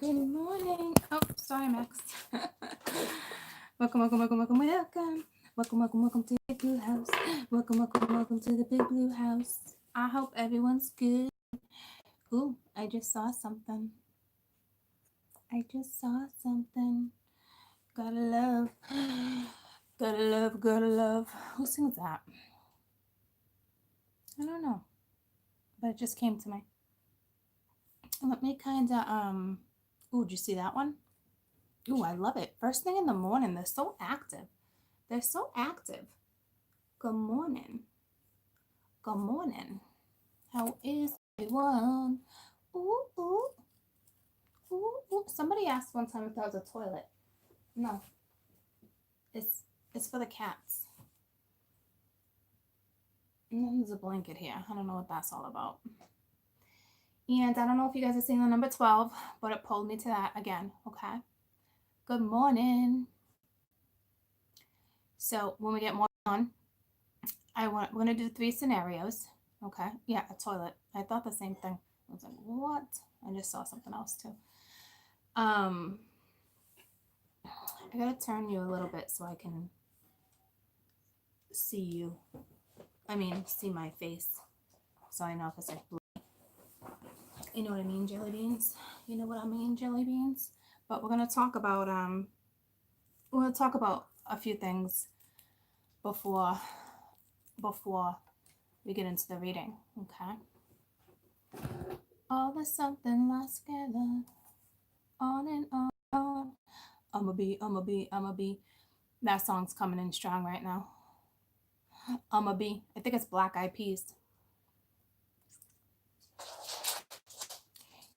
Good morning. Oh, sorry, Max. Welcome to the Big Blue House. Welcome to the Big Blue House. I hope everyone's good. Ooh, I just saw something. Gotta love. Gotta love. Who sings that? I don't know, but it just came to me. Let me ooh, did you see that one? Ooh, I love it. First thing in the morning, they're so active. Good morning. Good morning. How is everyone? Ooh, ooh, ooh. Somebody asked one time if that was a toilet. No, it's for the cats. And then there's a blanket here. I don't know what that's all about. And I don't know if you guys are seeing the number 12, but it pulled me to that again. Okay. Good morning. So when we get more on, we're gonna do 3 scenarios. Okay. Yeah, a toilet. I thought the same thing. I was like, what? I just saw something else too. I gotta turn you a little bit so I can see you. See my face. So I know if it's like blue. You know what I mean, jelly beans? You know what I mean, jelly beans? But we're gonna talk about a few things before we get into the reading, okay? All is something lost together. On and on. I'ma be. That song's coming in strong right now. I'ma be. I think it's Black Eyed Peas.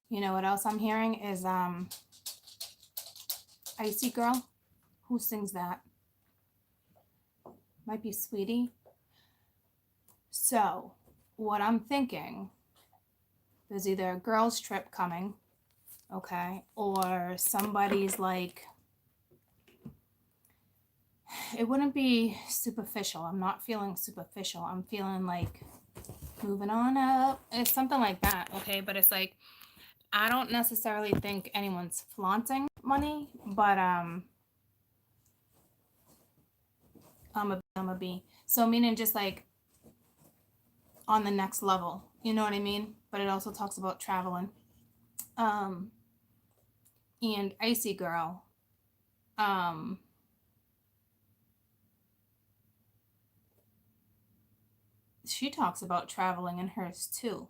You know what else I'm hearing is Icy Girl. Who sings that? Might be Sweetie. So, what I'm thinking, there's either a girls' trip coming, okay, or somebody's like, it wouldn't be superficial. I'm not feeling superficial. I'm feeling like moving on up. It's something like that, okay? But it's like, I don't necessarily think anyone's flaunting money, but I'm a B. So meaning just like on the next level, you know what I mean? But it also talks about traveling. And Icy Girl, she talks about traveling in hers too.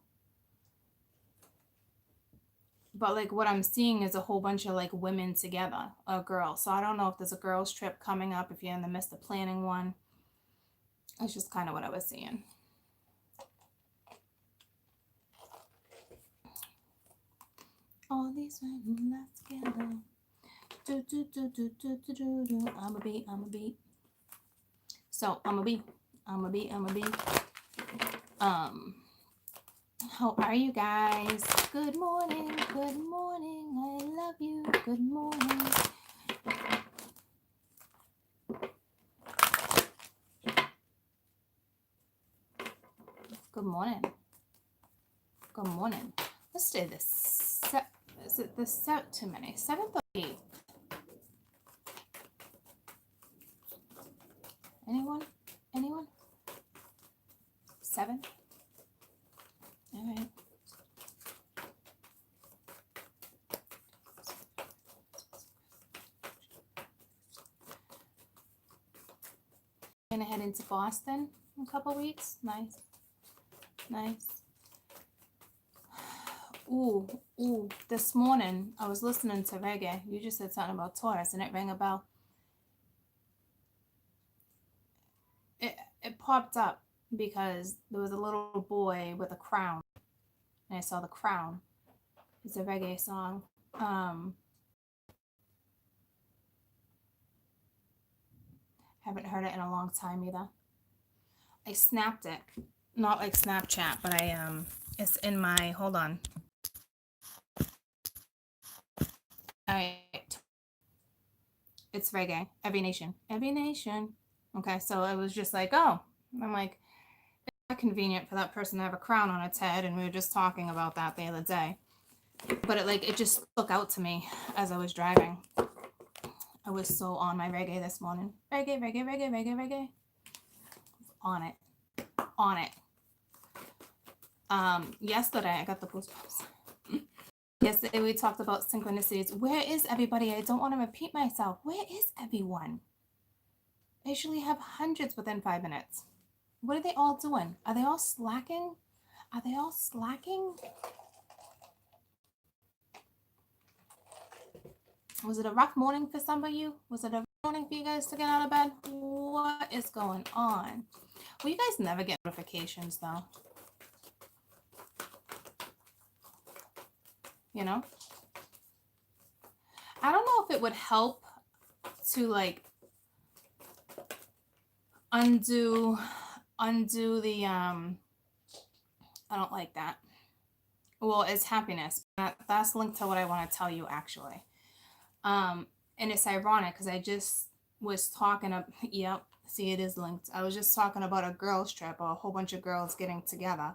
But like what I'm seeing is a whole bunch of like women together, a girl. So I don't know if there's a girls' trip coming up, if you're in the midst of planning one. It's just kind of what I was seeing. All these women together. I'm a B. So I'm a B. How are you guys? Good morning. I love you. Good morning. Good morning. Let's do this. Is it the set too many? 7th or 8th? Anyone? 7? All right. Gonna head into Boston in a couple weeks. Nice. Ooh. This morning I was listening to reggae. You just said something about Taurus and it rang a bell. It popped up because there was a little boy with a crown. And I saw the crown. It's a reggae song. Haven't heard it in a long time either. I snapped it. Not like Snapchat, but it's in my, hold on. Alright. It's reggae. Every nation. Okay, so it was just like, oh. I'm like, it's not convenient for that person to have a crown on its head, and we were just talking about that the other day. but it just stuck out to me as I was driving. I was so on my reggae this morning. Reggae, reggae, reggae, reggae, reggae. On it. On it. Yesterday I got the goosebumps. Yesterday we talked about synchronicities. Where is everybody? I don't want to repeat myself. Where is everyone? I usually have hundreds within 5 minutes. What are they all doing? Are they all slacking? Are they all slacking? Was it a rough morning for some of you? Was it a rough morning for you guys to get out of bed? What is going on? Well, you guys never get notifications though. You know? I don't know if it would help to like undo the I don't like that. Well, it's happiness. That's linked to what I want to tell you actually. And it's ironic because I just was talking of, yep, see, it is linked. I was just talking about a girls trip or a whole bunch of girls getting together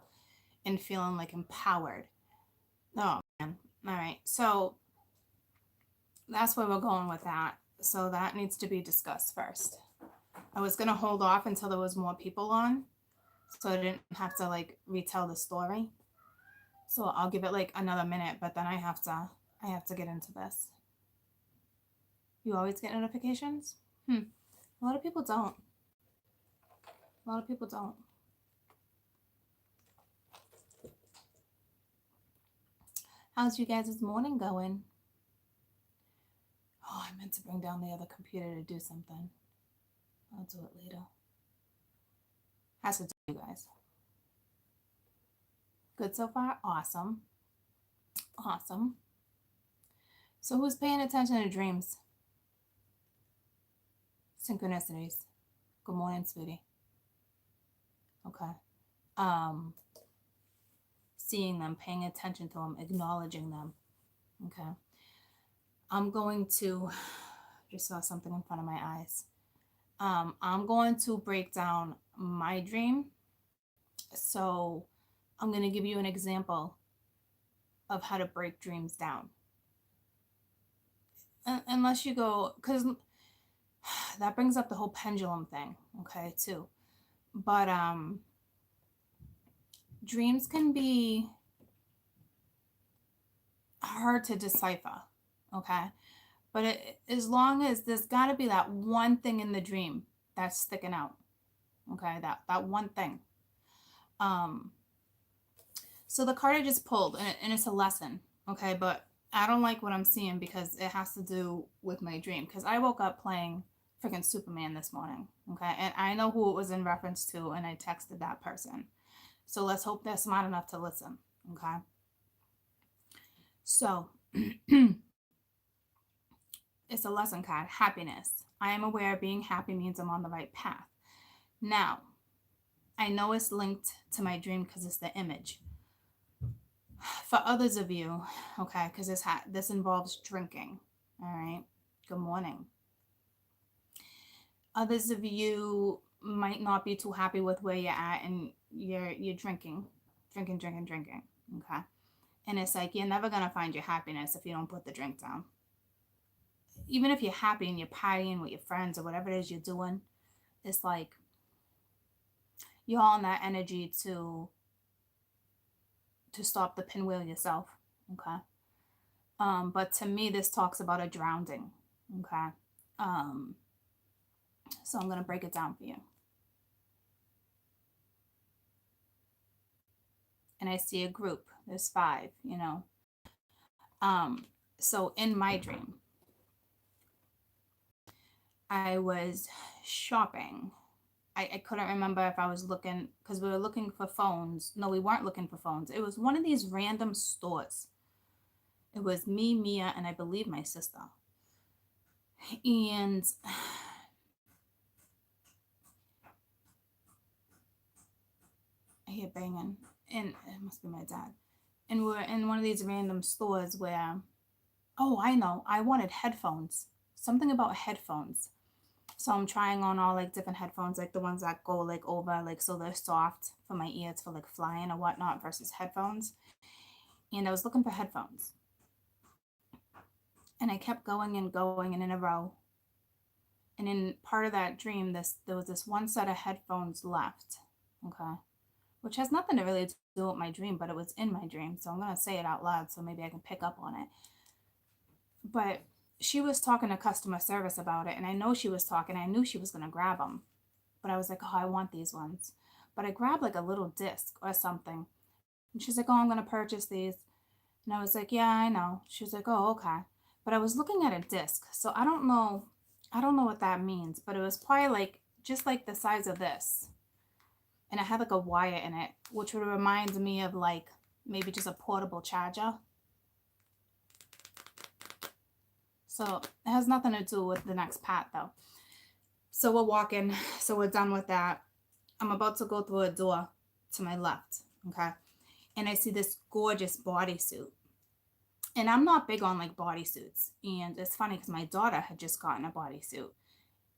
and feeling like empowered. Oh man. All right. So that's where we're going with that. So that needs to be discussed first. I was going to hold off until there was more people on so I didn't have to like retell the story. So I'll give it like another minute, but then I have to get into this. You always get notifications? A lot of people don't. A lot of people don't. How's you guys' morning going? Oh, I meant to bring down the other computer to do something. I'll do it later. How's it do, you guys? Good so far? Awesome. Awesome. So who's paying attention to dreams? Synchronicities. Good morning, sweetie. Okay. Seeing them, paying attention to them, acknowledging them. Okay. I'm going to, just saw something in front of my eyes. I'm going to break down my dream. So I'm going to give you an example of how to break dreams down. Unless you go, because that brings up the whole pendulum thing, okay, too. But dreams can be hard to decipher, okay? But as long as there's got to be that one thing in the dream that's sticking out, okay? That one thing. So the card I just pulled, and it's a lesson, okay? But I don't like what I'm seeing because it has to do with my dream. Because I woke up playing freaking Superman this morning, okay? And I know who it was in reference to, and I texted that person. So let's hope they're smart enough to listen, okay? So it's a lesson card, happiness. I am aware being happy means I'm on the right path. Now, I know it's linked to my dream because it's the image. For others of you, okay, because this involves drinking, all right? Good morning. Others of you might not be too happy with where you're at, and you're drinking, okay? And it's like you're never gonna find your happiness if you don't put the drink down. Even if you're happy and you're partying with your friends or whatever it is you're doing, it's like you're on that energy to stop the pinwheel yourself, okay? But to me, this talks about a drowning, okay? So I'm gonna break it down for you. And I see a group. There's 5, you know. So in my dream, I was shopping. I couldn't remember if I was looking, because we were looking for phones. No, we weren't looking for phones. It was one of these random stores. It was me, Mia, and I believe my sister. And I hear banging, and it must be my dad. And we're in one of these random stores where, oh, I know, I wanted headphones. Something about headphones. So I'm trying on all like different headphones, like the ones that go like over, like so they're soft for my ears for like flying or whatnot versus headphones. and I was looking for headphones. And I kept going and going and in a row. And in part of that dream, there was this one set of headphones left. Okay. Which has nothing to really do with my dream, but it was in my dream. So I'm gonna say it out loud so maybe I can pick up on it. But she was talking to customer service about it, and I know she was talking. I knew she was gonna grab them, but I was like, oh, I want these ones. But I grabbed like a little disc or something, and she's like, oh, I'm gonna purchase these, and I was like, yeah, I know. She was like, oh, okay. But I was looking at a disc, so I don't know what that means, but it was probably like just like the size of this, and it had like a wire in it, which would remind me of like maybe just a portable charger. So it has nothing to do with the next pat though. So we're walking, so we're done with that. I'm about to go through a door to my left, okay? And I see this gorgeous bodysuit. And I'm not big on like bodysuits. And it's funny because my daughter had just gotten a bodysuit.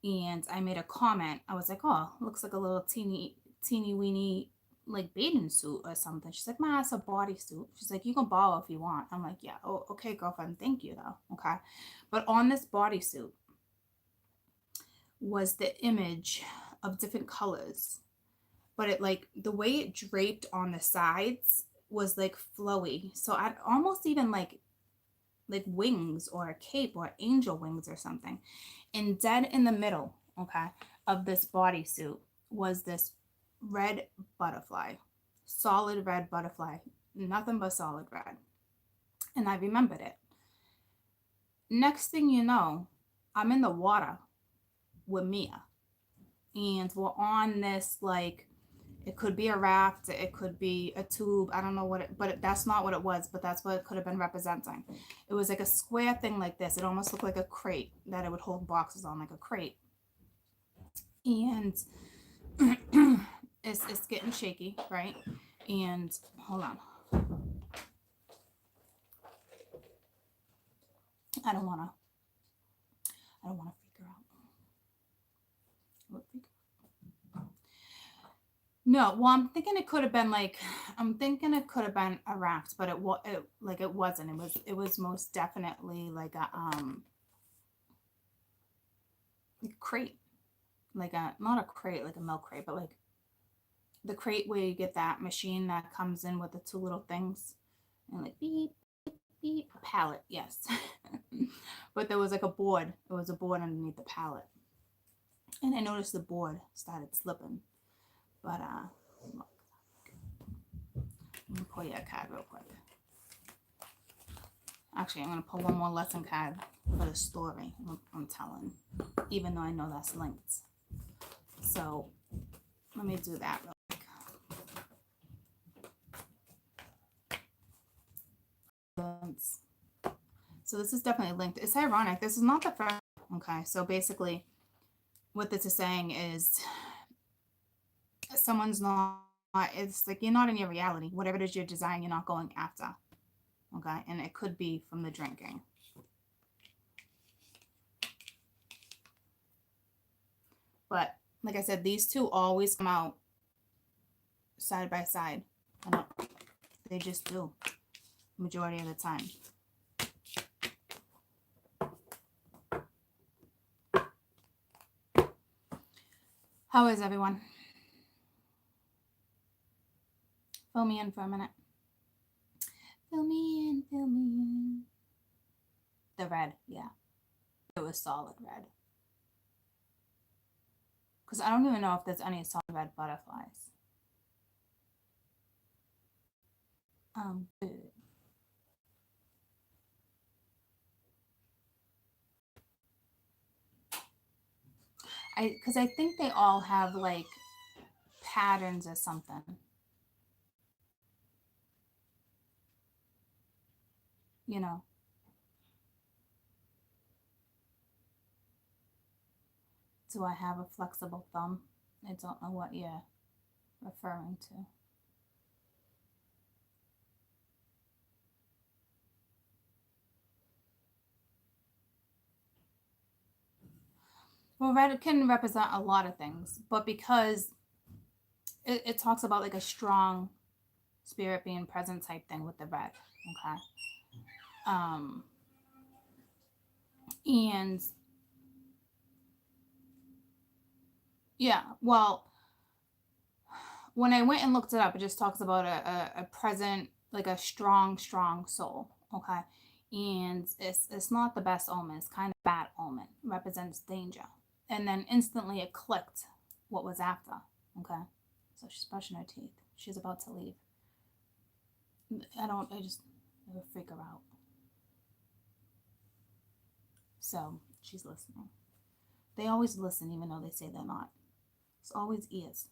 And I made a comment. I was like, oh, looks like a little teeny weeny like bathing suit or something. She's like, Ma, it's a bodysuit. She's like, you can borrow if you want. I'm like, yeah, oh, okay, girlfriend, thank you though. Okay. But on this bodysuit was the image of different colors. But it like the way it draped on the sides was like flowy. So I'd almost even like wings or a cape or angel wings or something. And dead in the middle, okay, of this bodysuit was this red butterfly, solid red butterfly, nothing but solid red. And I remembered it. Next thing you know, I'm in the water with Mia, and we're on this like it could be a raft, it could be a tube. I don't know what it, but that's not what it was. But that's what it could have been representing. It was like a square thing like this. It almost looked like a crate that it would hold boxes on, like a crate. And it's getting shaky, right? And hold on, I don't wanna, I don't wanna freak her out. What freak? No, well, I'm thinking it could have been a raft, but it wasn't. It was most definitely like a crate, like a not a crate, like a milk crate, but like the crate where you get that machine that comes in with the two little things and like beep beep pallet. Yes, but there was like a board. It was a board underneath the pallet, and I noticed the board started slipping. But look, let me pull you a card real quick. Actually, I'm gonna pull one more lesson card for the story I'm telling, even though I know that's linked. So let me do that real quick. So this is definitely linked. It's ironic. This is not the first. Okay, so basically, what this is saying is someone's not. It's like you're not in your reality. Whatever it is you're desiring, you're not going after. Okay, and it could be from the drinking. But like I said, these two always come out side by side. They just do, majority of the time. How is everyone? Fill me in for a minute. Fill me in, fill me in. The red, yeah. It was solid red. Because I don't even know if there's any solid red butterflies. Good. Because I think they all have like patterns or something. You know. Do I have a flexible thumb? I don't know what you're referring to. Well, red can represent a lot of things, but because it talks about like a strong spirit being present type thing with the red. Okay. Um, and yeah, well, when I went and looked it up, it just talks about a present, like a strong soul. Okay. And it's not the best omen. It's kind of bad omen. Represents danger. And then instantly it clicked what was after. Okay. So she's brushing her teeth. She's about to leave. I just it would freak her out. So she's listening. They always listen even though they say they're not. It's always ears.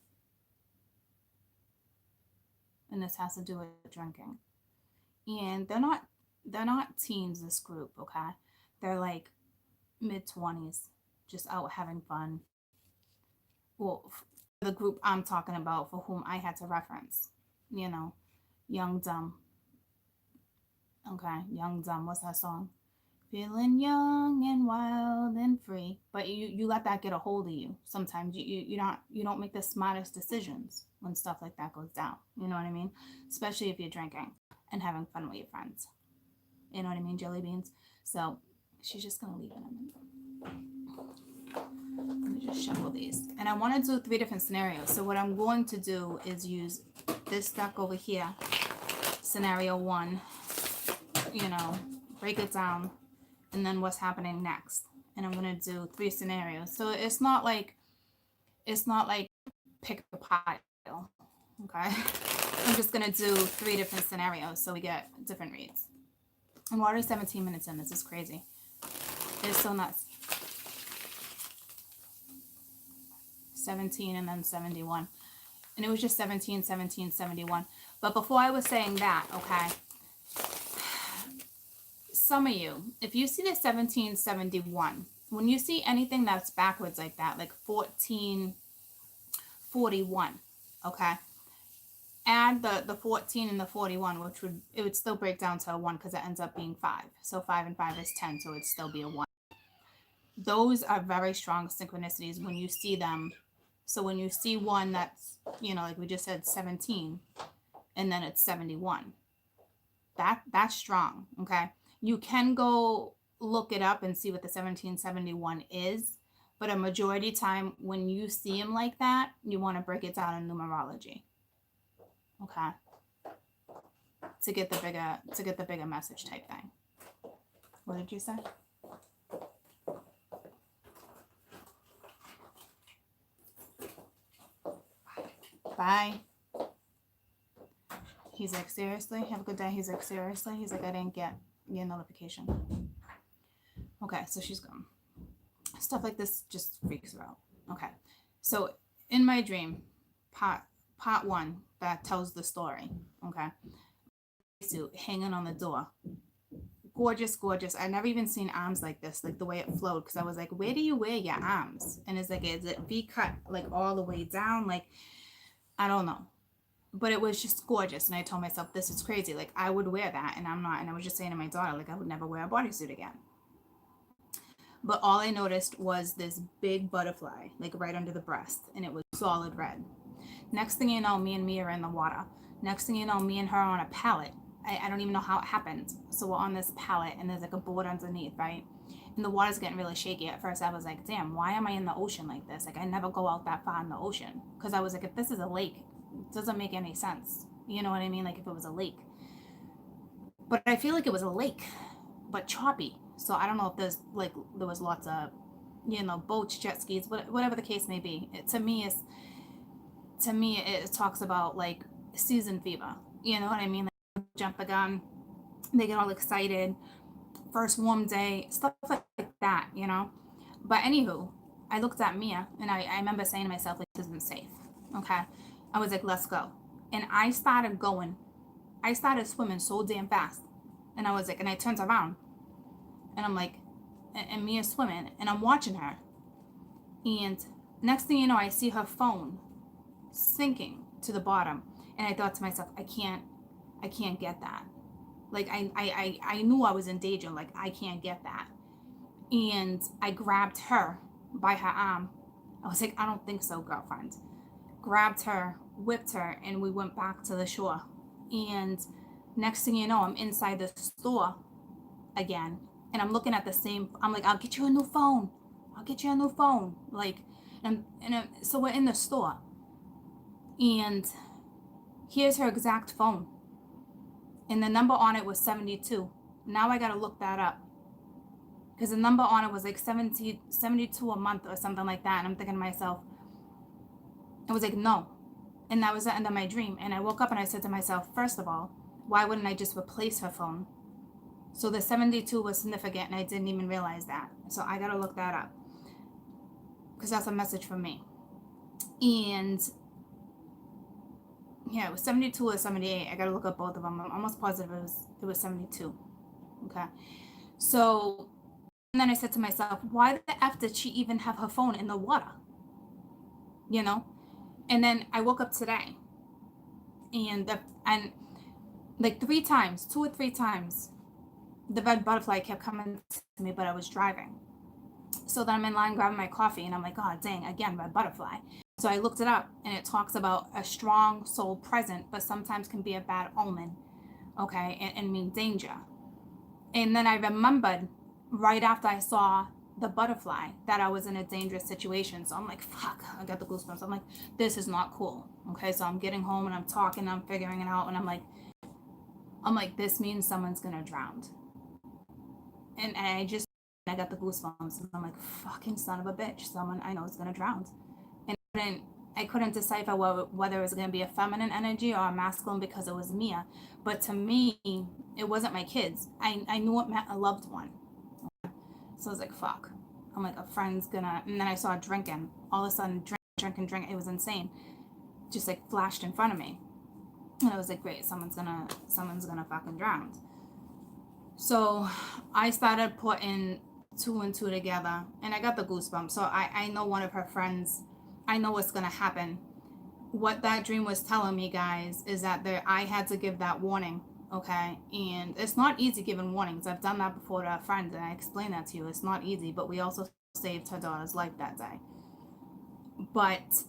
And this has to do with drinking. And they're not teens, this group, okay? They're like mid-20s, just out having fun. Well, the group I'm talking about for whom I had to reference, you know, young dumb. Okay, young dumb. What's that song? Feeling young and wild and free. But you let that get a hold of you. Sometimes you don't make the smartest decisions when stuff like that goes down. You know what I mean? Especially if you're drinking and having fun with your friends. You know what I mean? Jelly beans. So she's just gonna leave in a minute. Let me just shuffle these. And I want to do 3 different scenarios. So what I'm going to do is use this deck over here, scenario 1, you know, break it down, and then what's happening next. And I'm going to do 3 scenarios. So it's not like pick a pile. Okay. I'm just going to do 3 different scenarios so we get different reads. And we're already 17 minutes in. This is crazy. It's so nuts. 17 and then 71. And it was just 17, 17, 71. But before I was saying that, okay, some of you, if you see the 1771, when you see anything that's backwards like that, like 1441, okay, add the 14 and the 41, which would still break down to a 1 because it ends up being 5. So 5 and 5 is 10, so it'd still be a 1. Those are very strong synchronicities when you see them. So when you see one that's, you know, like we just said 17 and then it's 71, that's strong. Okay. You can go look it up and see what the 1771 is, but a majority time when you see them like that, you want to break it down in numerology. Okay. To get the bigger message type thing. What did you say? Bye. He's like, seriously? Have a good day. He's like, seriously? He's like, I didn't get your notification. Okay, so she's gone. Stuff like this just freaks her out. Okay. So in my dream, part 1 that tells the story. Okay. Suit hanging on the door. Gorgeous, gorgeous. I never even seen arms like this, like the way it flowed, because I was like, where do you wear your arms? And it's like, is it V-cut like all the way down? Like, I don't know. But it was just gorgeous. And I told myself, this is crazy. Like, I would wear that. And I'm not. And I was just saying to my daughter, like, I would never wear a bodysuit again. But all I noticed was this big butterfly, like right under the breast. And it was solid red. Next thing you know, me and Mia are in the water. Next thing you know, me and her are on a pallet. I don't even know how it happened. So we're on this pallet and there's like a board underneath, right? And the water's getting really shaky. At first I was like, damn, why am I in the ocean like this? Like, I never go out that far in the ocean. Because I was like, if this is a lake, it doesn't make any sense. You know what I mean? Like if it was a lake. But I feel like it was a lake, but choppy. So I don't know if there was lots of, you know, boats, jet skis, whatever the case may be. To me, it talks about like season fever. You know what I mean? Like, jump the gun, they get all excited, first warm day, stuff like that, you know. But anywho, I looked at Mia and I remember saying to myself, like, this isn't safe. Okay. I was like, let's go. And I started swimming so damn fast. And I was like, and I turned around and I'm like, and Mia's swimming and I'm watching her. And next thing you know, I see her phone sinking to the bottom. And I thought to myself, I can't get that. Like, I knew I was in danger. Like, I can't get that. And I grabbed her by her arm. I was like, I don't think so, girlfriend. Grabbed her, whipped her, and we went back to the shore. And next thing you know, I'm inside the store again, and I'm looking at the same. I'm like, I'll get you a new phone. I'll get you a new phone. Like, so we're in the store, and here's her exact phone, and the number on it was 72. Now I gotta look that up because the number on it was like 72 a month or something like that. And I'm thinking to myself, I was like, no. And that was the end of my dream. And I woke up and I said to myself, first of all, why wouldn't I just replace her phone? So the 72 was significant, and I didn't even realize that. So I gotta look that up because that's a message from me. And yeah, it was 72 or 78. I gotta look up both of them. I'm almost positive it was 72. Okay. So, and then I said to myself, why the F did she even have her phone in the water? You know? And then I woke up today, and like 2 or 3 times, the red butterfly kept coming to me, but I was driving. So then I'm in line grabbing my coffee, and I'm like, oh, dang, again, red butterfly. So I looked it up, and it talks about a strong soul present, but sometimes can be a bad omen, okay, and mean danger. And then I remembered right after I saw the butterfly that I was in a dangerous situation. So I'm like, fuck, I got the goosebumps. I'm like, this is not cool. Okay, so I'm getting home and I'm talking, I'm figuring it out, and I'm like, this means someone's gonna drown. And I got the goosebumps, and I'm like, fucking son of a bitch, someone I know is gonna drown. And I couldn't decipher whether it was gonna be a feminine energy or a masculine because it was Mia. But to me, it wasn't my kids. I knew it meant a loved one. So I was like, fuck. I'm like, a friend's gonna, and then I saw drinking. All of a sudden, drink. It was insane. Just like flashed in front of me. And I was like, great, someone's gonna fucking drown. So I started putting 2 and 2 together, and I got the goosebumps. So I know one of her friends, I know what's gonna happen. What that dream was telling me, guys, is that I had to give that warning, okay? And it's not easy giving warnings. I've done that before to a friend, and I explained that to you. It's not easy, but we also saved her daughter's life that day. But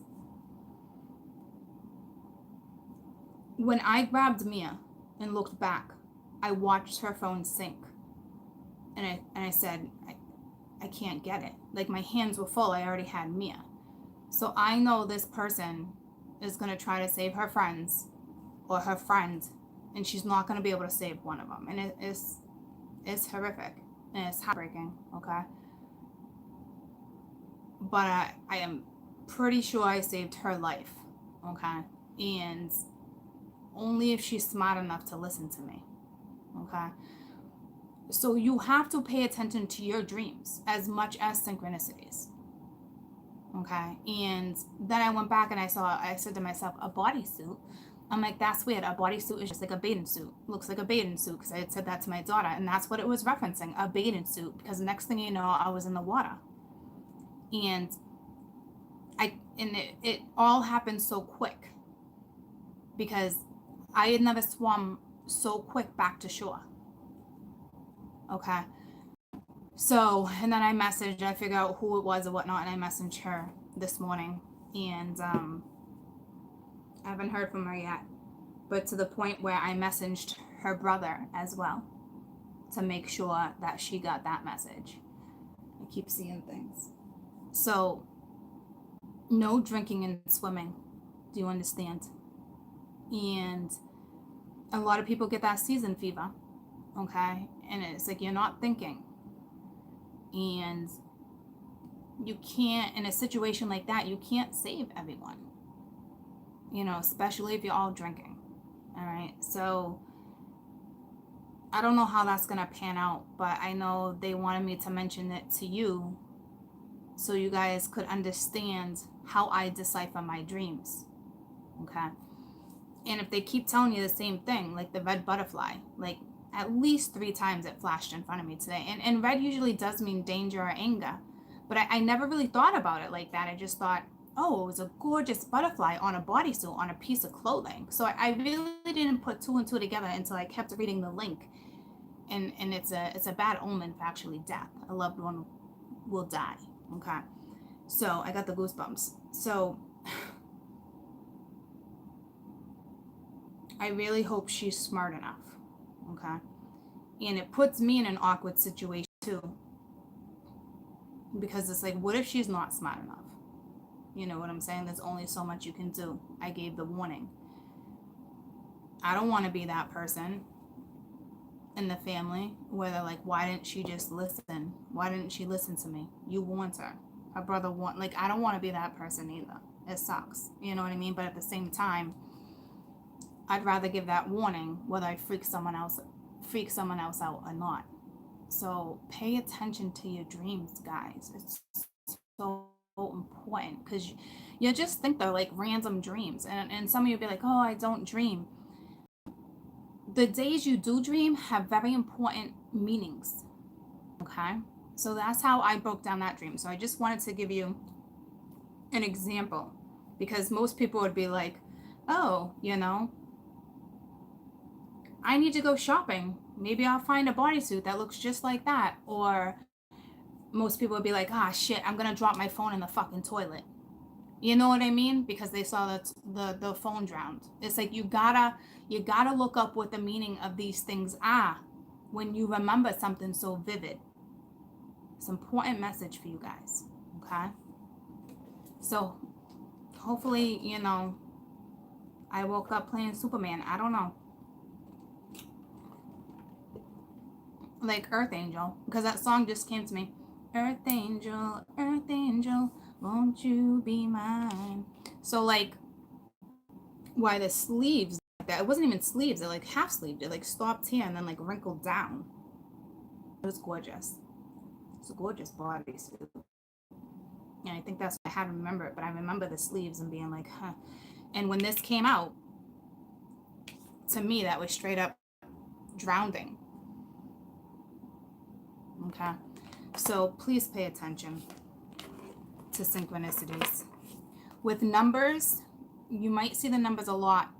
when I grabbed Mia and looked back, I watched her phone sink, and I said, I can't get it. Like, my hands were full. I already had Mia. So I know this person is going to try to save her friends or her friend, and she's not going to be able to save one of them. And it's horrific, and it's heartbreaking, okay? But I am pretty sure I saved her life, okay? And only if she's smart enough to listen to me, okay? So you have to pay attention to your dreams as much as synchronicities. Okay. And then I went back and I said to myself, a bodysuit. I'm like, that's weird. A bodysuit is just like a bathing suit. Looks like a bathing suit, because I had said that to my daughter, and that's what it was referencing, a bathing suit, because the next thing you know, I was in the water. And it all happened so quick because I had never swum so quick back to shore. Okay. So, and then I figured out who it was or whatnot, and I messaged her this morning, and I haven't heard from her yet, but to the point where I messaged her brother as well to make sure that she got that message. I keep seeing things. So, no drinking and swimming. Do you understand? And a lot of people get that season fever, okay? And it's like, you're not thinking. And you can't, in a situation like that, you can't save everyone, you know, especially if you're all drinking. All right. So I don't know how that's going to pan out, but I know they wanted me to mention it to you so you guys could understand how I decipher my dreams. Okay. And if they keep telling you the same thing, like the red butterfly, like at least 3 times it flashed in front of me today. And red usually does mean danger or anger. But I never really thought about it like that. I just thought, oh, it was a gorgeous butterfly on a bodysuit, on a piece of clothing. So I really didn't put 2 and 2 together until I kept reading the link. And it's a bad omen for actually death. A loved one will die. Okay. So I got the goosebumps. So I really hope she's smart enough. Okay. And it puts me in an awkward situation too. Because it's like, what if she's not smart enough? You know what I'm saying? There's only so much you can do. I gave the warning. I don't want to be that person in the family where they're like, why didn't she just listen? Why didn't she listen to me? You warned her. Her brother warned. Like, I don't want to be that person either. It sucks. You know what I mean? But at the same time, I'd rather give that warning whether I freak someone else out or not. So pay attention to your dreams, guys. It's so important because you just think they're like random dreams. And some of you be like, oh, I don't dream. The days you do dream have very important meanings. Okay. So that's how I broke down that dream. So I just wanted to give you an example because most people would be like, oh, you know, I need to go shopping. Maybe I'll find a bodysuit that looks just like that. Or most people would be like, ah, shit, I'm going to drop my phone in the fucking toilet. You know what I mean? Because they saw that the phone drowned. It's like you gotta look up what the meaning of these things are when you remember something so vivid. It's an important message for you guys. Okay? So hopefully, you know, I woke up playing Superman. I don't know. Like Earth Angel, because that song just came to me. Earth Angel, won't you be mine? So like, why the sleeves like that? It wasn't even sleeves. They're like half sleeved. It like stopped here and then like wrinkled down. It was gorgeous. It's a gorgeous bodysuit. And I think that's why I had to remember it. But I remember the sleeves and being like, huh. And when this came out, to me, that was straight up drowning. Okay. So please pay attention to synchronicities. With numbers, you might see the numbers a lot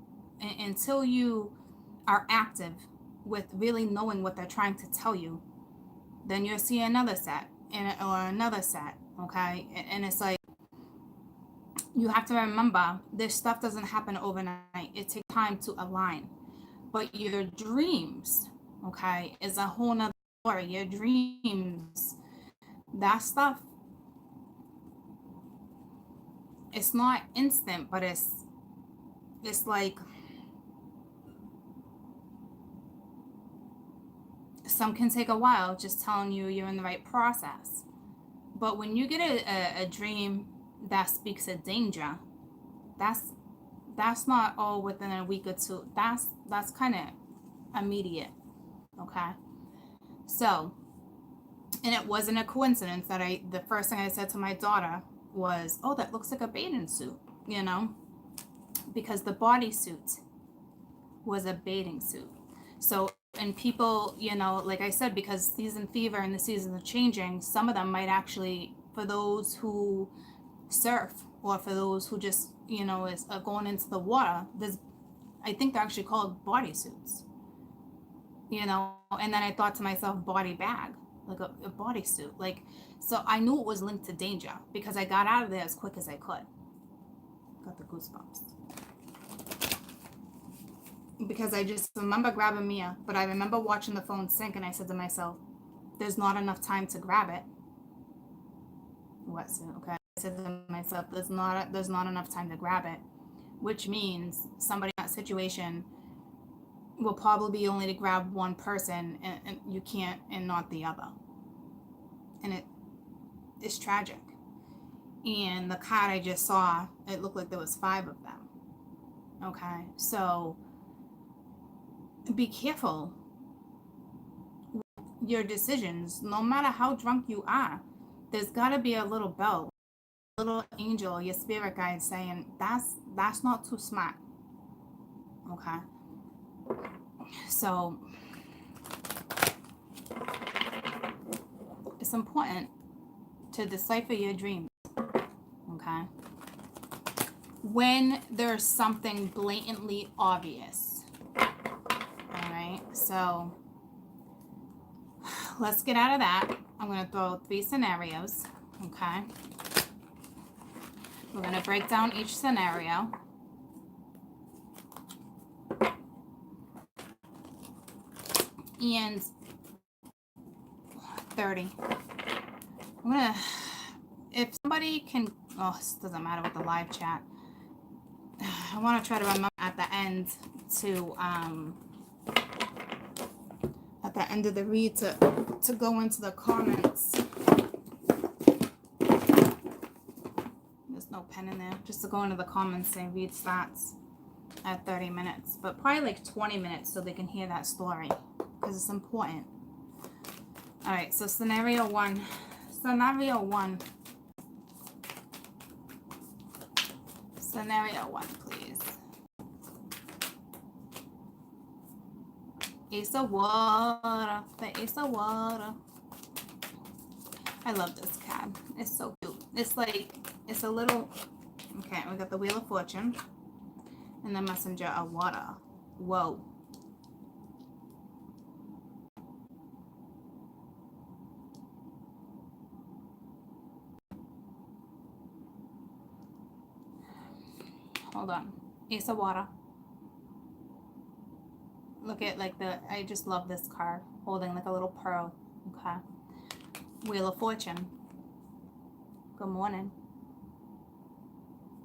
until you are active with really knowing what they're trying to tell you. Then you'll see another set or another set, okay? And it's like, you have to remember this stuff doesn't happen overnight. It takes time to align. But your dreams, okay, is a whole nother story. Your dreams, that stuff, it's not instant, but it's like some can take a while, just telling you you're in the right process. But when you get a dream that speaks of danger, that's not all within a week or two. That's kind of immediate. Okay. So, and it wasn't a coincidence that the first thing I said to my daughter was, oh, that looks like a bathing suit, you know, because the bodysuit was a bathing suit. So, and people, you know, like I said, because season fever and the seasons are changing, some of them might actually, for those who surf or for those who just, you know, are going into the water, I think they're actually called bodysuits, you know. And then I thought to myself, body bag, like a bodysuit, like, so I knew it was linked to danger because I got out of there as quick as I could. Got the goosebumps. Because I just remember grabbing Mia, but I remember watching the phone sink and I said to myself, there's not enough time to grab it. Wetsuit, okay. I said to myself, there's not enough time to grab it, which means somebody in that situation will probably be only to grab one person and you can't, and not the other. And it's tragic. And the card I just saw, it looked like there was 5 of them. Okay, so be careful with your decisions. No matter how drunk you are, there's got to be a little bell, a little angel, your spirit guide saying that's not too smart. Okay, so it's important to decipher your dreams. Okay, when there's something blatantly obvious. All right, so let's get out of that. I'm going to throw 3 scenarios. Okay, we're going to break down each scenario. And 30. I'm gonna, if somebody can, oh, this doesn't matter with the live chat. I want to try to remember at the end to, at the end of the read to go into the comments. There's no pen in there. Just to go into the comments and read stats at 30 minutes. But probably like 20 minutes so they can hear that story. Because it's important. Alright, so scenario 1. Scenario 1. Scenario 1, please. Ace of Water. The Ace of Water. I love this card. It's so cute. It's like, it's a little... Okay, we got the Wheel of Fortune. And the Messenger of Water. Whoa. Hold on. Ace of Water. Look at like the, I just love this card. Holding like a little pearl. Okay. Wheel of Fortune. Good morning.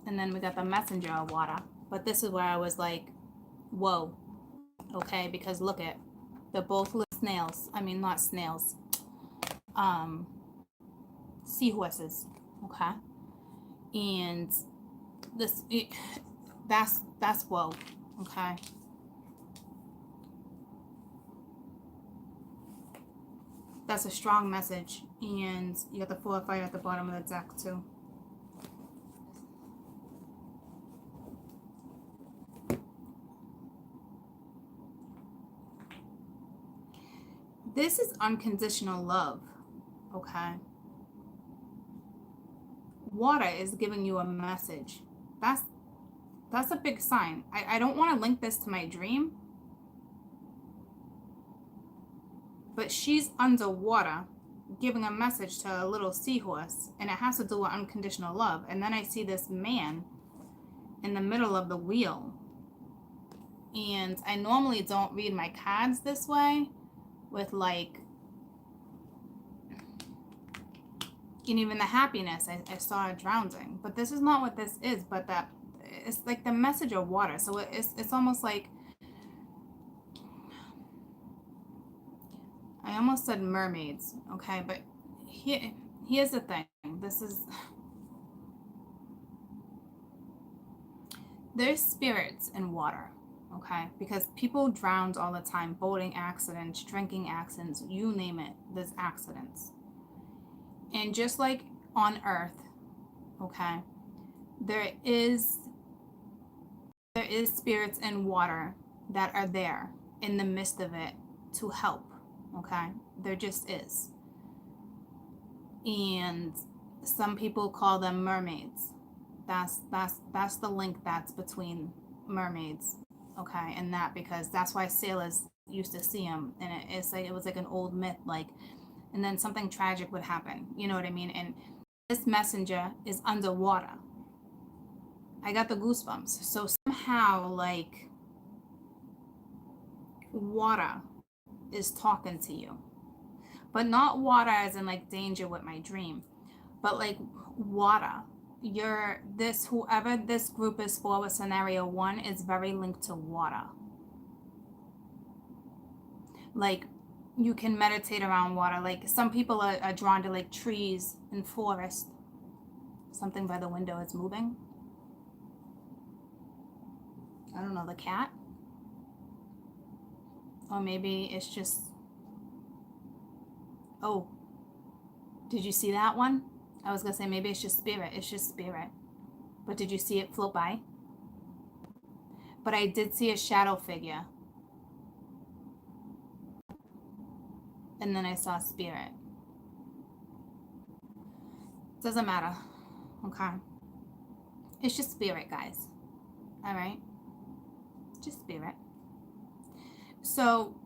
And then we got the Messenger of Water. But this is where I was like, whoa. Okay, because look at, they're both little snails. I mean, not snails. Seahorses. Okay. And this, that's whoa. Okay. That's a strong message. And you got the Four of Fire at the bottom of the deck too. This is unconditional love. Okay. Water is giving you a message. That's a big sign. I don't want to link this to my dream. But she's underwater giving a message to a little seahorse. And it has to do with unconditional love. And then I see this man in the middle of the wheel. And I normally don't read my cards this way. With like... And even the happiness, I saw it drowning. But this is not what this is. But that it's like the message of water. So it's almost like... I almost said mermaids, okay? But here's the thing. This is... There's spirits in water, okay? Because people drown all the time. Boating accidents, drinking accidents, you name it. There's accidents. And just like on Earth, okay, there is spirits in water that are there in the midst of it to help. Okay, there just is. And some people call them mermaids. That's the link that's between mermaids. Okay, and that, because that's why sailors used to see them, and it's like it was like an old myth, like, and then something tragic would happen. You know what I mean? And this messenger is underwater. I got the goosebumps. So somehow, like, water is talking to you, but not water as in like danger with my dream, but like water. Whoever this group is for with scenario 1 is very linked to water. Like, you can meditate around water. Like, some people are drawn to like trees and forest. Something by the window is moving. I don't know, the cat. Or maybe it's just... Oh, did you see that one? I was going to say maybe it's just spirit. It's just spirit. But did you see it float by? But I did see a shadow figure. And then I saw spirit. Doesn't matter. Okay. It's just spirit, guys. All right? Just spirit. So,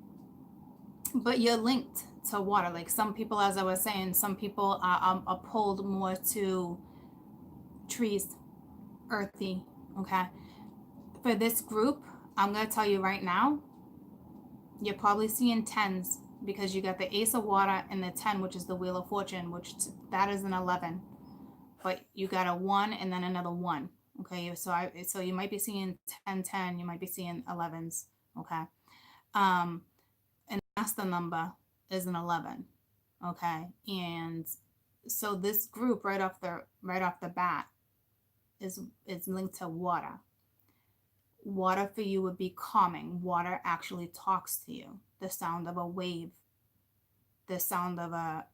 but you're linked to water. Like some people, as I was saying, some people are pulled more to trees, earthy, okay? For this group, I'm going to tell you right now, You're probably seeing tens because you got the Ace of Water and the 10, which is the Wheel of Fortune, which that is an 11. But you got a 1 and then another 1. Okay, so you might be seeing 10, 10. You might be seeing 11s. Okay, and that's the number is an 11. Okay, and so this group right off the bat is linked to water. Water for you would be calming. Water actually talks to you. The sound of a wave, the sound of I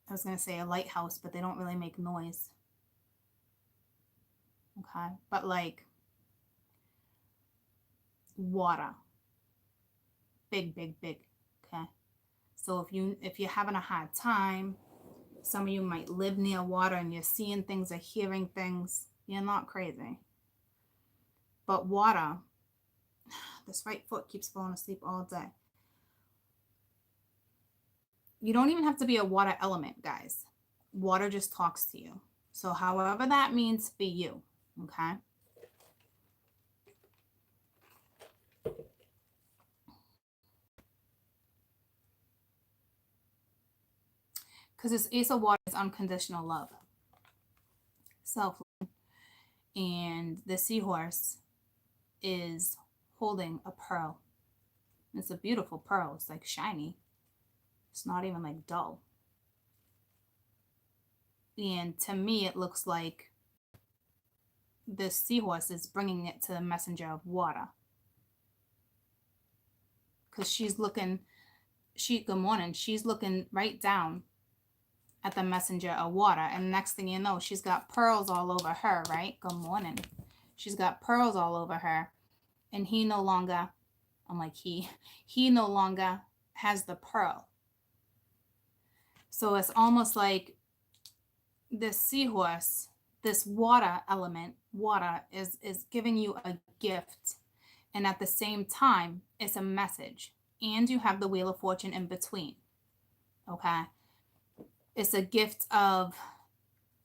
was going to say a lighthouse, but they don't really make noise. Okay, but like water, big, big, big. Okay, so if you're having a hard time, some of you might live near water and you're seeing things or hearing things. You're not crazy. But water, this right foot keeps falling asleep all day. You don't even have to be a water element, guys. Water just talks to you. So however that means for you, okay? Because this Ace of Water is unconditional love, self-love. And the seahorse is holding a pearl. It's a beautiful pearl. It's like shiny. It's not even like dull. And to me, it looks like this seahorse is bringing it to the messenger of water. Because she's looking, good morning, she's looking right down at the messenger of water. And next thing you know, she's got pearls all over her, right? Good morning. She's got pearls all over her. And he no longer, I'm like he no longer has the pearl. So it's almost like this seahorse, this water element, water is giving you a gift. And at the same time, it's a message. And you have the Wheel of Fortune in between. Okay. It's a gift of,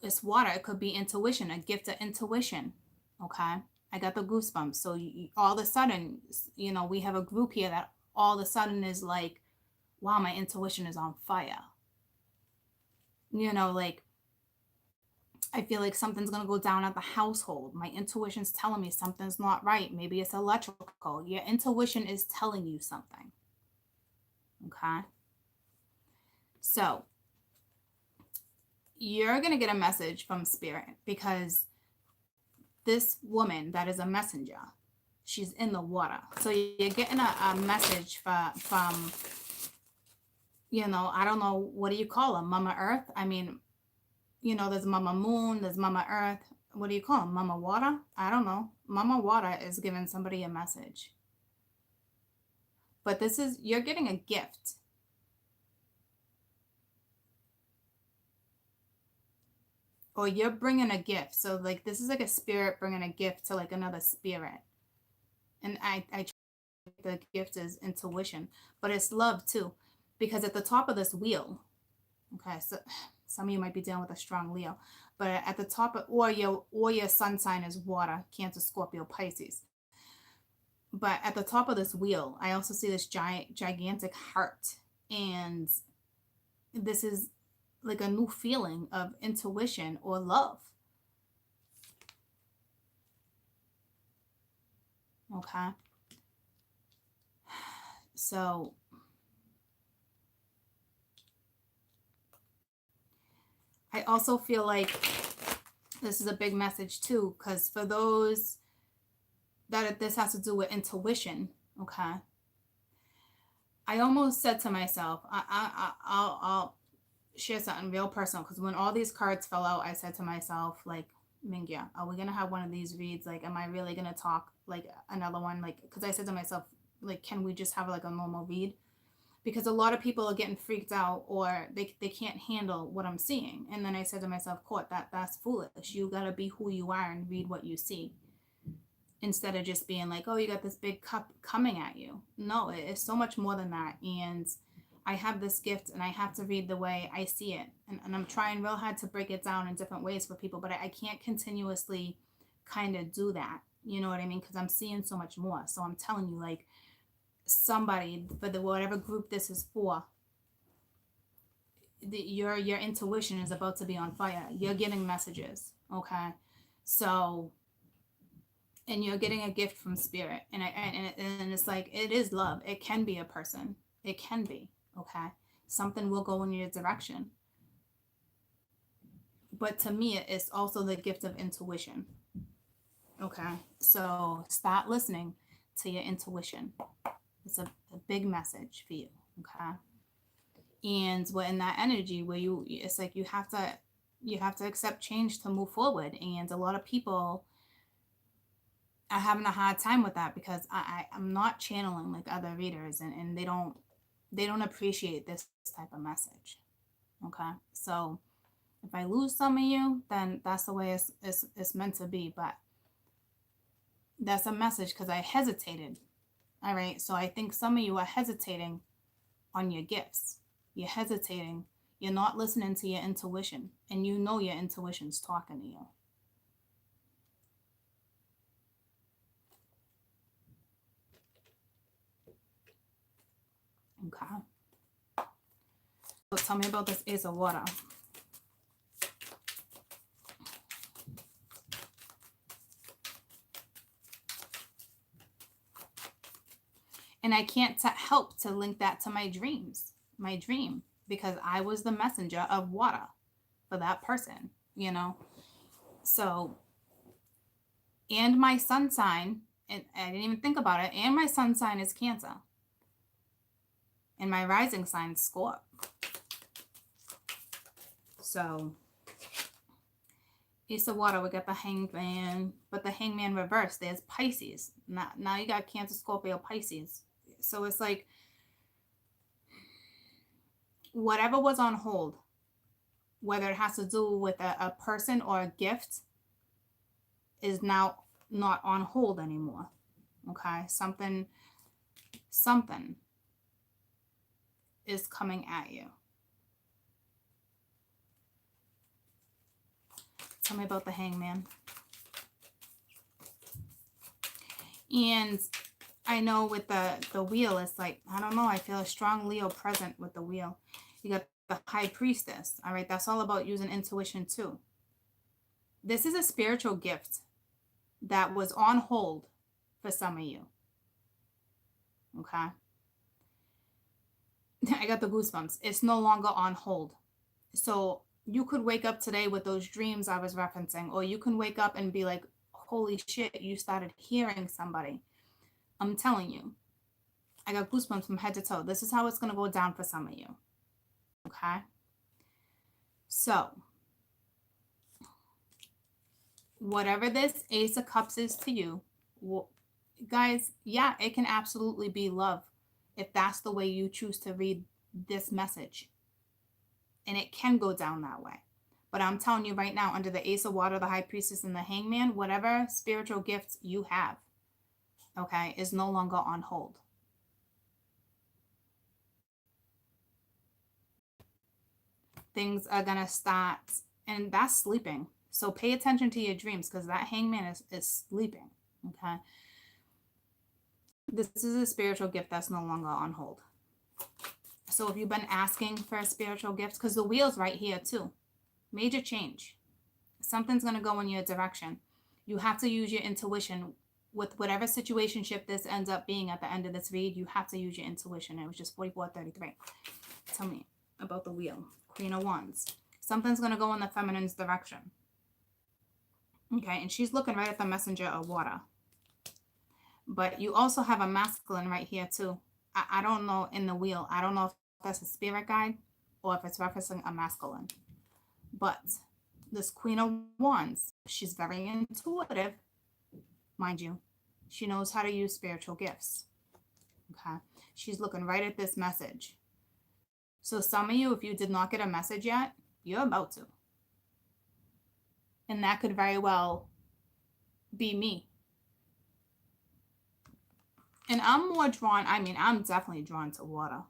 it's water. It could be intuition, a gift of intuition. Okay. I got the goosebumps. So all of a sudden, we have a group here that all of a sudden is like, wow, my intuition is on fire. Like, I feel like something's going to go down at the household. My intuition's telling me something's not right. Maybe it's electrical. Your intuition is telling you something. Okay. So you're going to get a message from spirit because this woman that is a messenger, she's in the water. So you're getting a message from, I don't know, what do you call her? Mama Earth? I mean, there's Mama Moon, there's Mama Earth. What do you call them? Mama Water? I don't know. Mama Water is giving somebody a message. But you're getting a gift. Or you're bringing a gift. So like this is like a spirit bringing a gift to like another spirit. And I the gift is intuition, but it's love too. Because at the top of this wheel, okay, so some of you might be dealing with a strong Leo, but at the top of, or your sun sign is water, Cancer, Scorpio, Pisces. But at the top of this wheel, I also see this gigantic heart. And this is like a new feeling of intuition or love. Okay. So I also feel like this is a big message too, because for those that this has to do with intuition, okay, I almost said to myself, I'll share something real personal, because when all these cards fell out, I said to myself, like, Mingya, are we gonna have one of these reads? Like, am I really gonna talk like another one? Like, because I said to myself, like, can we just have like a normal read? Because a lot of people are getting freaked out, or they can't handle what I'm seeing. And then I said to myself, Court, that's foolish. You gotta be who you are and read what you see, instead of just being like, oh, you got this big cup coming at you. No, it's so much more than that. And I have this gift and I have to read the way I see it. And I'm trying real hard to break it down in different ways for people, but I can't continuously kind of do that. You know what I mean? Because I'm seeing so much more. So I'm telling you, like, somebody, for the whatever group this is for, your intuition is about to be on fire. You're getting messages, okay? So, and you're getting a gift from spirit, and it's like, it is love. It can be a person. It can be, okay? Something will go in your direction. But to me, it's also the gift of intuition. Okay, so start listening to your intuition. It's a big message for you. Okay, and we're in that energy where it's like you have to accept change to move forward. And a lot of people are having a hard time with that because I'm not channeling like other readers, and they don't appreciate this type of message. Okay, so if I lose some of you, then that's the way it's meant to be. But that's a message because I hesitated. All right. So I think some of you are hesitating on your gifts. You're hesitating. You're not listening to your intuition. And you know your intuition's talking to you. Okay. So tell me about this Ace of Water. And I can't help to link that to my dream, because I was the messenger of water for that person, So, and my sun sign, and I didn't even think about it, and my sun sign is Cancer. And my rising sign is Scorpio. So, Ace of Water, we got the Hangman, but the Hangman reverse, there's Pisces. Now you got Cancer, Scorpio, Pisces. So it's like, whatever was on hold, whether it has to do with a person or a gift, is now not on hold anymore. Okay, something is coming at you. Tell me about the Hangman. And I know with the wheel, it's like, I don't know, I feel a strong Leo present with the wheel. You got the High Priestess. All right, that's all about using intuition too. This is a spiritual gift that was on hold for some of you. Okay. I got the goosebumps. It's no longer on hold. So you could wake up today with those dreams I was referencing, or you can wake up and be like, holy shit, you started hearing somebody. I'm telling you, I got goosebumps from head to toe. This is how it's going to go down for some of you. Okay. So whatever this Ace of Cups is to you, guys, yeah, it can absolutely be love if that's the way you choose to read this message. And it can go down that way. But I'm telling you right now, under the Ace of Water, the High Priestess, and the Hangman, whatever spiritual gifts you have, okay, is no longer on hold. Things are going to start, and that's sleeping. So pay attention to your dreams, because that Hangman is sleeping, okay? This is a spiritual gift that's no longer on hold. So if you've been asking for a spiritual gift, because the wheel's right here too, major change. Something's going to go in your direction. You have to use your intuition with whatever situationship this ends up being at the end of this read. You have to use your intuition. It was just 4433. Tell me about the wheel. Queen of Wands. Something's going to go in the feminine's direction. Okay, and she's looking right at the messenger of water. But you also have a masculine right here too. I don't know in the wheel. I don't know if that's a spirit guide or if it's referencing a masculine. But this Queen of Wands, she's very intuitive, mind you. She knows how to use spiritual gifts. Okay. She's looking right at this message. So some of you, if you did not get a message yet, you're about to. And that could very well be me. And I'm more drawn, I'm definitely drawn to water.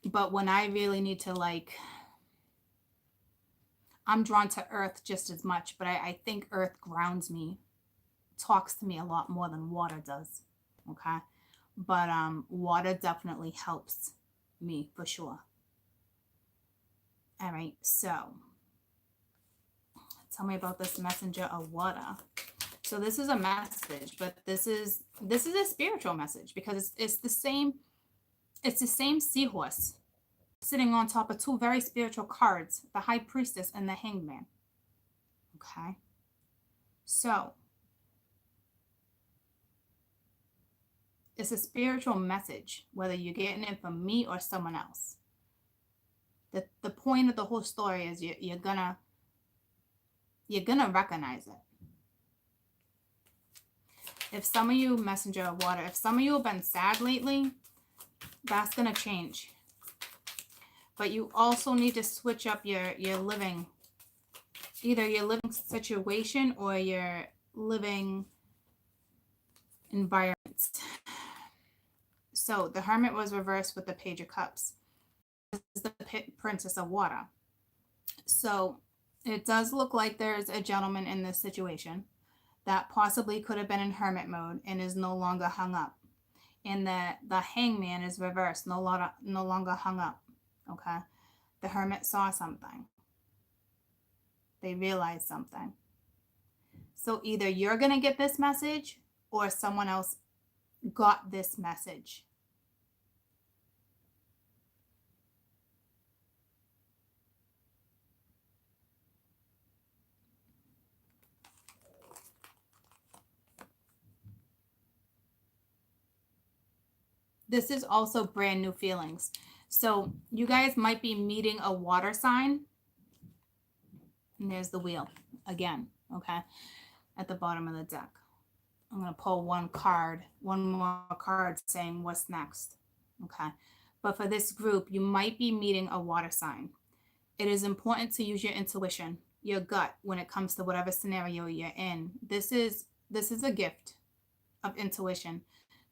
But when I really need to, I'm drawn to earth just as much, but I think earth grounds me, talks to me a lot more than water does. Okay. but water definitely helps me for sure. All right, so tell me about this messenger of water. So this is a message, but this is a spiritual message because it's the same seahorse sitting on top of two very spiritual cards, the High Priestess and the Hanged Man. Okay, so it's a spiritual message, whether you're getting it from me or someone else. The point of the whole story is you're gonna recognize it. If some of you, messenger of water, if some of you have been sad lately, that's gonna change. But you also need to switch up your living, either your living situation or your living environment. So the Hermit was reversed with the Page of Cups. This is the Princess of Water. So it does look like there's a gentleman in this situation that possibly could have been in hermit mode and is no longer hung up. And the Hangman is reversed, no longer hung up. Okay. The Hermit saw something. They realized something. So either you're going to get this message or someone else got this message. This is also brand new feelings. So you guys might be meeting a water sign. And there's the wheel again, okay, at the bottom of the deck. I'm going to pull one more card saying what's next, okay? But for this group, you might be meeting a water sign. It is important to use your intuition, your gut, when it comes to whatever scenario you're in. This is a gift of intuition.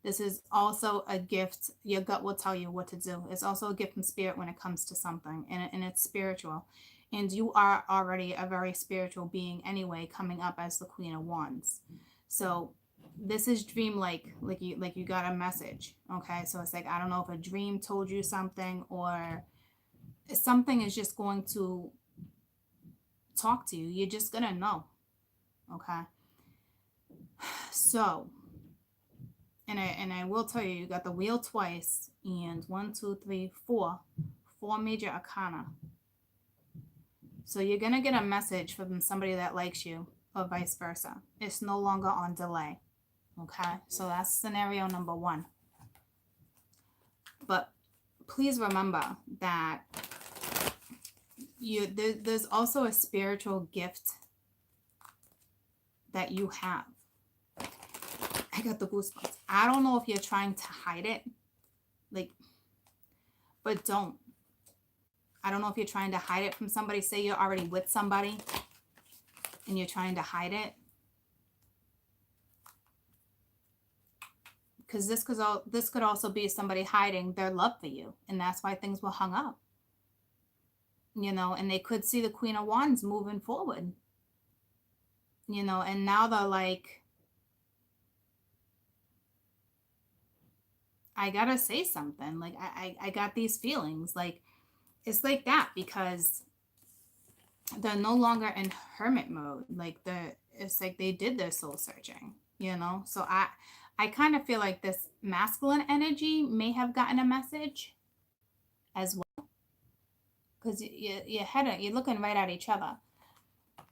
This is also a gift. Your gut will tell you what to do. It's also a gift from spirit when it comes to something, and it's spiritual. And you are already a very spiritual being anyway, coming up as the Queen of Wands. So this is dream-like you got a message. Okay, so it's like, I don't know if a dream told you something or something is just going to talk to you. You're just gonna know. Okay, so and I will tell you, you got the wheel twice, and 1, 2, 3, 4 major arcana. So you're gonna get a message from somebody that likes you, or vice versa. It's no longer on delay. Okay, so that's scenario number 1. But please remember that there's also a spiritual gift that you have. I got the goosebumps. I don't know if you're trying to hide it, but don't. I don't know if you're trying to hide it from somebody. Say you're already with somebody and you're trying to hide it. Because this could also be somebody hiding their love for you, and that's why things were hung up. And they could see the Queen of Wands moving forward. And now they're like, I gotta say something. Like, I got these feelings. Like, it's like that because they're no longer in hermit mode. Like, it's like they did their soul searching, So I kind of feel like this masculine energy may have gotten a message as well. Because you're looking right at each other.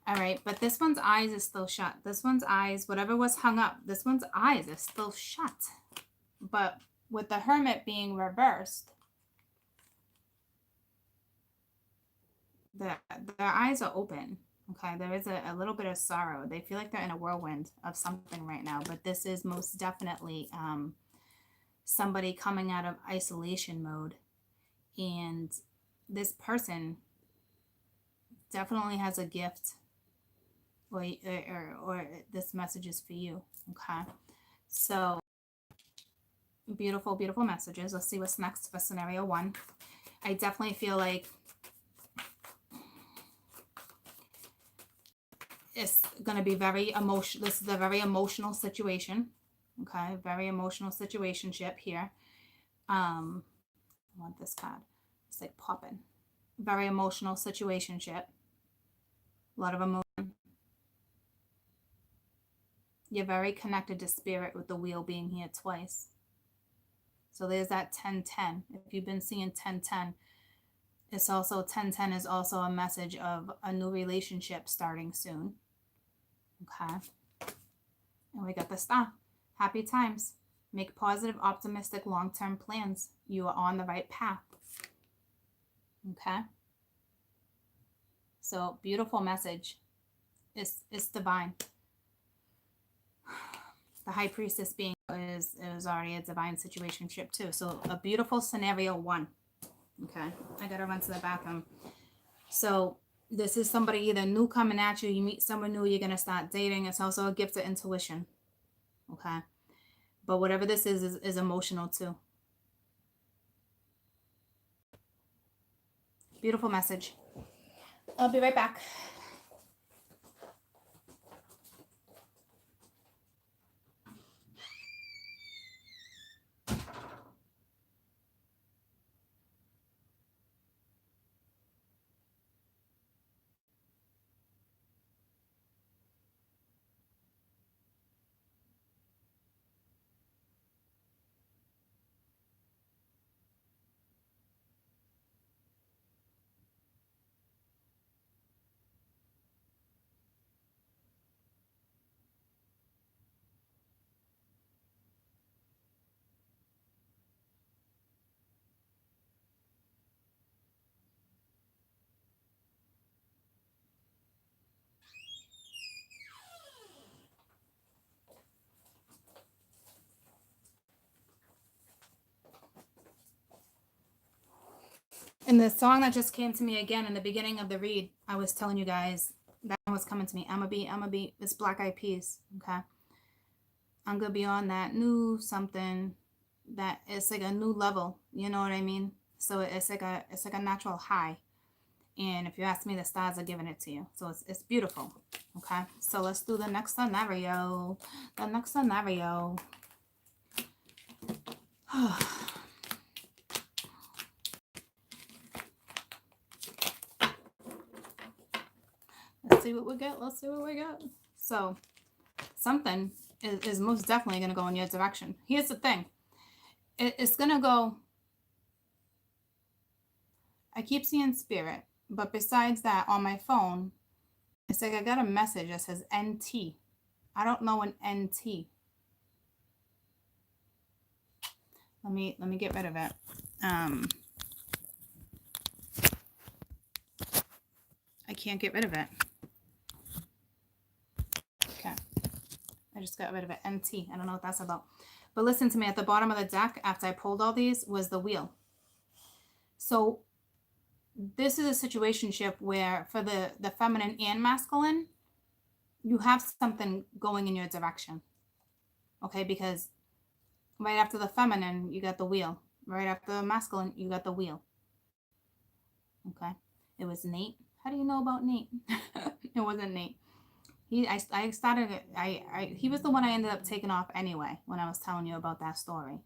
All right, but this one's eyes is still shut. This one's eyes, whatever was hung up, this one's eyes is still shut. But with the Hermit being reversed, their eyes are open. Okay, there is a little bit of sorrow. They feel like they're in a whirlwind of something right now, but this is most definitely somebody coming out of isolation mode. And this person definitely has a gift, or this message is for you. Okay, so beautiful, beautiful messages. Let's see what's next for scenario 1. I definitely feel like it's going to be very emotional. This is a very emotional situation. Okay, very emotional situationship here. I want this card. It's like popping. Very emotional situationship. A lot of emotion. You're very connected to spirit with the wheel being here twice. So there's that 1010. If you've been seeing 1010, it's also 1010 is also a message of a new relationship starting soon. Okay. And we got the star. Happy times. Make positive, optimistic, long-term plans. You are on the right path. Okay. So beautiful message. It's divine. The high priestess being is already a divine situationship too. So a beautiful scenario one. Okay. I gotta run to the bathroom. So this is somebody either new coming at you. You meet someone new, you're gonna start dating. It's also a gift of intuition. Okay. But whatever this is emotional too. Beautiful message. I'll be right back. And the song that just came to me again in the beginning of the read, I was telling you guys that was coming to me. I'ma be. It's Black Eyed Peas. Okay, I'm gonna be on that new something that it's like a new level. You know what I mean? So it's like a natural high. And if you ask me, the stars are giving it to you. So it's beautiful. Okay, so let's do the next scenario. The next scenario. Let's see what we get. Let's see what we got. So something is most definitely going to go in your direction. Here's the thing. It's going to go. I keep seeing spirit. But besides that, on my phone, it's like I got a message that says NT. I don't know an NT. Let me get rid of it. I can't get rid of it. Okay. I just got rid of it. NT. I don't know what that's about. But listen to me. At the bottom of the deck, after I pulled all these, was the wheel. So this is a situationship where for the feminine and masculine, you have something going in your direction. Okay, because right after the feminine, you got the wheel. Right after the masculine, you got the wheel. Okay, it was Nate. How do you know about Nate? It wasn't Nate. He was the one I ended up taking off anyway when I was telling you about that story.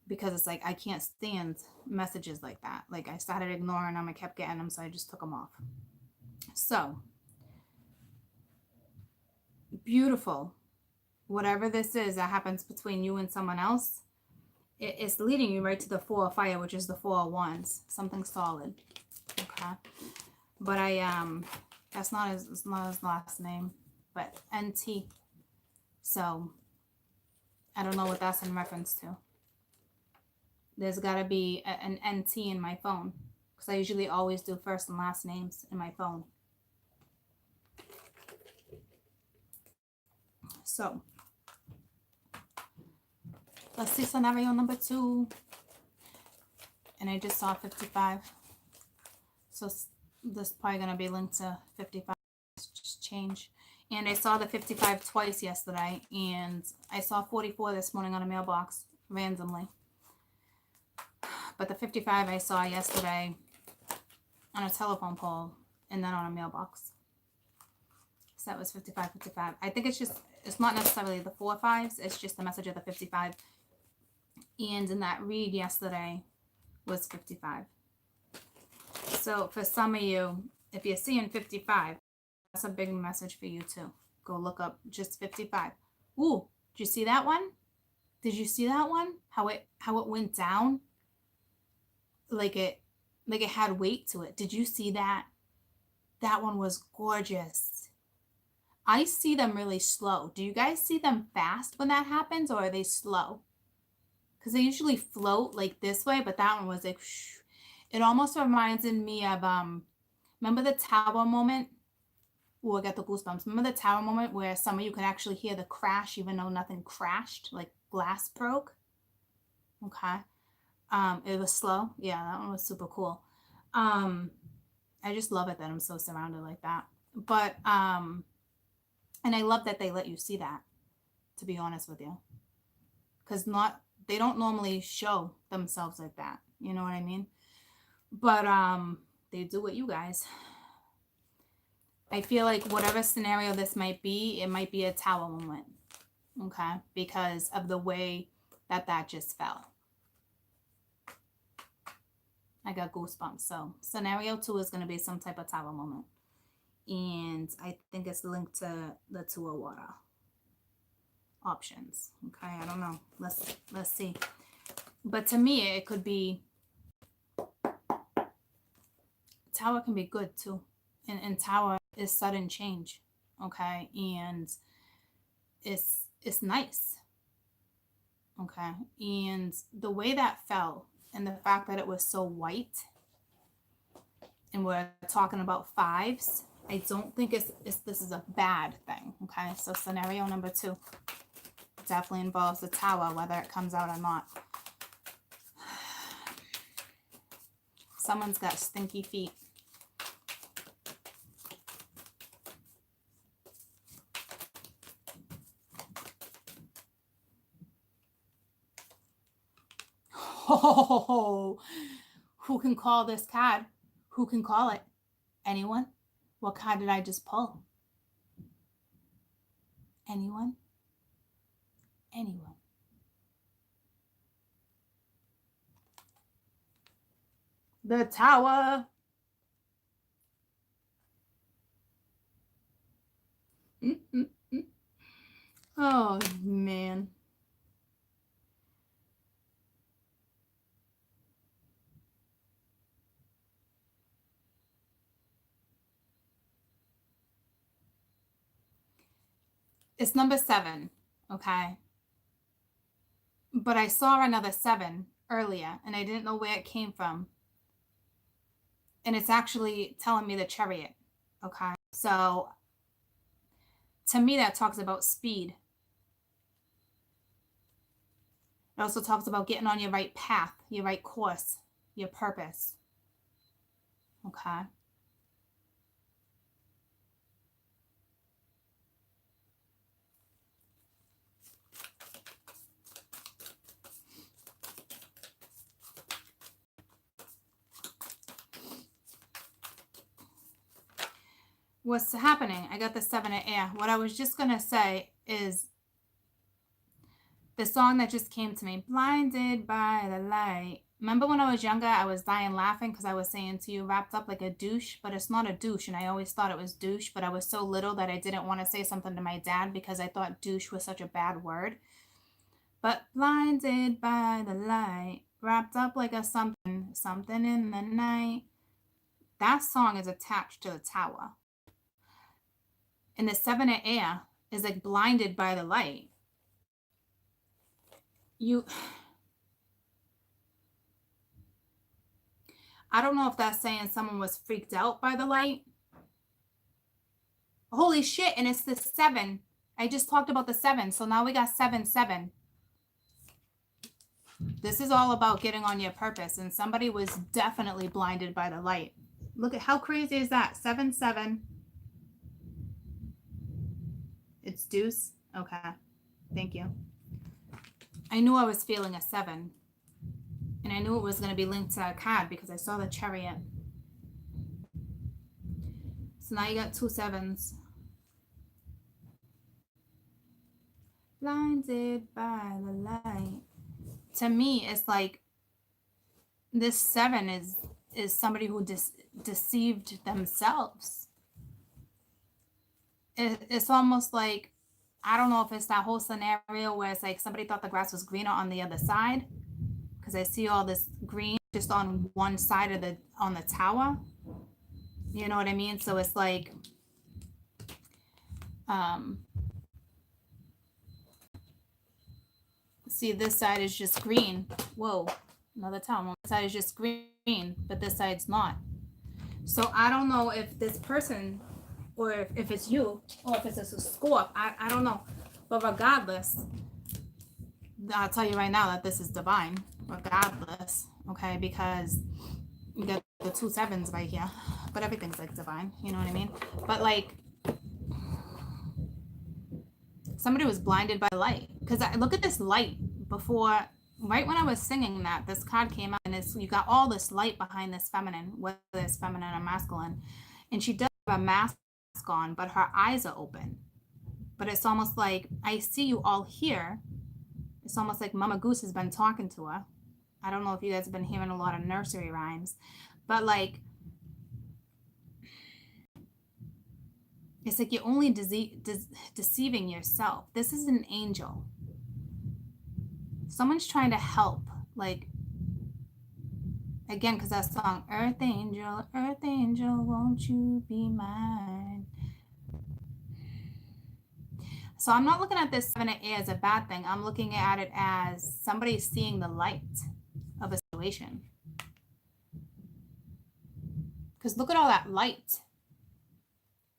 Because it's like I can't stand messages like that. Like I started ignoring them, I kept getting them, so I just took them off. So beautiful. Whatever this is that happens between you and someone else, it's leading you right to the Four of Fire, which is the Four of Wands. Something solid. Okay. But that's not his last name, but NT. So I don't know what that's in reference to. There's got to be an NT in my phone because I usually always do first and last names in my phone. So let's see scenario number 2. And I just saw 55. So this is probably going to be linked to 55. Just change. And I saw the 55 twice yesterday. And I saw 44 this morning on a mailbox randomly. But the 55 I saw yesterday on a telephone pole and then on a mailbox. So that was 55. I think it's just, it's not necessarily the 4 5s, it's just the message of the 55. And in that read yesterday was 55. So for some of you, if you're seeing 55, that's a big message for you too. Go look up just 55. Ooh, did you see that one? Did you see that one? How it went down? Like it had weight to it. Did you see that? That one was gorgeous. I see them really slow. Do you guys see them fast when that happens, or are they slow? Because they usually float like this way, but that one was like, shh. It almost reminds me of, remember the tower moment? Oh, I got the goosebumps. Remember the tower moment where some of you could actually hear the crash even though nothing crashed, like glass broke? Okay. It was slow. Yeah, that one was super cool. I just love it that I'm so surrounded like that. But, and I love that they let you see that, to be honest with you. Because they don't normally show themselves like that. You know what I mean? But they do it, you guys. I feel like whatever scenario this might be, it might be a tower moment. Okay? Because of the way that just fell. I got goosebumps. So scenario 2 is going to be some type of tower moment. And I think it's linked to the 2 of water options. Okay, I don't know. Let's see. But to me, it could be, tower can be good too. And tower is sudden change. Okay, and it's nice. Okay, and the way that fell and the fact that it was so white, and we're talking about 5s, I don't think this is a bad thing. Okay, so scenario number 2 definitely involves the tower, whether it comes out or not. Someone's got stinky feet. Oh, who can call this card? Who can call it? Anyone? What card did I just pull? Anyone? Anyone? The tower. Oh, man. It's number 7, okay? But I saw another 7 earlier, and I didn't know where it came from. And it's actually telling me the Chariot, okay? So, to me, that talks about speed. It also talks about getting on your right path, your right course, your purpose, okay? What's happening? I got the 7 of air. What I was just going to say is the song that just came to me, Blinded by the Light. Remember when I was younger, I was dying laughing because I was saying to you, wrapped up like a douche, but it's not a douche. And I always thought it was douche, but I was so little that I didn't want to say something to my dad because I thought douche was such a bad word. But blinded by the light, wrapped up like a something in the night. That song is attached to the tower. And the 7 of air is like blinded by the light. I don't know if that's saying someone was freaked out by the light. Holy shit, and it's the 7. I just talked about the 7, so now we got 7, 7. This is all about getting on your purpose, and somebody was definitely blinded by the light. Look at how crazy is that? 7, 7. It's deuce. Okay. Thank you. I knew I was feeling a 7. And I knew it was going to be linked to a card because I saw the Chariot. So now you got 2 7s. blinded by the light. To me, it's like this 7 is somebody who deceived themselves. It's almost like, I don't know if it's that whole scenario where it's like somebody thought the grass was greener on the other side, because I see all this green just on one side of on the tower. You know what I mean? So it's like, see, this side is just green. Whoa, another tower. One side is just green, but this side's not. So I don't know if this person, or if it's you, or if it's a scorp. I don't know. But regardless, I'll tell you right now that this is divine. Regardless, okay? Because you got the 2 7s right here. But everything's like divine. You know what I mean? But like, somebody was blinded by light. Because I look at this light before, right when I was singing that, this card came out, and you got all this light behind this feminine, whether it's feminine or masculine. And she does have a mask on, but her eyes are open. But it's almost like, I see you all here. It's almost like Mama Goose has been talking to her. I don't know if you guys have been hearing a lot of nursery rhymes, but like, it's like you're only deceiving yourself. This is an angel. Someone's trying to help. Like, again, because that song, Earth Angel, won't you be mine? So I'm not looking at this 7 of air as a bad thing. I'm looking at it as somebody seeing the light of a situation. Because look at all that light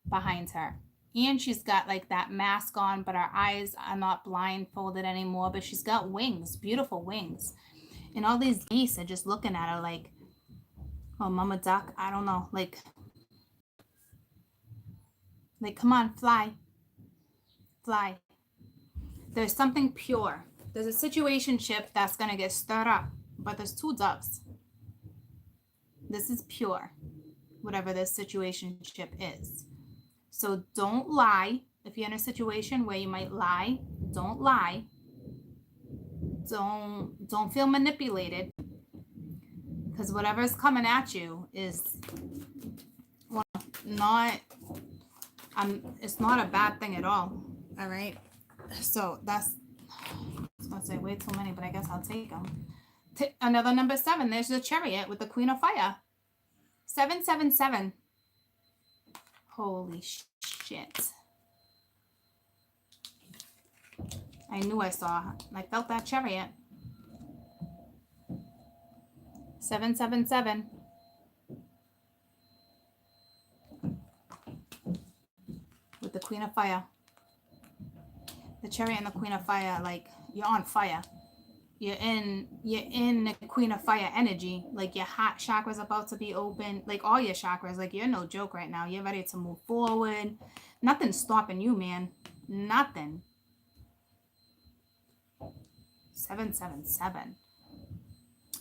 behind her. And she's got like that mask on, but her eyes are not blindfolded anymore. But she's got wings, beautiful wings. And all these geese are just looking at her like, oh, Mama Duck, I don't know. Like, come on, fly. Fly. There's something pure. There's a situationship that's going to get stirred up, but there's 2 doves. This is pure, whatever this situationship is. So don't lie. If you're in a situation where you might lie, don't lie. Don't feel manipulated, because whatever's coming at you is not, it's not a bad thing at all. All right. So that's, I was going to say way too many, but I guess I'll take them. Another number 7. There's the Chariot with the Queen of Fire. 777. Holy shit. I knew I saw. I felt that Chariot. 777. With the Queen of Fire. The Chariot and the Queen of Fire, like, you're on fire. You're in the Queen of Fire energy. Like, your heart chakra's about to be open. Like, all your chakras. Like, you're no joke right now. You're ready to move forward. Nothing's stopping you, man. Nothing. 777.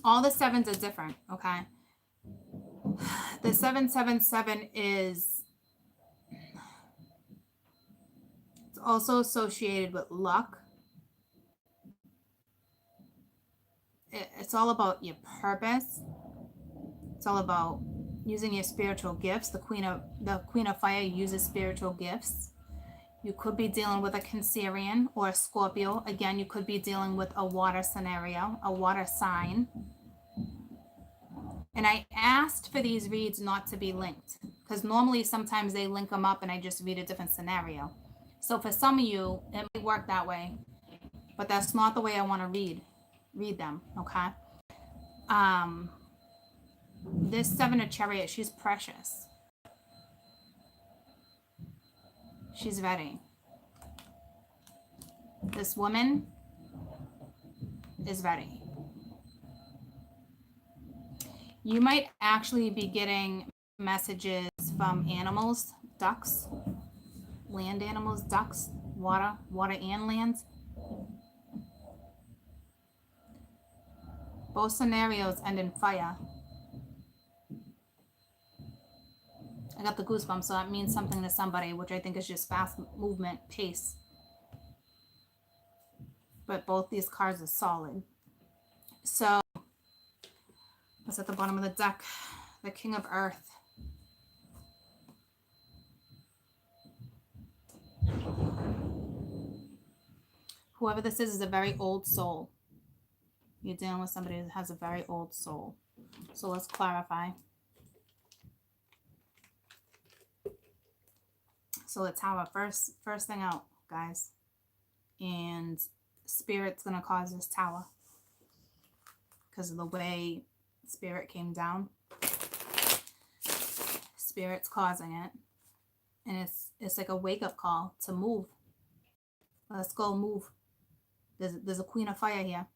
All the 7s are different, okay? The 777 is also associated with luck. It's all about your purpose. It's all about using your spiritual gifts. The Queen of Fire uses spiritual gifts. You could be dealing with a Cancerian or a Scorpio. Again, you could be dealing with a water scenario, a water sign. And I asked for these reads not to be linked, because normally sometimes they link them up and I just read a different scenario. So for some of you, it may work that way, but that's not the way I want to read them, okay? This 7 of Chariot, she's precious. She's ready. This woman is ready. You might actually be getting messages from animals, ducks, land animals, ducks, water and land. Both scenarios end in fire. I got the goosebumps, so that means something to somebody, which I think is just fast movement, pace. but both these cards are solid. So what's at the bottom of the deck? The King of Earth. Whoever this is a very old soul. You're dealing with somebody that has a very old soul. So let's clarify. So the Tower, first thing out, guys. And Spirit's going to cause this Tower because of the way Spirit came down. Spirit's causing it. And it's like a wake-up call to move. Let's go move. There's a Queen of Fire here.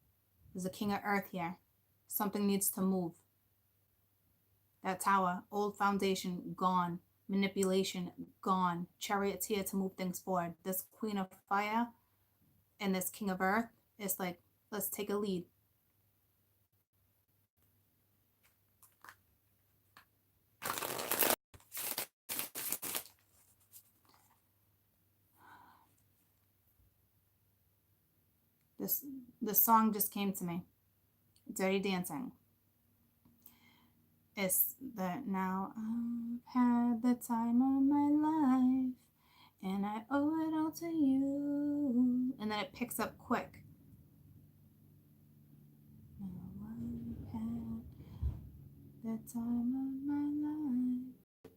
There's a King of Earth here. Something needs to move. That Tower, old foundation, gone. Manipulation, gone. Chariot's here to move things forward. This Queen of Fire and this King of Earth is like, let's take a lead. This song just came to me. Dirty Dancing. It's that now I've had the time of my life and I owe it all to you. And then it picks up quick. Now I've had the time of my life.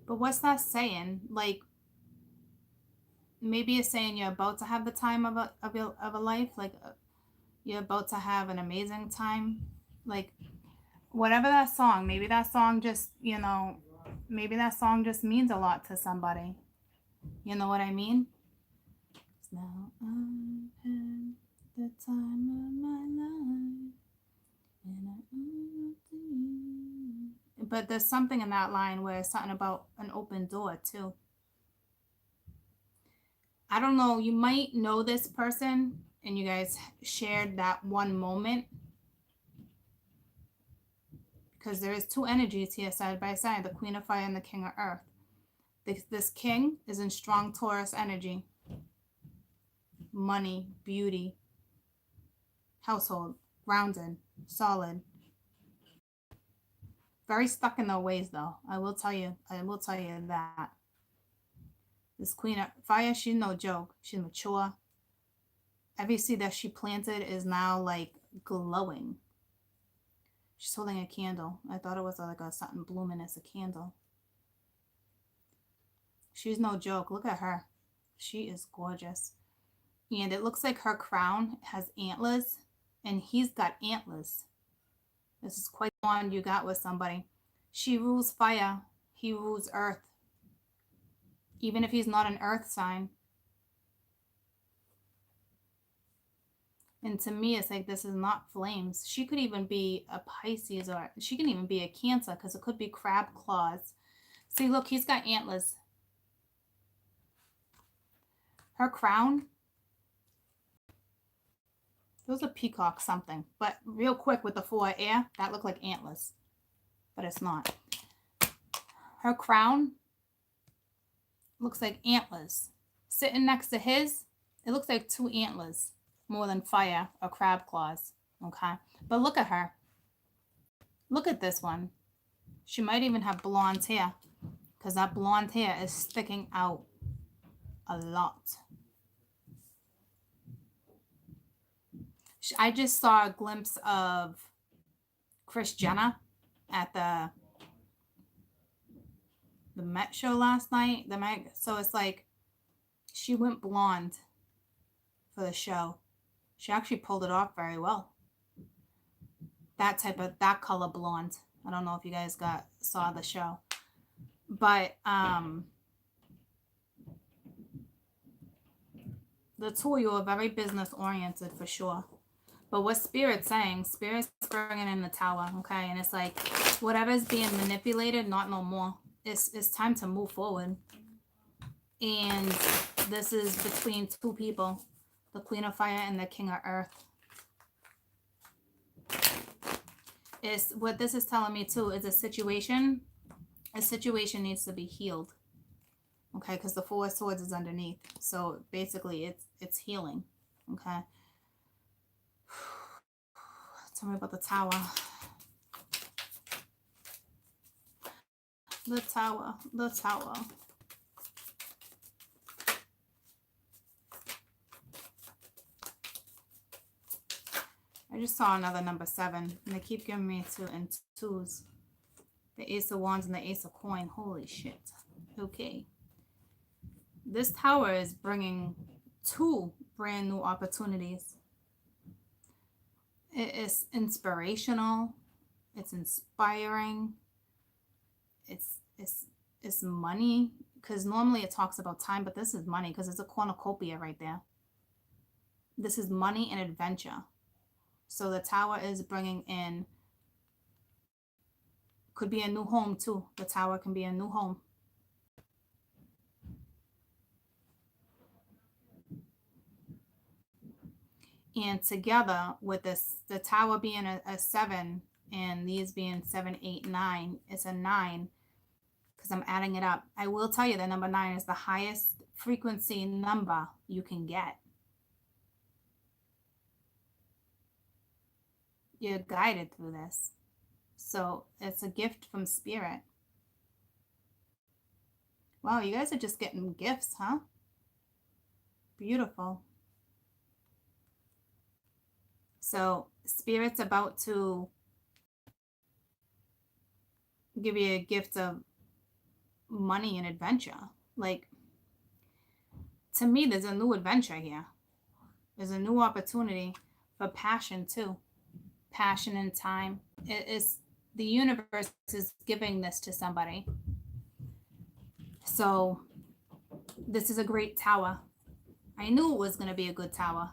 But what's that saying? Like, maybe it's saying you're about to have the time of a life, like you're about to have an amazing time, like whatever that song. Maybe that song just, maybe that song just means a lot to somebody. You know what I mean? Now I've had the time of my life, and I owe it to you. But there's something in that line where it's something about an open door too. I don't know, you might know this person and you guys shared that one moment, because there is two energies here side by side, the Queen of Fire and the King of Earth. This king is in strong Taurus energy. Money, beauty, household, grounded, solid. Very stuck in their ways though. I will tell you that. This Queen of Fire, she's no joke. She's mature. Every seed that she planted is now like glowing. She's holding a candle. I thought it was like a something blooming as a candle. She's no joke. Look at her. She is gorgeous. And it looks like her crown has antlers, and he's got antlers. This is quite the one you got with somebody. She rules fire. He rules earth. Even if he's not an earth sign. And to me, it's like, this is not flames. She could even be a Pisces, or she can even be a Cancer, because it could be crab claws. See, look, he's got antlers. Her crown, those are peacock something. But real quick with the 4 air, that looked like antlers. But it's not. Her crown looks like antlers. Sitting next to his, it looks like 2 antlers. More than fire or crab claws. Okay. But look at her. Look at this one. She might even have blonde hair, because that blonde hair is sticking out a lot. I just saw a glimpse of Kris Jenner at the Met show last night. So it's like she went blonde for the show. She actually pulled it off very well. That color blonde. I don't know if you guys saw the show. But the two of you are very business oriented for sure. But what Spirit's saying, Spirit's bringing in the Tower, okay? And it's like, whatever's being manipulated, not no more. It's time to move forward. And this is between 2 people, the Queen of Fire and the King of Earth. What this is telling me too is a situation needs to be healed. Okay, because the Four of Swords is underneath. So basically it's healing. Okay. Tell me about the Tower. The Tower. The Tower. I just saw another number 7. And they keep giving me 2 and 2s. The Ace of Wands and the Ace of Coin. Holy shit. Okay. This Tower is bringing 2 brand new opportunities. It is inspirational. It's inspiring. It's money, because normally it talks about time, but this is money because it's a cornucopia right there. This is money and adventure. So the Tower is bringing in, could be a new home too. The Tower can be a new home. And together with this, the Tower being a 7 and these being 7, 8, 9, it's a 9 because I'm adding it up. I will tell you that number 9 is the highest frequency number you can get. You're guided through this. So it's a gift from Spirit. Wow, you guys are just getting gifts, huh? Beautiful. So Spirit's about to give you a gift of money and adventure. Like, to me, there's a new adventure here. There's a new opportunity for passion too. Passion and time. It is, the universe is giving this to somebody. So this is a great Tower. I knew it was going to be a good Tower.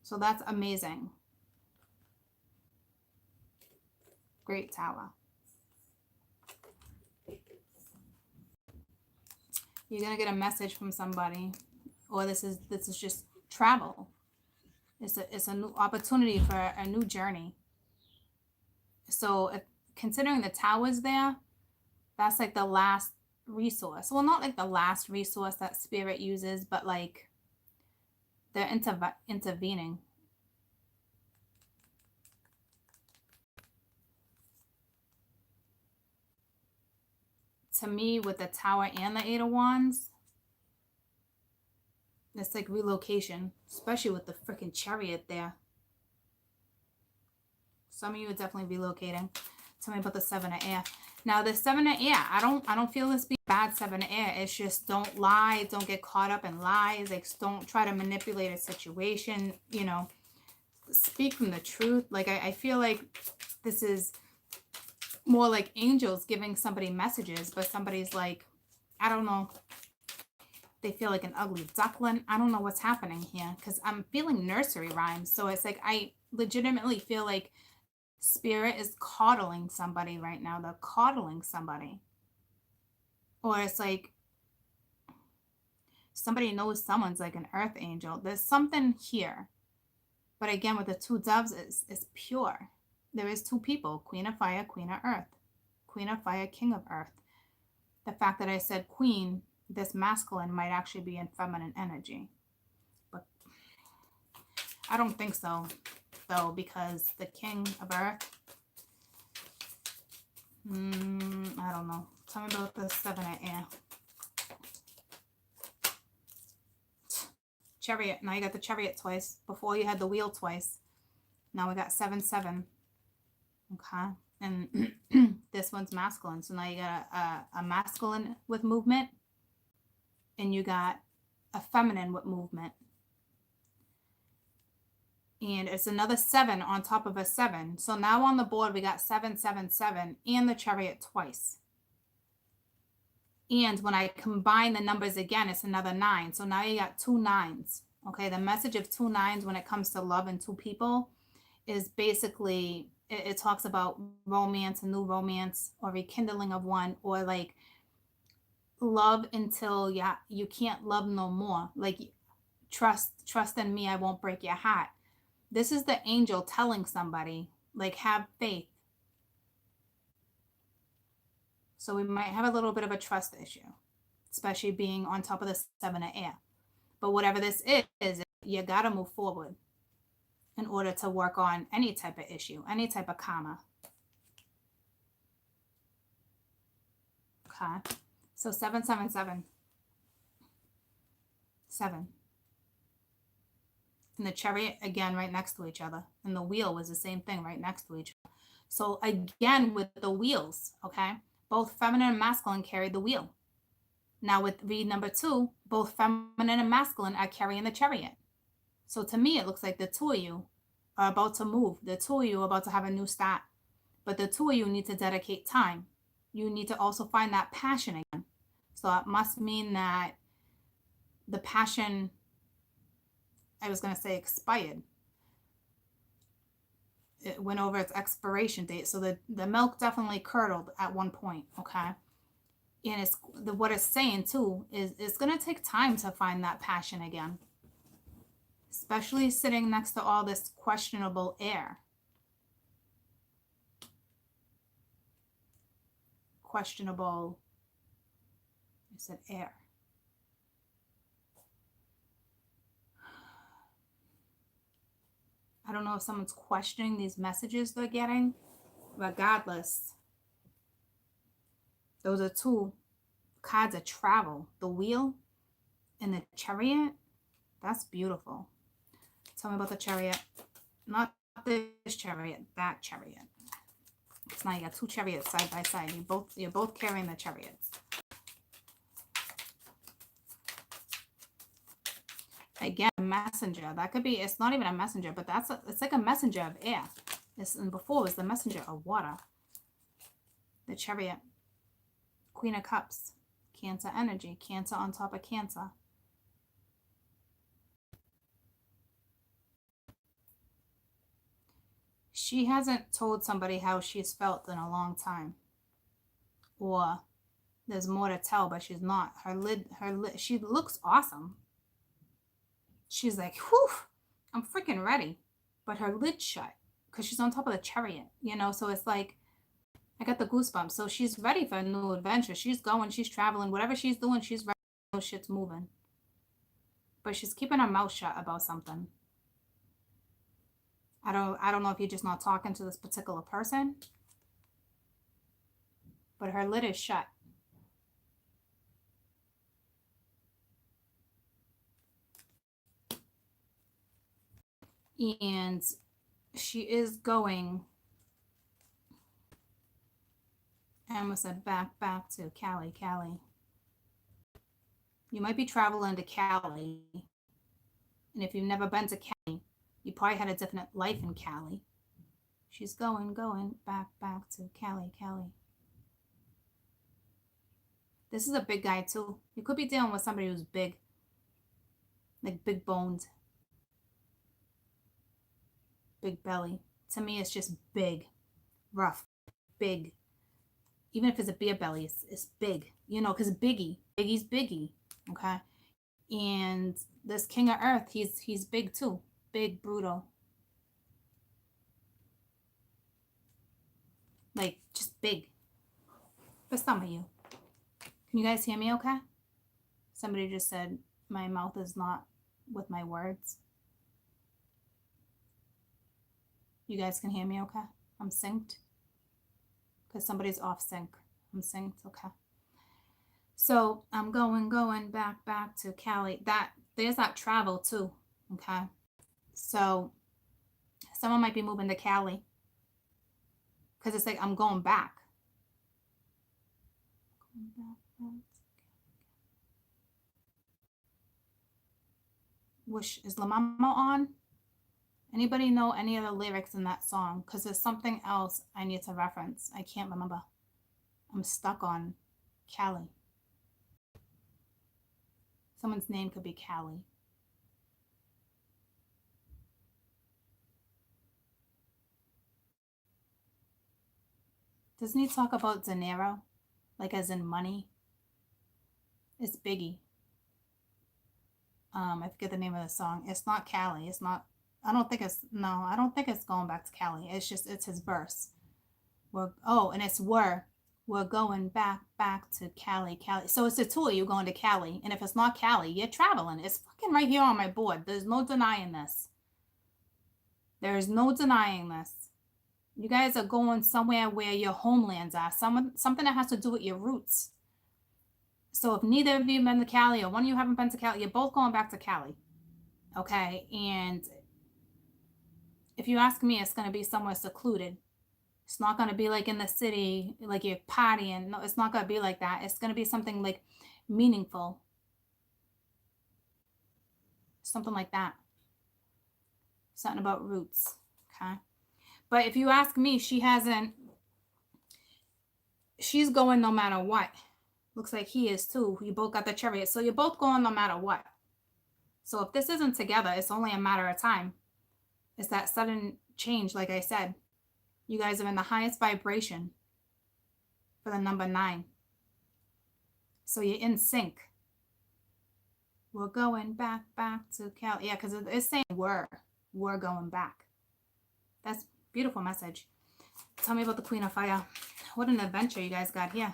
So that's amazing. Great Tower. You're going to get a message from somebody, or this is just travel. It's a new opportunity for a new journey. So if, considering the Tower's there, that's like the last resource. Well, not like the last resource that Spirit uses, but like they're intervening. To me, with the Tower and the 8 of Wands, it's like relocation, especially with the freaking Chariot there. Some of you are definitely relocating. Tell me about the 7 of Air. Now the 7 of Air, I don't feel this being bad 7 of Air. It's just don't lie, don't get caught up in lies. Like, don't try to manipulate a situation. You know, speak from the truth. Like, I feel like this is more like angels giving somebody messages, but somebody's like, I don't know. They feel like an ugly duckling. I don't know what's happening here because I'm feeling nursery rhymes. So it's like I legitimately feel like Spirit is coddling somebody right now. They're coddling somebody. Or it's like somebody knows someone's like an earth angel. There's something here. But again, with the 2 doves, it's pure. There is 2 people, Queen of Fire, Queen of Earth. Queen of Fire, King of Earth. The fact that I said queen, this masculine might actually be in feminine energy. But I don't think so, though, because the King of Earth, I don't know. Tell me about the 7 of Air. Chariot. Now you got the Chariot twice. Before you had the Wheel twice. Now we got 7, 7. Okay. And this one's masculine. So now you got a masculine with movement. And you got a feminine with movement. And it's another 7 on top of a 7. So now on the board, we got 7, 7, 7 and the Chariot twice. And when I combine the numbers again, it's another 9. So now you got 2 9s. Okay, the message of 2 9s when it comes to love and 2 people is basically, it talks about romance, a new romance, or rekindling of one, or like love until you can't love no more. Like, trust in me, I won't break your heart. This is the angel telling somebody, like, have faith. So we might have a little bit of a trust issue. especially being on top of the 7 of air. But whatever this is, you got to move forward in order to work on any type of issue, any type of karma. Okay. So 777. 7. And the Chariot, again, right next to each other. And the Wheel was the same thing, right next to each other. So again, with the wheels, okay, both feminine and masculine carry the wheel. Now with read number 2, both feminine and masculine are carrying the Chariot. So to me, it looks like the two of you are about to move. The two of you are about to have a new start. But the two of you need to dedicate time. You need to also find that passion again. So it must mean that the passion, I was going to say expired. It went over its expiration date. So the milk definitely curdled at one point, okay? And it's what it's saying too is it's going to take time to find that passion again. Especially sitting next to all this questionable air. Questionable, I said air. I don't know if someone's questioning these messages they're getting. Regardless, those are two cards of travel. The Wheel and the Chariot. That's beautiful. Tell me about the Chariot. Not this Chariot, that Chariot. So now you got two chariots side by side. You're both carrying the chariots. Again, a messenger. That could be, it's not even a messenger, but it's like a messenger of air. And before it was the messenger of water. The Chariot. Queen of Cups. Cancer energy. Cancer on top of Cancer. She hasn't told somebody how she's felt in a long time. Or there's more to tell, but she's not. Her lid, she looks awesome. She's like, whew, I'm freaking ready. But her lid's shut because she's on top of the Chariot, you know? So it's like, I got the goosebumps. So she's ready for a new adventure. She's going, she's traveling, whatever she's doing, she's ready. No shit's moving. But she's keeping her mouth shut about something. I don't know if you're just not talking to this particular person, but her lid is shut. And she is going, I almost said back to Cali. You might be traveling to Cali. And if you've never been to Cali, you probably had a different life in Cali. She's going back to Cali. This is a big guy too. You could be dealing with somebody who's big. Like big boned. Big belly. To me, it's just big. Rough. Big. Even if it's a beer belly, it's big. You know, because Biggie's Biggie. Okay? And this King of Earth, he's big too. Big, brutal. Like, just big. For some of you. Can you guys hear me okay? Somebody just said my mouth is not with my words. You guys can hear me okay? I'm synced. Because somebody's off sync. I'm synced, okay. So I'm going back to Cali. There's that travel too, okay? So someone might be moving to Cali because it's like I'm going back. Wish is La Mama on? Anybody know any of the lyrics in that song? Because there's something else I need to reference. I can't remember. I'm stuck on Cali. Someone's name could be Cali. Doesn't he talk about dinero? Like as in money? It's Biggie. I forget the name of the song. It's not Cali. It's not, I don't think it's going back to Cali. It's his verse. And it's were We're going back to Cali, Cali. So it's a two of you going to Cali. And if it's not Cali, you're traveling. It's fucking right here on my board. There's no denying this. There is no denying this. You guys are going somewhere where your homelands are. Something that has to do with your roots. So if neither of you have been to Cali or one of you haven't been to Cali, you're both going back to Cali. Okay? And if you ask me, it's going to be somewhere secluded. It's not going to be like in the city, like you're partying. No, it's not going to be like that. It's going to be something like meaningful. Something like that. Something about roots. Okay? But if you ask me, she's going no matter what. Looks like he is too. You both got the Chariot. So you're both going no matter what. So if this isn't together, it's only a matter of time. It's that sudden change, like I said. You guys are in the highest vibration for the number 9. So you're in sync. We're going back to Cali. Yeah, because it's saying we're going back. That's a beautiful message. Tell me about the Queen of Fire. What an adventure you guys got here.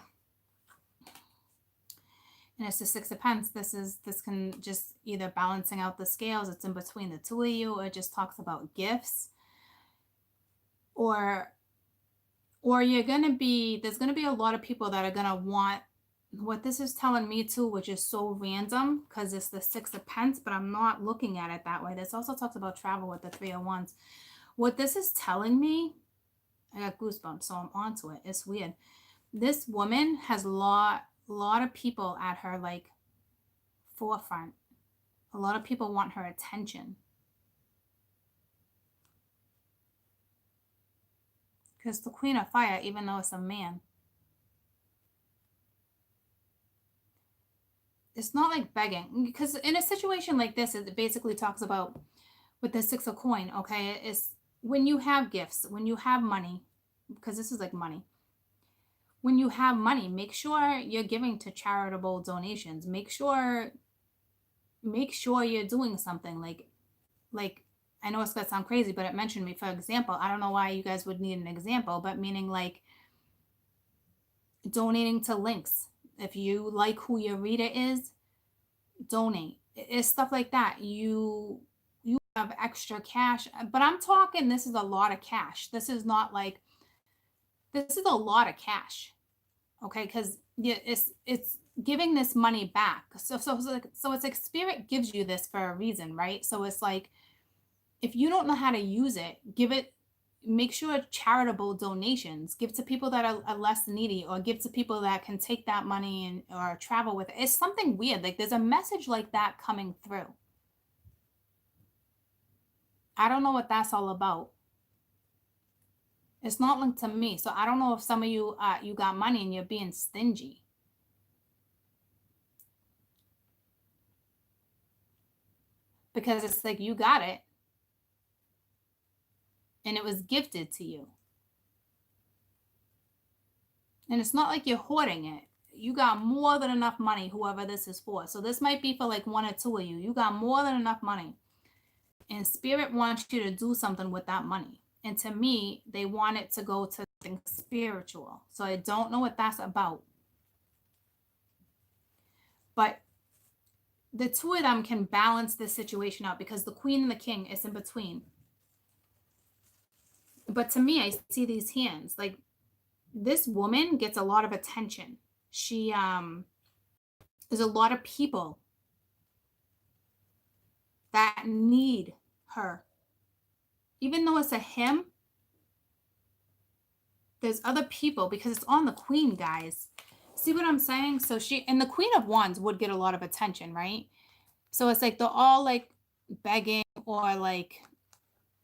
And it's the 6 of Pence. This can just either balancing out the scales. It's in between the two of you, or it just talks about gifts. Or there's going to be a lot of people that are going to want what this is telling me too, which is so random because it's the 6 of Pence, but I'm not looking at it that way. This also talks about travel with the 3 of Wands. What this is telling me, I got goosebumps, so I'm onto it. It's weird. This woman has a lot of people at her like forefront. A lot of people want her attention. Because the Queen of Fire, even though it's a man, it's not like begging. Because in a situation like this, it basically talks about with the 6 of Coin, okay? It's when you have gifts, when you have money, because this is like money. When you have money, make sure you're giving to charitable donations. Make sure you're doing something like I know it's gonna sound crazy, but it mentioned me for example. I don't know why you guys would need an example, but meaning like donating to links. If you like who your reader is, donate. It's stuff like that. You have extra cash, but I'm talking this is a lot of cash. This is not like this is a lot of cash. Okay, because yeah, it's giving this money back. So it's like spirit gives you this for a reason, right? So it's like if you don't know how to use it, give it. Make sure charitable donations. Give to people that are less needy, or give to people that can take that money and or travel with it. It's something weird. Like there's a message like that coming through. I don't know what that's all about. It's not linked to me. So I don't know if some of you you got money and you're being stingy. Because it's like you got it and it was gifted to you. And it's not like you're hoarding it. You got more than enough money, whoever this is for. So this might be for like 1 or 2 of you. You got more than enough money. And spirit wants you to do something with that money. And to me, they want it to go to something spiritual. So I don't know what that's about. But the two of them can balance this situation out because the Queen and the King is in between. But to me, I see these hands. Like this woman gets a lot of attention. She there's a lot of people that need her. Even though it's a him, there's other people because it's on the Queen, guys. See what I'm saying? So and the Queen of Wands would get a lot of attention, right? So it's like they're all like begging or like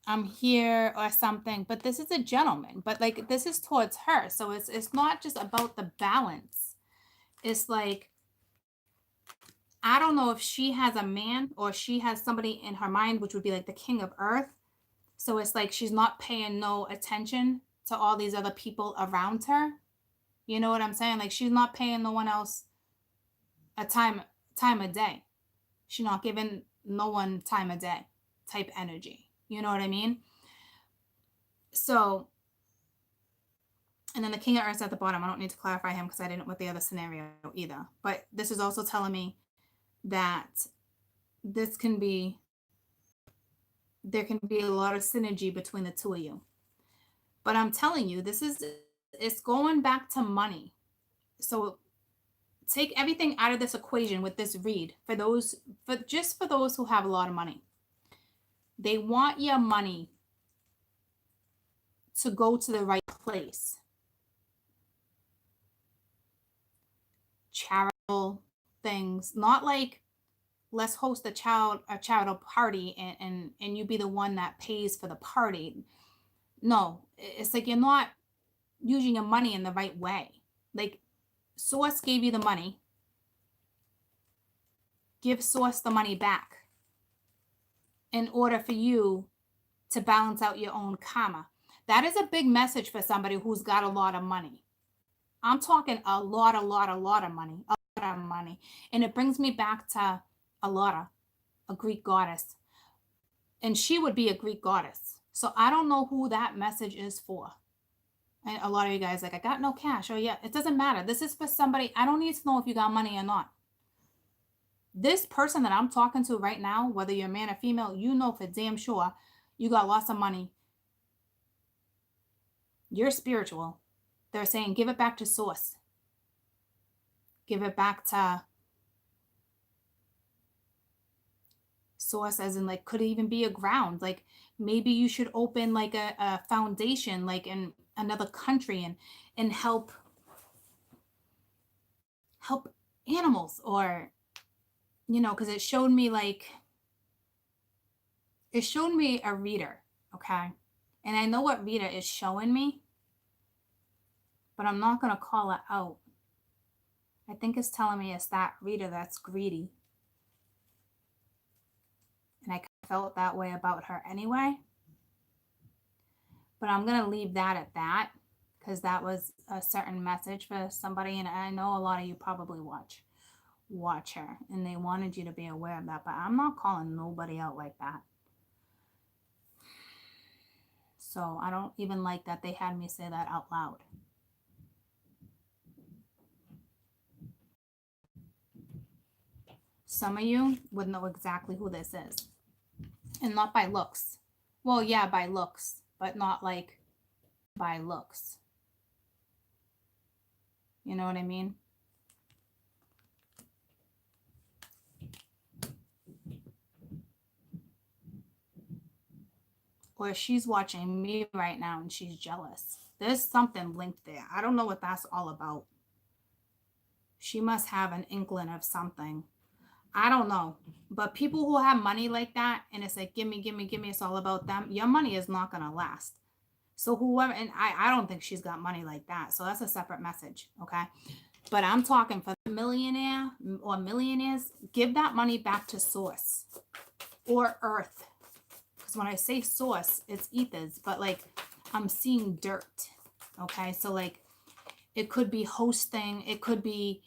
I'm here or something, but this is a gentleman, but like this is towards her. So it's not just about the balance. It's like I don't know if she has a man or she has somebody in her mind, which would be like the King of Earth. So it's like she's not paying no attention to all these other people around her. You know what I'm saying? Like she's not paying no one else a time of day. She's not giving no one time of day type energy. You know what I mean? So And then the King of Earths at the bottom. I don't need to clarify him because I didn't with the other scenario either. But this is also telling me that this can be, there can be a lot of synergy between the two of you. But I'm telling you, it's going back to money. So take everything out of this equation with this read for those, for those who have a lot of money. They want your money to go to the right place. Charitable things, not like let's host a charitable party and you be the one that pays for the party. No, it's like you're not using your money in the right way. Like Source gave you the money, give Source the money back in order for you to balance out your own karma. That is a big message for somebody who's got a lot of money. I'm talking a lot of money, a lot of money. And it brings me back to Alara, a Greek goddess. And she would be a Greek goddess. So I don't know who that message is for. And a lot of you guys like, I got no cash. Oh yeah, it doesn't matter. This is for somebody. I don't need to know if you got money or not. This person that I'm talking to right now, whether you're a man or female, you know for damn sure you got lots of money. You're spiritual. They're saying, give it back to Source. Give it back to Source, as in like, could it even be a ground? Like maybe you should open like a foundation, like in another country and help animals, or, you know, because it showed me a reader. Okay. And I know what reader is showing me, but I'm not going to call it out. I think it's telling me it's that reader that's greedy. And I felt that way about her anyway. But I'm going to leave that at that, because that was a certain message for somebody. And I know a lot of you probably watch her and they wanted you to be aware of that. But I'm not calling nobody out like that. So I don't even like that they had me say that out loud. Some of you would know exactly who this is. And not by looks. Well, yeah, by looks, but not like by looks. You know what I mean? Or she's watching me right now and she's jealous. There's something linked there. I don't know what that's all about. She must have an inkling of something. I don't know. But people who have money like that, and it's like, give me, it's all about them, your money is not going to last. So whoever, and I don't think she's got money like that. So that's a separate message. Okay. But I'm talking for the millionaire or millionaires, give that money back to Source or Earth. Because when I say Source, it's ethers, but like I'm seeing dirt. Okay. So like it could be hosting, it could be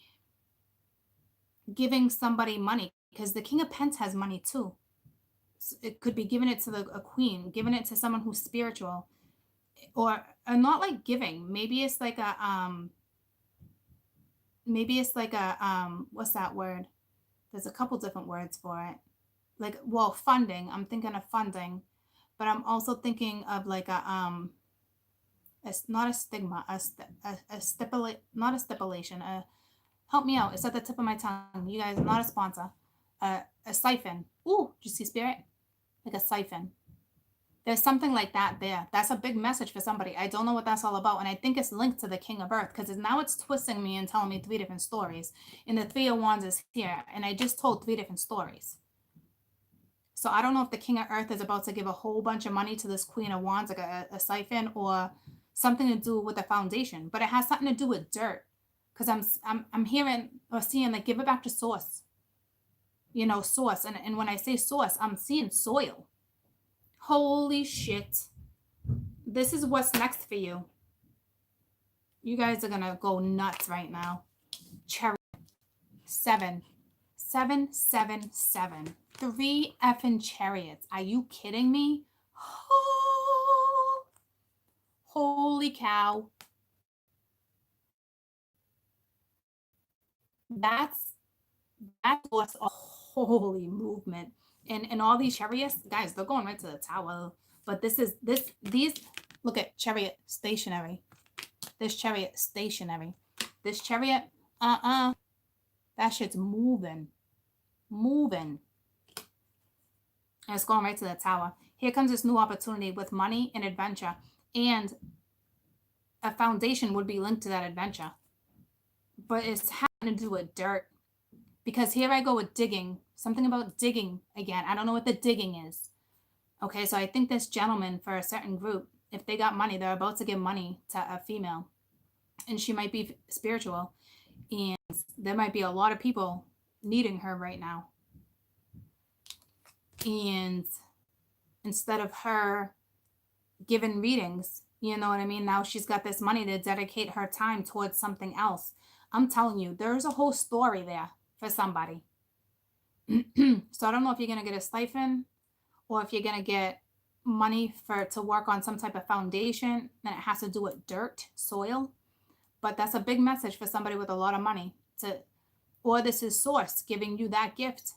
giving somebody money, because the King of Pence has money too. So it could be giving it to a queen, giving it to someone who's spiritual, or not like giving. Maybe it's like what's that word? There's a couple different words for it. Like, well, funding. I'm thinking of funding, but I'm also thinking of like it's not a stigma, a stipulate, not a stipulation. Help me out. It's at the tip of my tongue. You guys, I'm not a sponsor. A siphon. Ooh, did you see spirit? Like a siphon. There's something like that there. That's a big message for somebody. I don't know what that's all about. And I think it's linked to the King of Earth, because now it's twisting me and telling me 3 different stories. And the Three of Wands is here. And I just told 3 different stories. So I don't know if the King of Earth is about to give a whole bunch of money to this Queen of Wands, like a siphon, or something to do with the foundation. But it has something to do with dirt. Because I'm hearing or seeing like, give it back to Source. You know, Source. And when I say Source, I'm seeing soil. Holy shit. This is what's next for you. You guys are going to go nuts right now. Chariot. 7. 7, 7, 7. 3 effing chariots. Are you kidding me? Oh, holy cow. That's that's what's a holy movement. And all these chariots, guys, they're going right to the tower. But this is this these look at chariot stationary. This chariot stationary. This chariot, that shit's moving. Moving. And it's going right to the tower. Here comes this new opportunity with money and adventure. And a foundation would be linked to that adventure. But it's having to do with dirt. Because here I go with digging. Something about digging again. I don't know what the digging is. Okay, so I think this gentleman for a certain group, if they got money, they're about to give money to a female. And she might be spiritual. And there might be a lot of people needing her right now. And instead of her giving readings, you know what I mean? Now she's got this money to dedicate her time towards something else. I'm telling you, there's a whole story there for somebody. So I don't know if you're going to get a stipend or if you're going to get money to work on some type of foundation, and it has to do with dirt, soil. But that's a big message for somebody with a lot of money or this is source giving you that gift.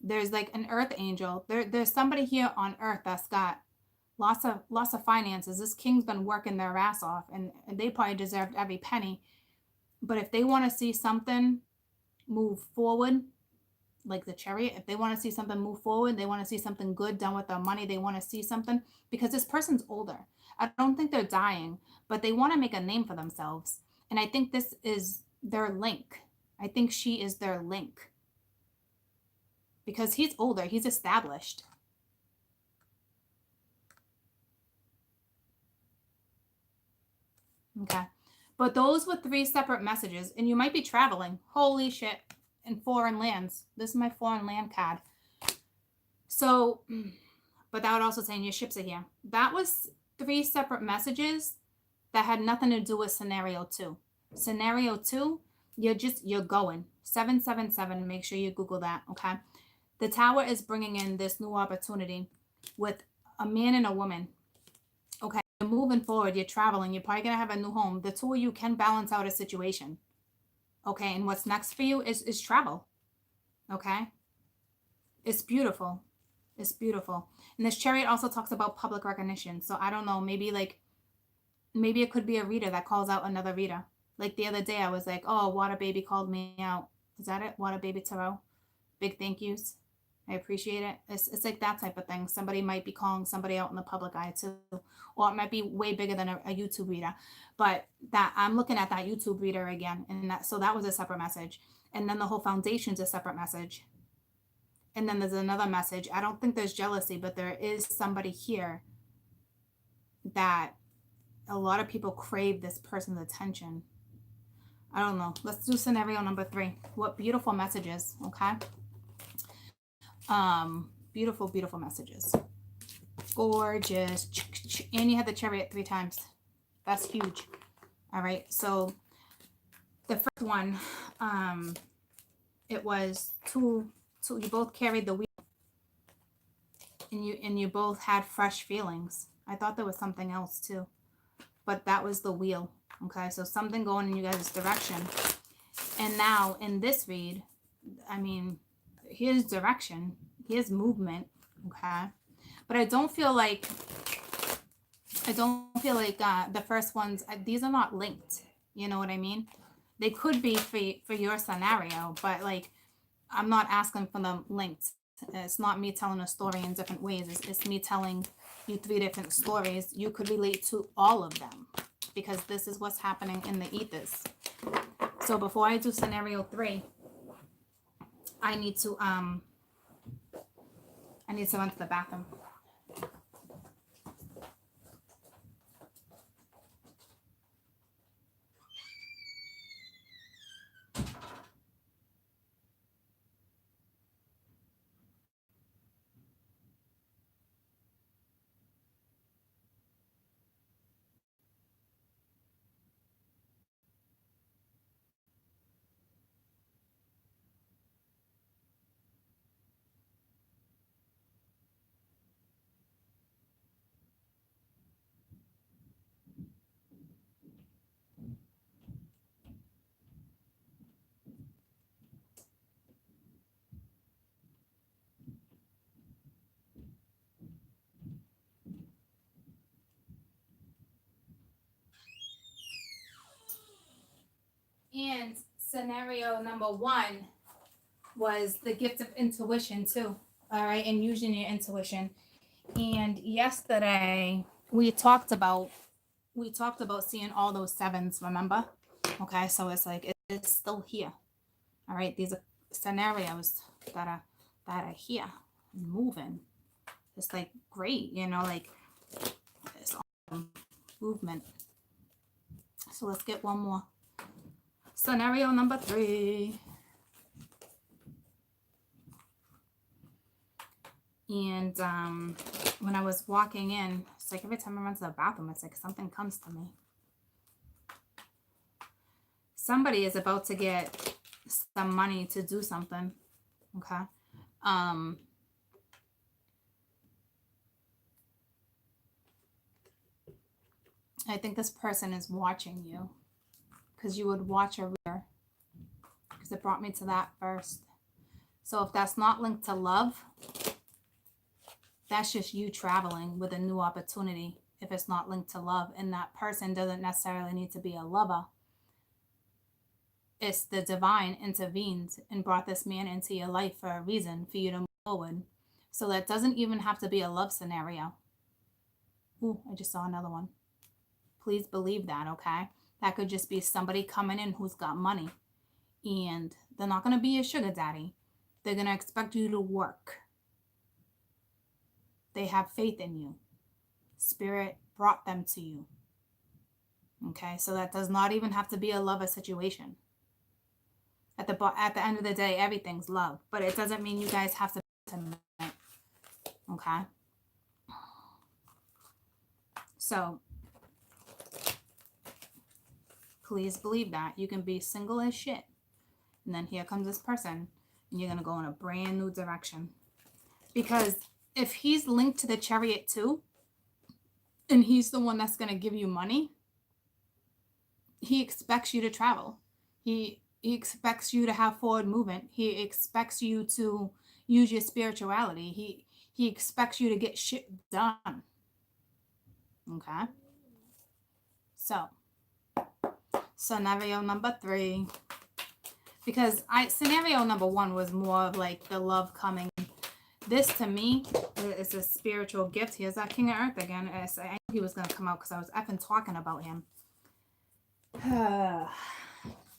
There's like an earth angel. There's somebody here on earth that's got lots of finances. This king's been working their ass off, and they probably deserved every penny. But if they want to see something move forward, like the chariot, if they want to see something move forward, they want to see something good done with their money, they want to see something, because this person's older. I don't think they're dying, but they want to make a name for themselves. And I think this is their link. I think she is their link. Because he's older, he's established. Okay. But those were 3 separate messages, and you might be traveling. Holy shit. In foreign lands. This is my foreign land card. So, but that would also say your ships are here. That was 3 separate messages that had nothing to do with scenario 2. Scenario 2, you're going. 777, make sure you Google that, okay? The tower is bringing in this new opportunity with a man and a woman. Okay, you're moving forward, you're traveling, you're probably going to have a new home. The 2 of you can balance out a situation. Okay, and what's next for you is travel. Okay? It's beautiful. It's beautiful. And this chariot also talks about public recognition. So I don't know, maybe it could be a reader that calls out another reader. Like the other day I was like, oh, Water Baby called me out. Is that it? Water Baby Tarot. Big thank yous. I appreciate it. It's like that type of thing. Somebody might be calling somebody out in the public eye too. Or it might be way bigger than a YouTube reader. But that I'm looking at that YouTube reader again. And that was a separate message. And then the whole foundation's a separate message. And then there's another message. I don't think there's jealousy, but there is somebody here that a lot of people crave this person's attention. I don't know. Let's do scenario number 3. What beautiful messages, okay? Beautiful, beautiful messages. Gorgeous. And you had the chariot 3 times. That's huge. All right. So the first one, it was two, you both carried the wheel. And you both had fresh feelings. I thought there was something else too. But that was the wheel. Okay. So something going in you guys' direction. And now in this read, I mean, here's direction. Here's movement. Okay. But I don't feel like the first ones, these are not linked. You know what I mean? They could be for your scenario, but like, I'm not asking for them linked. It's not me telling a story in different ways. It's me telling you 3 different stories. You could relate to all of them because this is what's happening in the ethers. So before I do scenario 3, I need to run to the bathroom. And scenario number 1 was the gift of intuition too. All right, and using your intuition. And yesterday we talked about seeing all those sevens, remember? Okay, so it's like it's still here. All right, these are scenarios that are here moving. It's like great, you know, like it's movement. So let's get one more. Scenario number 3. And when I was walking in, it's like every time I run to the bathroom, it's like something comes to me. Somebody is about to get some money to do something. Okay. I think this person is watching you because you would watch a reader, because it brought me to that first. So if that's not linked to love, that's just you traveling with a new opportunity. If it's not linked to love, and that person doesn't necessarily need to be a lover. It's the divine intervened and brought this man into your life for a reason, for you to move forward. So that doesn't even have to be a love scenario. Ooh, I just saw another one. Please believe that, okay? That could just be somebody coming in who's got money. And they're not going to be your sugar daddy. They're going to expect you to work. They have faith in you. Spirit brought them to you. Okay, so that does not even have to be a lover situation. At the end of the day, everything's love. But it doesn't mean you guys have to be tonight. Okay? So, please believe that. You can be single as shit. And then here comes this person. And you're going to go in a brand new direction. Because if he's linked to the Chariot too, and he's the one that's going to give you money, he expects you to travel. He expects you to have forward movement. He expects you to use your spirituality. He expects you to get shit done. Okay? So, scenario number 3. Because scenario number 1 was more of like the love coming. This to me is a spiritual gift. Here's that King of Earth again. I knew he was going to come out because I was effing talking about him.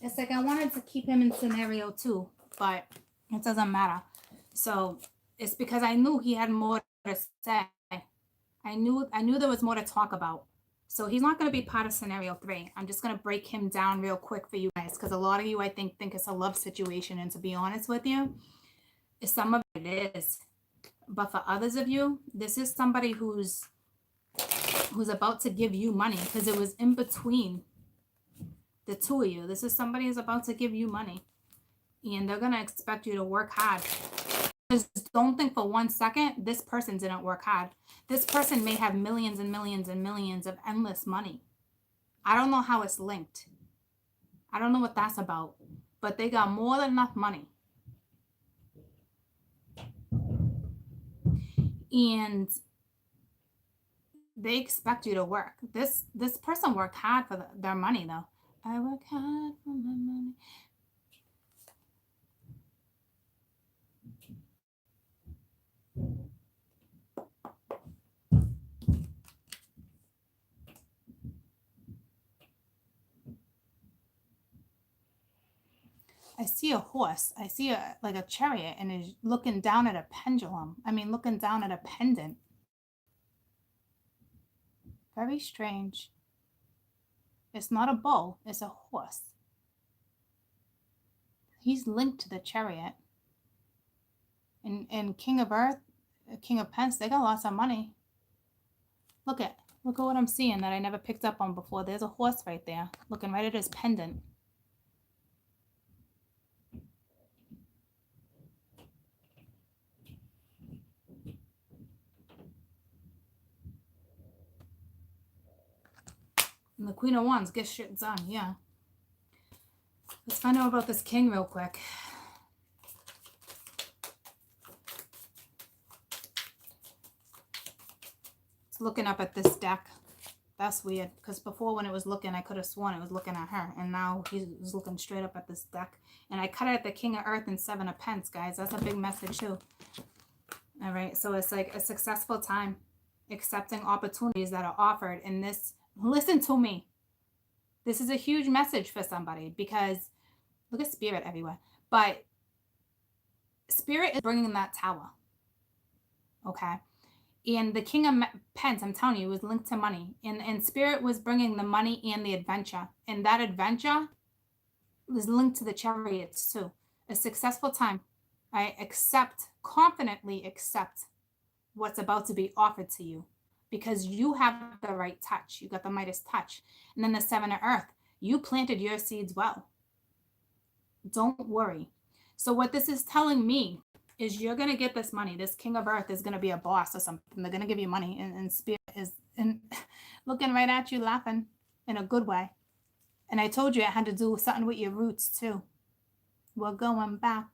It's like I wanted to keep him in scenario 2, but it doesn't matter. So it's because I knew he had more to say. I knew there was more to talk about. So he's not going to be part of scenario 3. I'm just going to break him down real quick for you guys, because a lot of you, I think it's a love situation. And to be honest with you, some of it is. But for others of you, this is somebody who's about to give you money, because it was in between the two of you. This is somebody who's about to give you money, and they're going to expect you to work hard. Just don't think for 1 second this person didn't work hard. This person may have millions and millions and millions of endless money. I don't know how it's linked. I don't know what that's about, but they got more than enough money. And they expect you to work. This person worked hard for their money, though. I work hard for my money. I see a horse. I see like a chariot, and is looking down at a pendulum. I mean, looking down at a pendant. Very strange. It's not a bull. It's a horse. He's linked to the chariot. And King of Earth, King of Pence, they got lots of money. Look at what I'm seeing that I never picked up on before. There's a horse right there, looking right at his pendant. And the Queen of Wands gets shit done, yeah. Let's find out about this king real quick. It's looking up at this deck. That's weird. Because before when it was looking, I could have sworn it was looking at her. And now he's looking straight up at this deck. And I cut it at the King of Earth and Seven of Pence, guys. That's a big message too. All right. So it's like a successful time. Accepting opportunities that are offered in this. Listen to me. This is a huge message for somebody because look at Spirit everywhere. But Spirit is bringing that tower. Okay. And the King of Pence, I'm telling you, was linked to money. And Spirit was bringing the money and the adventure. And that adventure was linked to the Chariots too. A successful time. I confidently accept what's about to be offered to you because you have the right touch. You got the Midas touch. And then the Seven of Earth. You planted your seeds well. Don't worry. So what this is telling me is you're going to get this money. This King of Earth is going to be a boss or something. They're going to give you money. And Spirit is looking right at you, laughing in a good way. And I told you it had to do something with your roots too. We're going back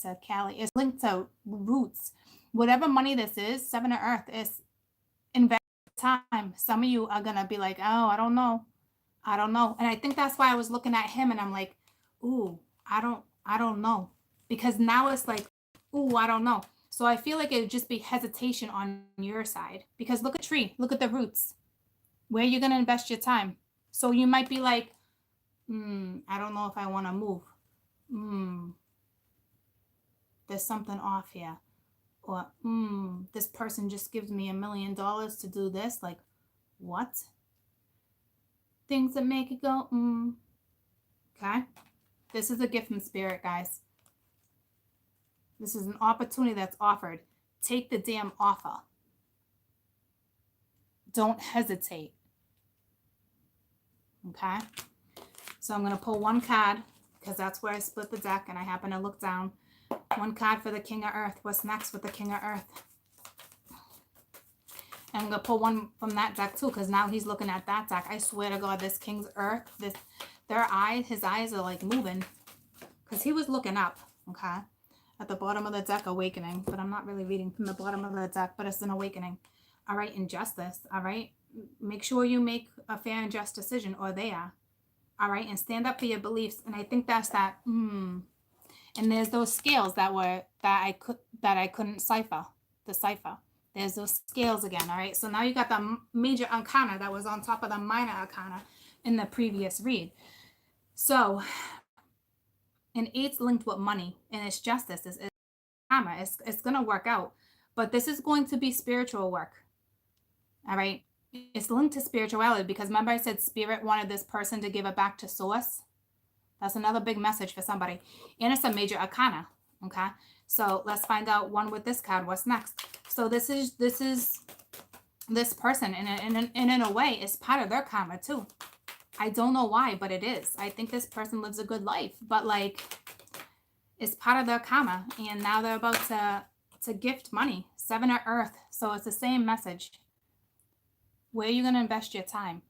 to Cali. It's linked to roots. Whatever money this is, Seven of Earth is invest time. Some of you are going to be like, oh, I don't know. And I think that's why I was looking at him and I'm like, ooh, I don't know. Because now it's like, ooh, I don't know. So I feel like it would just be hesitation on your side. Because look at tree, look at the roots. Where you're going to invest your time. So you might be like, I don't know if I want to move. There's something off here. Or, this person just gives me $1 million to do this. Like, what? Things that make it go, Okay. This is a gift from Spirit, guys. This is an opportunity that's offered. Take the damn offer. Don't hesitate. Okay. So I'm going to pull one card because that's where I split the deck and I happen to look down. One card for the King of Earth. What's next with the King of Earth? And I'm going to pull one from that deck too because now he's looking at that deck. I swear to God, this King's Earth, his eyes are like moving because he was looking up, okay, at the bottom of the deck, awakening. But I'm not really reading from the bottom of the deck, but it's an awakening. All right, injustice. All right, make sure you make a fair and just decision, or they are. All right, and stand up for your beliefs. And I think that's that. And there's those scales that I couldn't decipher. There's those scales again. All right, so now you got the major arcana that was on top of the minor arcana in the previous read. So, and 8's linked with money, and it's justice. It's karma. It's going to work out. But this is going to be spiritual work. All right. It's linked to spirituality because remember I said Spirit wanted this person to give it back to source. That's another big message for somebody. And it's a major arcana. Okay. So let's find out one with this card. What's next? So this is this person. And in a way, it's part of their karma too. I don't know why, but it is. I think this person lives a good life. But like, it's part of their karma. And now they're about to gift money. Seven of Earth. So it's the same message. Where are you going to invest your time?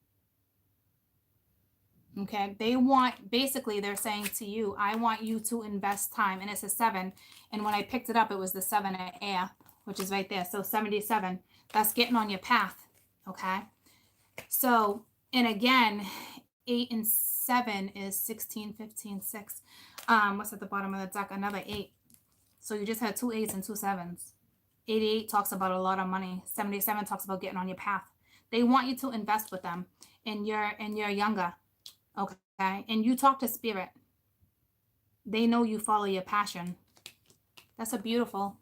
Okay. Basically they're saying to you, I want you to invest time. And it's a 7. And when I picked it up, it was the 7 of air, which is right there. So 77, that's getting on your path. Okay. So, and again, 8 and 7 is 16, 15, 6. What's at the bottom of the deck? Another 8. So you just had 2 8s and 2 7s. 88 talks about a lot of money. 77 talks about getting on your path. They want you to invest with them, and you're younger, okay? And you talk to Spirit. They know you follow your passion. That's a beautiful.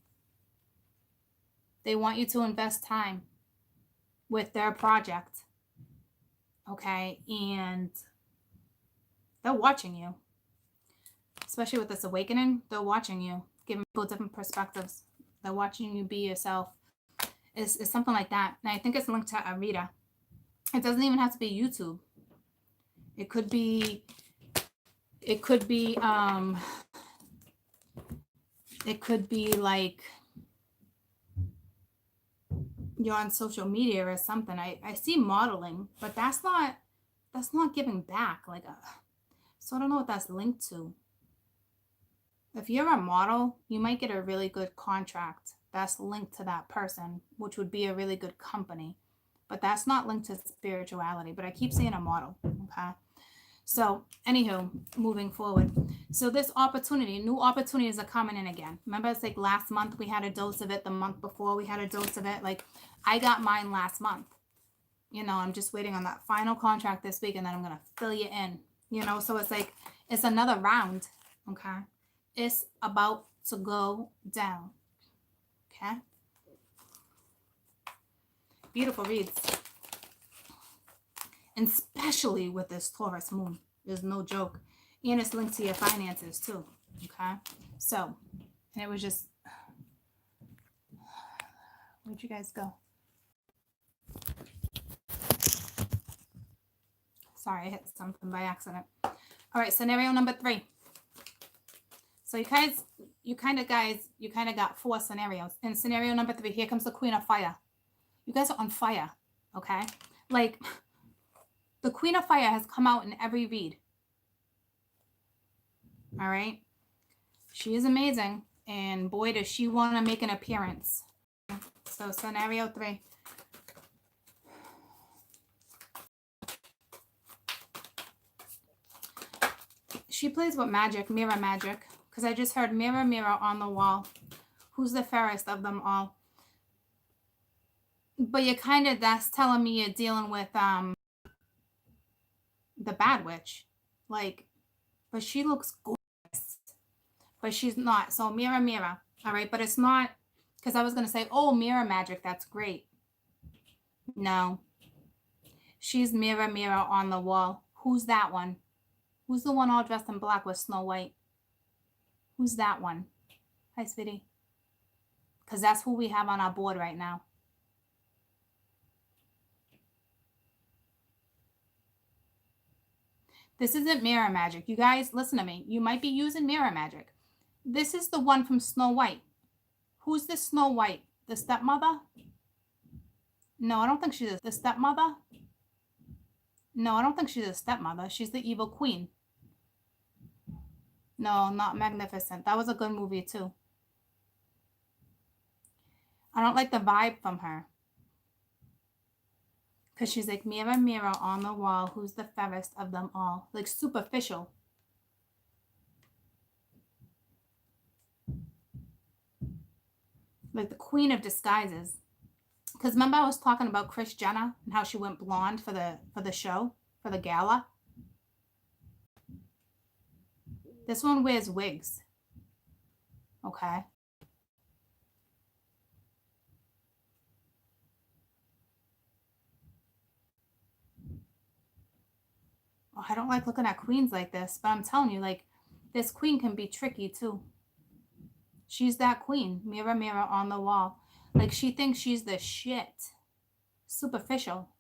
They want you to invest time with their project, okay? And they're watching you, especially with this awakening. They're watching you, giving people different perspectives. They're watching you be yourself. It's something like that. And I think it's linked to Arita. It doesn't even have to be YouTube. It could be like you're on social media or something. I see modeling, but that's not giving back. So I don't know what that's linked to. If you're a model, you might get a really good contract that's linked to that person, which would be a really good company. but that's not linked to spirituality. But I keep saying a model. Okay. So, anywho, moving forward. So, this opportunity, new opportunities are coming in again. Remember, it's like last month we had a dose of it. The month before we had a dose of it. Like, I got mine last month. You know, I'm just waiting on that final contract this week, and then I'm going to fill you in. You know, so it's like, it's another round. Okay. It's about to go down. Okay. Beautiful reads. And especially with this Taurus moon. There's no joke. And it's linked to your finances too. Okay. So, and it was just, where'd you guys go? Sorry, I hit something by accident. All right, scenario number 3. So you kind of got 4 scenarios. In scenario number 3, here comes the Queen of Fire. You guys are on fire, okay? Like, the Queen of Fire has come out in every read. All right? She is amazing, and boy, does she want to make an appearance. So, scenario 3. She plays with magic, mirror magic, because I just heard mirror, mirror on the wall. Who's the fairest of them all? But that's telling me you're dealing with the bad witch. Like, but she looks gorgeous. But she's not. So mirror, mirror. All right, but it's not, because I was going to say, oh, mirror magic, that's great. No. She's mirror, mirror on the wall. Who's that one? Who's the one all dressed in black with Snow White? Who's that one? Hi, sweetie. Because that's who we have on our board right now. This isn't mirror magic. You guys, listen to me. You might be using mirror magic. This is the one from Snow White. Who's the Snow White? The stepmother? No, I don't think she's the stepmother. No, I don't think she's a stepmother. She's the evil queen. No, not Magnificent. That was a good movie too. I don't like the vibe from her. Because she's like, mirror, mirror on the wall, who's the fairest of them all? Like, superficial. Like the queen of disguises. Because remember I was talking about Kris Jenner and how she went blonde for the show, for the gala? This one wears wigs. Okay. Oh, I don't like looking at queens like this, but I'm telling you, like, this queen can be tricky too. She's that queen. Mirror, mirror on the wall. Like, she thinks she's the shit. Superficial.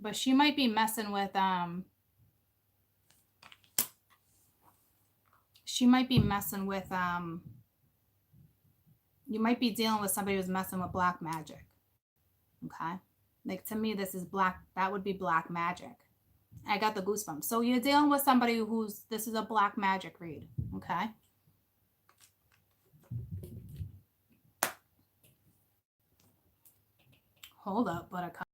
But she might be messing with, you might be dealing with somebody who's messing with black magic. Okay? Like, to me, this is black. That would be black magic. I got the goosebumps. So you're dealing with somebody this is a black magic read. Okay? Hold up, Buttercup.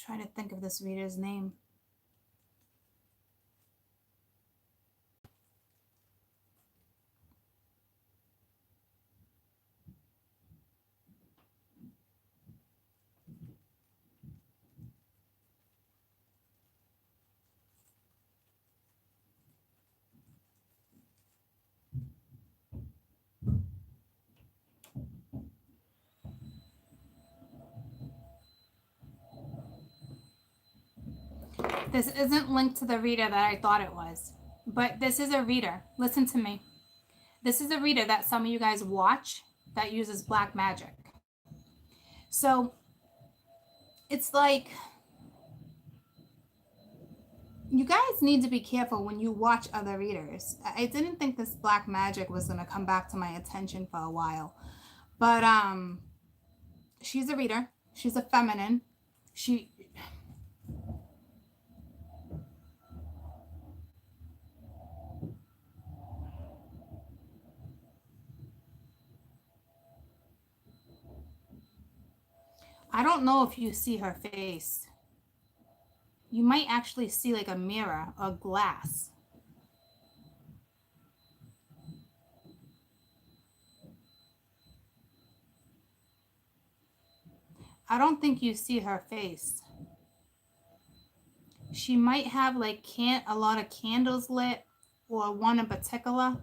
I'm trying to think of this reader's name. This isn't linked to the reader that I thought it was, but this is a reader. Listen to me. This is a reader that some of you guys watch that uses black magic. So it's like You guys need to be careful when you watch other readers. I didn't think this black magic was going to come back to my attention for a while. But she's a reader. She's a feminine. She I don't know if you see her face. You might actually see like a mirror or glass. I don't think you see her face. She might have like a lot of candles lit, or one in particular.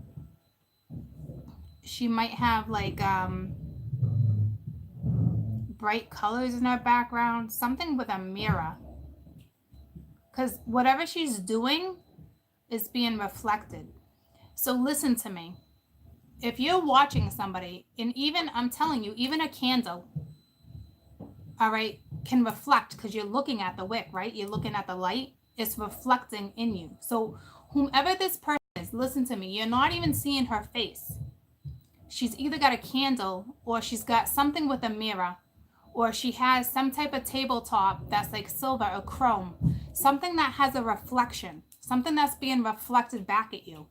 She might have like bright colors in her background, something with a mirror. Because whatever she's doing is being reflected. So listen to me. If you're watching somebody, and even, I'm telling you, even a candle, all right, can reflect, because you're looking at the wick, right? You're looking at the light. It's reflecting in you. So whomever this person is, listen to me. You're not even seeing her face. She's either got a candle, or she's got something with a mirror, or she has some type of tabletop that's like silver or chrome, something that has a reflection, something that's being reflected back at you.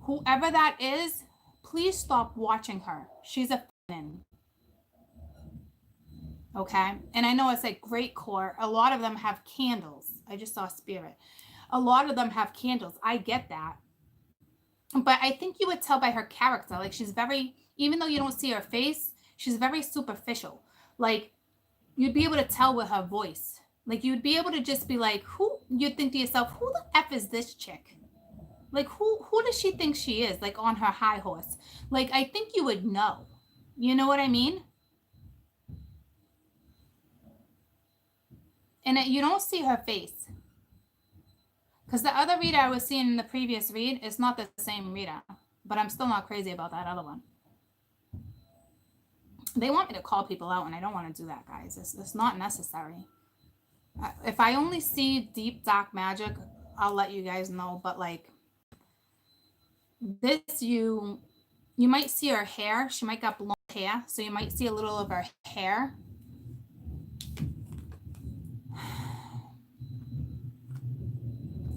Whoever that is, please stop watching her. She's a feminine. Okay? And I know it's like great core. A lot of them have candles. I just saw spirit. A lot of them have candles. I get that. But I think you would tell by her character. Like, she's very, even though you don't see her face, she's very superficial. Like, you'd be able to tell with her voice. Like, you'd be able to just be like, you'd think to yourself, who the F is this chick? Like, who does she think she is? Like, on her high horse. Like, I think you would know. You know what I mean? And you don't see her face. Because the other reader I was seeing in the previous read is not the same reader. But I'm still not crazy about that other one. They want me to call people out, and I don't want to do that, guys. It's not necessary. If I only see deep, dark magic, I'll let you guys know. But, like, this, you might see her hair. She might got blonde hair, so you might see a little of her hair.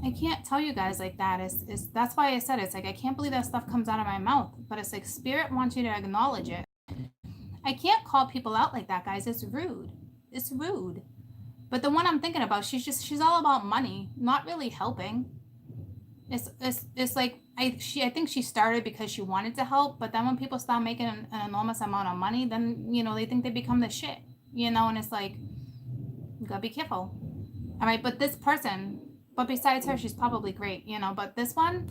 I can't tell you guys like that. It's that's why I said it's like, I can't believe that stuff comes out of my mouth. But it's like, spirit wants you to acknowledge it. I can't call people out like that, guys. It's rude. It's rude. But the one I'm thinking about, she's all about money, not really helping. It's like, I think she started because she wanted to help, but then when people start making an enormous amount of money, then, you know, they think they become the shit, you know, and it's like, you gotta be careful. All right, but this person, but besides her, she's probably great, you know, but this one,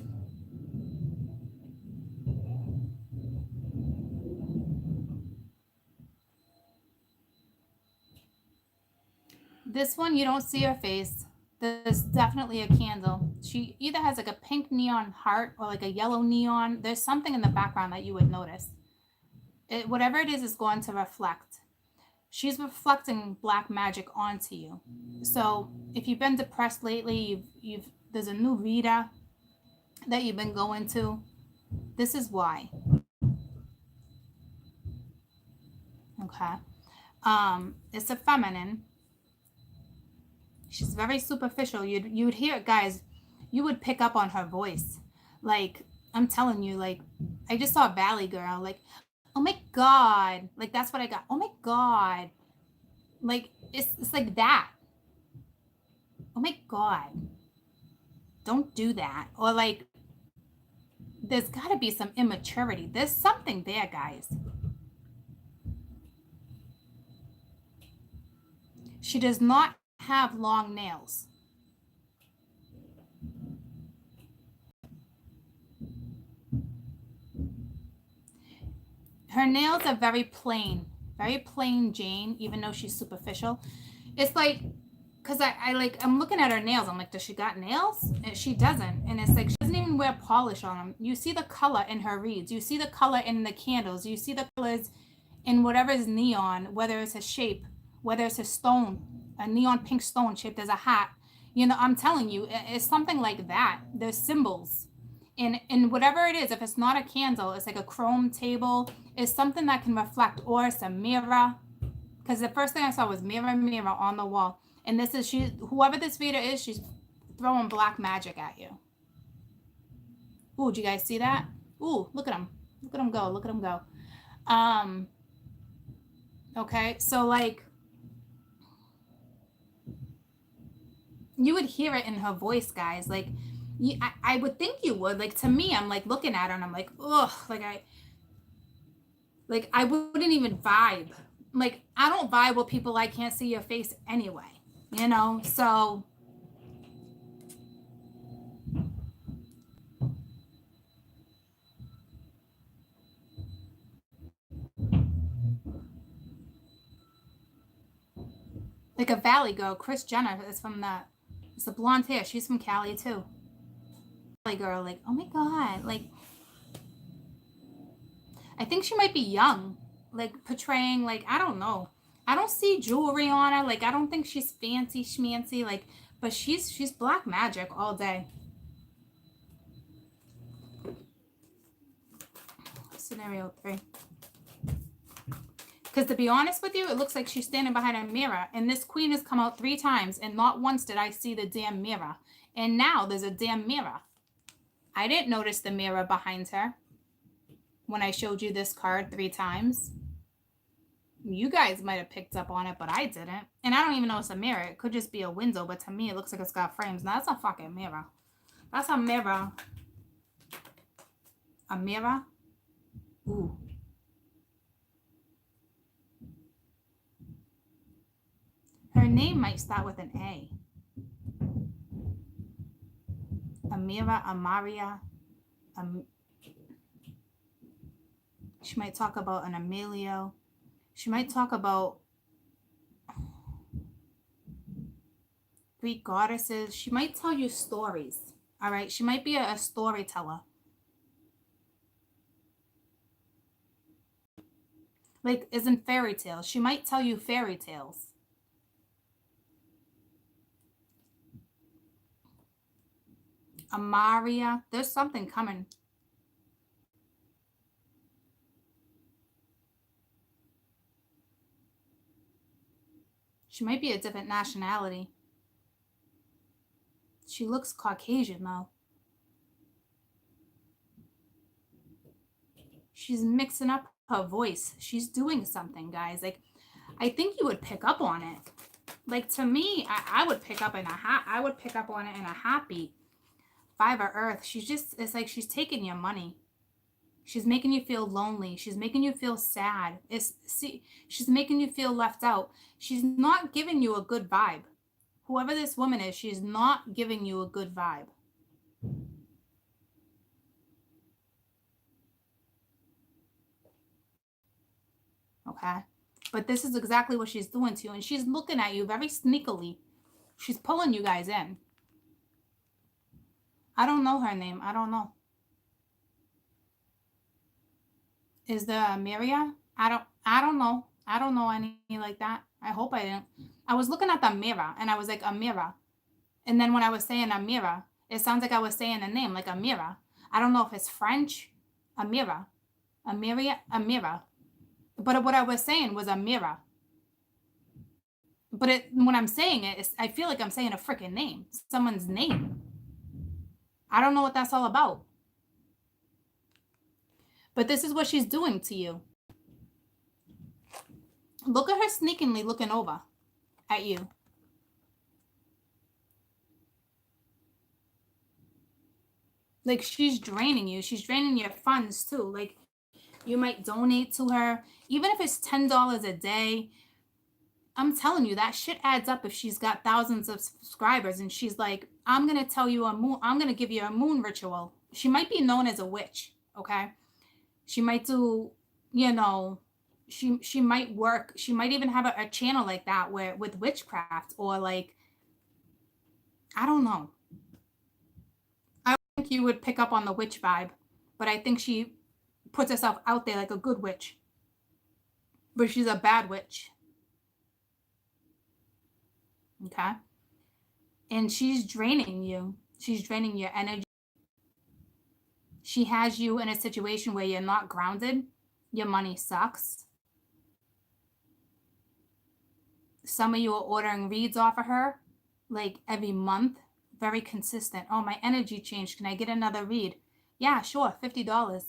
you don't see her face. There's definitely a candle. She either has like a pink neon heart or like a yellow neon. There's something in the background that you would notice. Whatever it is going to reflect. She's reflecting black magic onto you. So if you've been depressed lately, there's a new reader that you've been going to. This is why. Okay. It's a feminine. She's very superficial. You'd hear it, guys. You would pick up on her voice. Like, I'm telling you, like, I just saw a Valley Girl. Like, oh my God. Like, that's what I got. Oh my God. Like, it's like that. Oh my God. Don't do that. Or like, there's got to be some immaturity. There's something there, guys. She does not have long nails. Her nails are very plain Jane, even though she's superficial. It's like, because I'm looking at her nails. I'm like, does she got nails? And she doesn't. And it's like, she doesn't even wear polish on them. You see the color in her reeds. You see the color in the candles. You see the colors in whatever is neon, whether it's a shape, whether it's a stone, a neon pink stone shaped as a hat. You know, I'm telling you, it's something like that. There's symbols. And whatever it is, if it's not a candle, it's like a chrome table, it's something that can reflect, or it's a mirror. Because the first thing I saw was mirror, mirror on the wall. And this is, whoever this reader is, she's throwing black magic at you. Ooh, do you guys see that? Ooh, look at him. Look at him go. Look at him go. Okay, so like, you would hear it in her voice, guys. Like, I would think you would. Like, to me, I'm like looking at her and I'm like, ugh, like I wouldn't even vibe. Like, I don't vibe with people I can't see your face anyway, you know? So like a Valley girl, Kris Jenner is from that. It's the blonde hair. She's from Cali too. Valley girl, like, oh my God. Like, I think she might be young, like portraying, like, I don't know. I don't see jewelry on her. Like, I don't think she's fancy schmancy. Like, but she's black magic all day. Scenario 3. Because to be honest with you, it looks like she's standing behind a mirror. And this queen has come out 3 times. And not once did I see the damn mirror. And now there's a damn mirror. I didn't notice the mirror behind her when I showed you this card 3 times. You guys might have picked up on it, but I didn't. And I don't even know it's a mirror. It could just be a window. But to me, it looks like it's got frames. Now, that's a fucking mirror. That's a mirror. A mirror? Ooh. Her name might start with an A. Amira, Amaria. She might talk about an Emilio. She might talk about Greek goddesses. She might tell you stories. All right. She might be a storyteller. Like, as in fairy tales. She might tell you fairy tales. Amaria. There's something coming. She might be a different nationality. She looks Caucasian, though. She's mixing up her voice. She's doing something, guys. Like, I think you would pick up on it. Like, to me, I would pick up I would pick up on it in a heartbeat. 5 of Earth. She's just, it's like she's taking your money. She's making you feel lonely. She's making you feel sad. She's making you feel left out. She's not giving you a good vibe. Whoever this woman is, she's not giving you a good vibe. Okay? But this is exactly what she's doing to you. And she's looking at you very sneakily. She's pulling you guys in. I don't know her name. I don't know. Is there a Miria? I don't know. I don't know any like that. I hope I didn't. I was looking at the mirror and I was like, Amira. And then when I was saying Amira, it sounds like I was saying a name like Amira. I don't know if it's French. Amira. Amira. But what I was saying was Amira. But when I'm saying it, I feel like I'm saying a freaking name. Someone's name. I don't know what that's all about. But this is what she's doing to you. Look at her sneakingly looking over at you. Like, she's draining you. She's draining your funds too. Like, you might donate to her. Even if it's $10 a day, I'm telling you, that shit adds up if she's got thousands of subscribers and she's like, I'm going to tell you I'm going to give you a moon ritual. She might be known as a witch, okay? She might do, you know, she might work. She might even have a channel like that where with witchcraft or like, I don't know. I think you would pick up on the witch vibe, but I think she puts herself out there like a good witch. But she's a bad witch. Okay? And she's draining you. She's draining your energy. She has you in a situation where you're not grounded. Your money sucks. Some of you are ordering reads off of her like every month. Very consistent. Oh, my energy changed. Can I get another read? Yeah, sure. $50.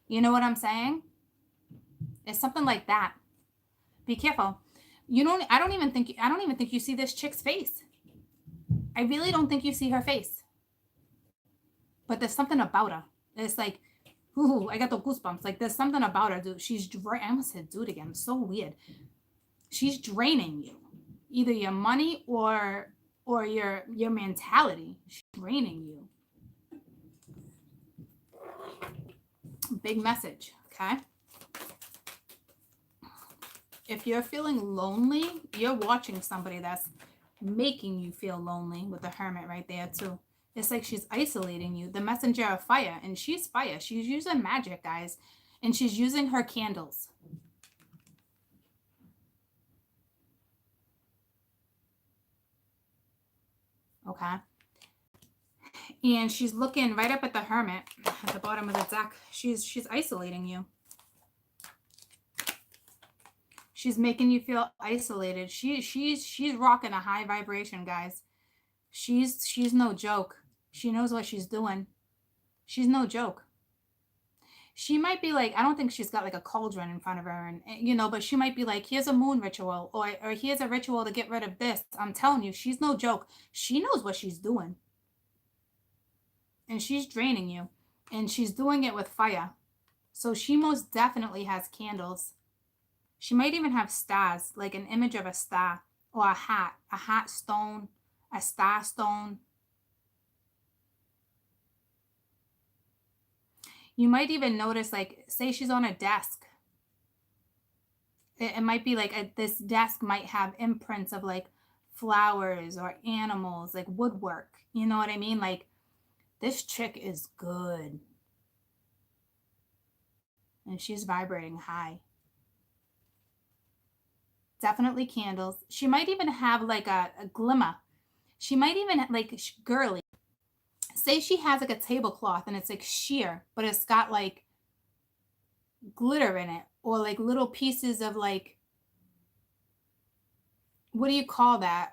You know what I'm saying? It's something like that. Be careful. I don't even think you see this chick's face. I really don't think you see her face. But there's something about her. It's like, ooh, I got the goosebumps. Like there's something about her, dude. I almost said dude again. It's so weird. She's draining you. Either your money or your mentality. She's draining you. Big message, okay? If you're feeling lonely, you're watching somebody that's making you feel lonely with the Hermit right there too. It's like she's isolating you. The messenger of fire, and she's fire. She's using magic, guys, and she's using her candles. Okay. And she's looking right up at the Hermit at the bottom of the deck. She's isolating you. She's making you feel isolated. She's rocking a high vibration, guys. She's no joke. She knows what she's doing. She's no joke. She might be like, I don't think she's got like a cauldron in front of her, and but she might be like, here's a moon ritual, or here's a ritual to get rid of this. I'm telling you, she's no joke. She knows what she's doing. And she's draining you. And she's doing it with fire. So she most definitely has candles. She might even have stars, like an image of a star, or a hat stone, a star stone. You might even notice, like, say she's on a desk. It might be like this desk might have imprints of like flowers or animals, like woodwork. You know what I mean? Like, this chick is good. And she's vibrating high. Definitely candles. She might even have like a glimmer. She might even like girly. Say she has like a tablecloth and it's like sheer, but it's got like glitter in it, or like little pieces of like, what do you call that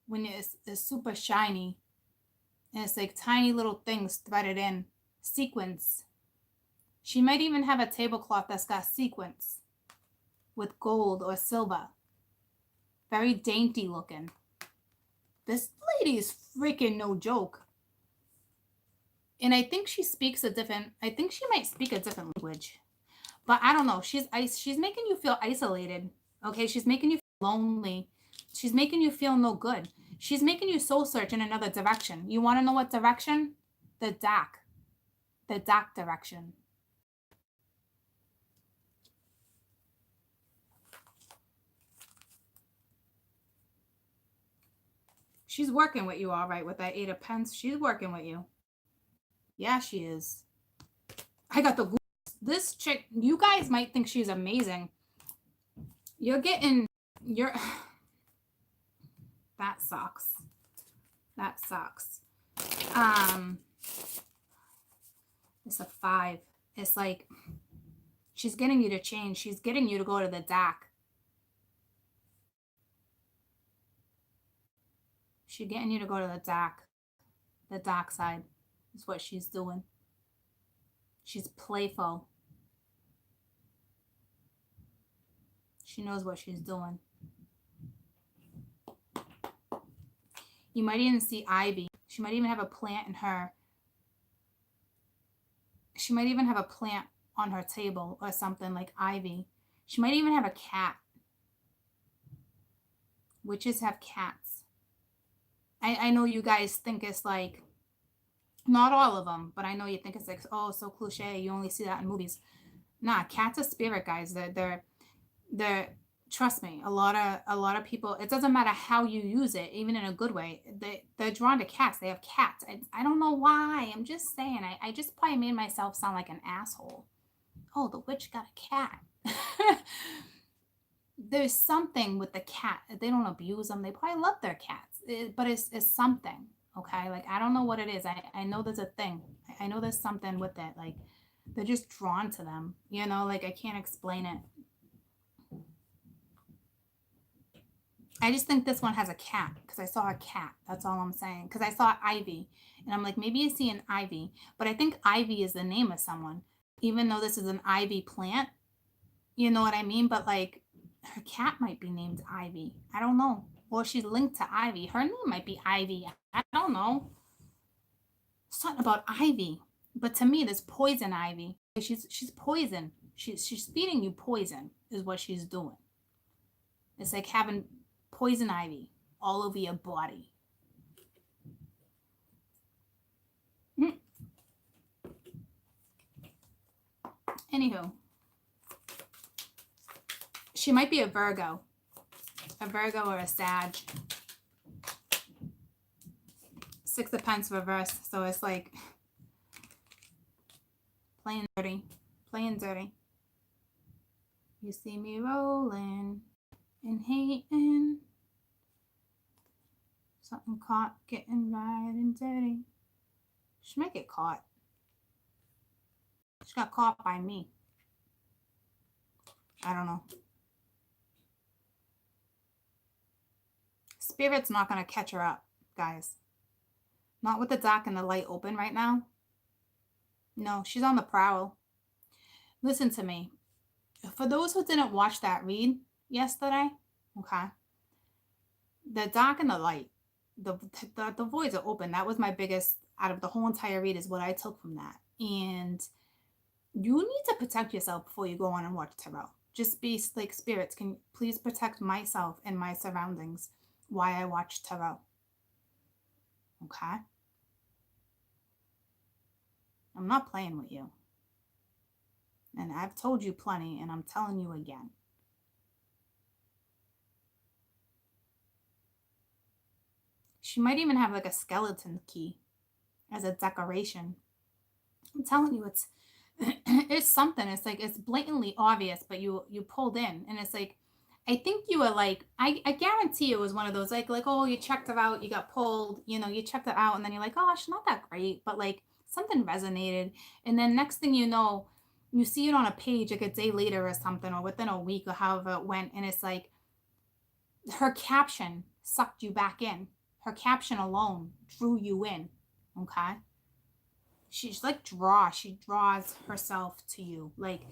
when it's super shiny and it's like tiny little things threaded in, sequins. She might even have a tablecloth that's got sequins with gold or silver. Very dainty looking. This lady is freaking no joke. And I think she might speak a different language. But I don't know. She's making you feel isolated. Okay, she's making you feel lonely. She's making you feel no good. She's making you soul search in another direction. You want to know what direction? The dark. The dark direction. She's working with you, all right, with that 8 of Pence. She's working with you. Yeah, she is. I got the... This chick, you guys might think she's amazing. That sucks. That sucks. It's a 5. It's like she's getting you to change. She's getting you to go to the dark. She's getting you to go to the dark. The dark side is what she's doing. She's playful. She knows what she's doing. You might even see ivy. She might even have a plant in her. She might even have a plant on her table or something, like ivy. She might even have a cat. Witches have cats. I know you guys think it's like, not all of them, but I know you think it's like, oh, so cliche. You only see that in movies. Nah, cats are spirit, guys. They're trust me, a lot of people, it doesn't matter how you use it, even in a good way, they're drawn to cats. They have cats. I don't know why. I'm just saying. I just probably made myself sound like an asshole. Oh, the witch got a cat. there's something with the cat. They don't abuse them. They probably love their cats, but it's something. Okay, like I don't know what it is. I know there's a thing. I know there's something with it. Like they're just drawn to them. You know, like I can't explain it. I just think this one has a cat because I saw a cat. That's all I'm saying. Because I saw Ivy, and I'm like, maybe you see an Ivy, but I think Ivy is the name of someone, even though this is an Ivy plant. You know what I mean? But like, her cat might be named Ivy. I don't know. Or she's linked to Ivy. Her name might be Ivy. I don't know. Something about Ivy. But to me, there's poison ivy. She's poison. She's feeding you poison is what she's doing. It's like having poison ivy all over your body. Anywho, she might be a Virgo or a Sag. Six of Pence reverse. So it's like playing dirty. You see me rolling and hating. Something caught getting right and dirty. She might get caught. She got caught by me. I don't know. Spirit's not going to catch her up, guys. Not with the dark and the light open right now. No, she's on the prowl. Listen to me. For those who didn't watch that read yesterday, okay, the dark and the light, the voids are open. That was my biggest, out of the whole entire read, is what I took from that. And you need to protect yourself before you go on and watch tarot. Just be like, spirits, can please protect myself and my surroundings while I watch tarot. Okay? I'm not playing with you. And I've told you plenty, and I'm telling you again. She might even have like a skeleton key as a decoration. I'm telling you, it's something. It's like, it's blatantly obvious, but you pulled in, and it's like, I think you were like, I guarantee it was one of those like, oh, you checked her out, you got pulled, you know, you checked it out, and then you're like, oh, she's not that great, but like something resonated, and then next thing you know, you see it on a page like a day later or something, or within a week or however it went, and it's like her caption sucked you back in. Her caption alone drew you in. Okay? She's like she draws herself to you. Like,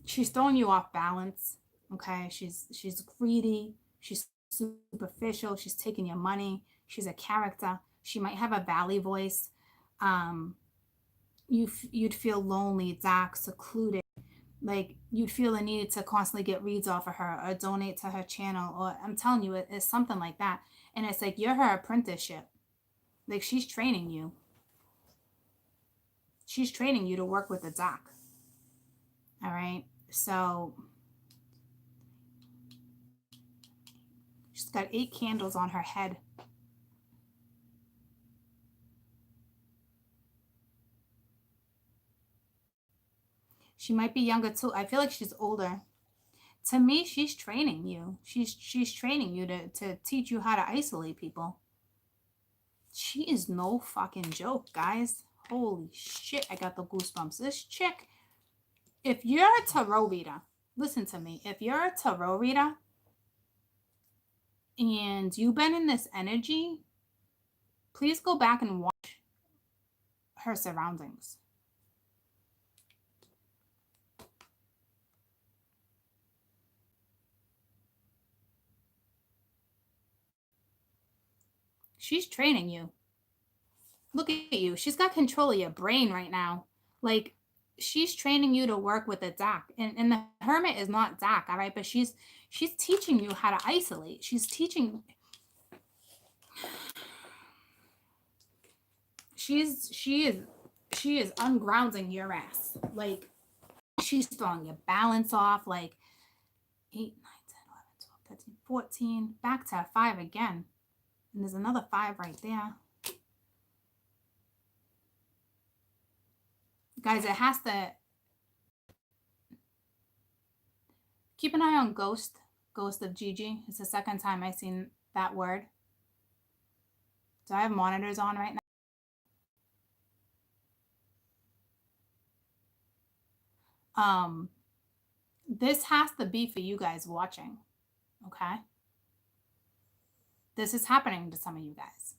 she's throwing you off balance. Okay? She's greedy. She's superficial. She's taking your money. She's a character. She might have a valley voice. You'd feel lonely, dark, secluded. Like, you'd feel the need to constantly get reads off of her or donate to her channel, or I'm telling you, it's something like that. And it's like, you're her apprenticeship. Like, she's training you. She's training you to work with the doc. All right? So she's got 8 candles on her head. She might be younger too. I feel like she's older. To me, she's training you. She's training you to teach you how to isolate people. She is no fucking joke, guys. Holy shit, I got the goosebumps. This chick, if you're a tarot reader, listen to me. If you're a tarot reader and you've been in this energy, please go back and watch her surroundings. She's training you. Look at you. She's got control of your brain right now. Like, she's training you to work with the dark. And the Hermit is not dark, all right? But she's teaching you how to isolate. She's teaching. She is ungrounding your ass. Like, she's throwing your balance off. Like, 8, 9, 10, 11, 12, 13, 14. Back to 5 again. And there's another 5 right there. Guys, it has to, Keep an eye on Ghost of Gigi. It's the second time I've seen that word. Do I have monitors on right now? This has to be for you guys watching, okay? This is happening to some of you guys.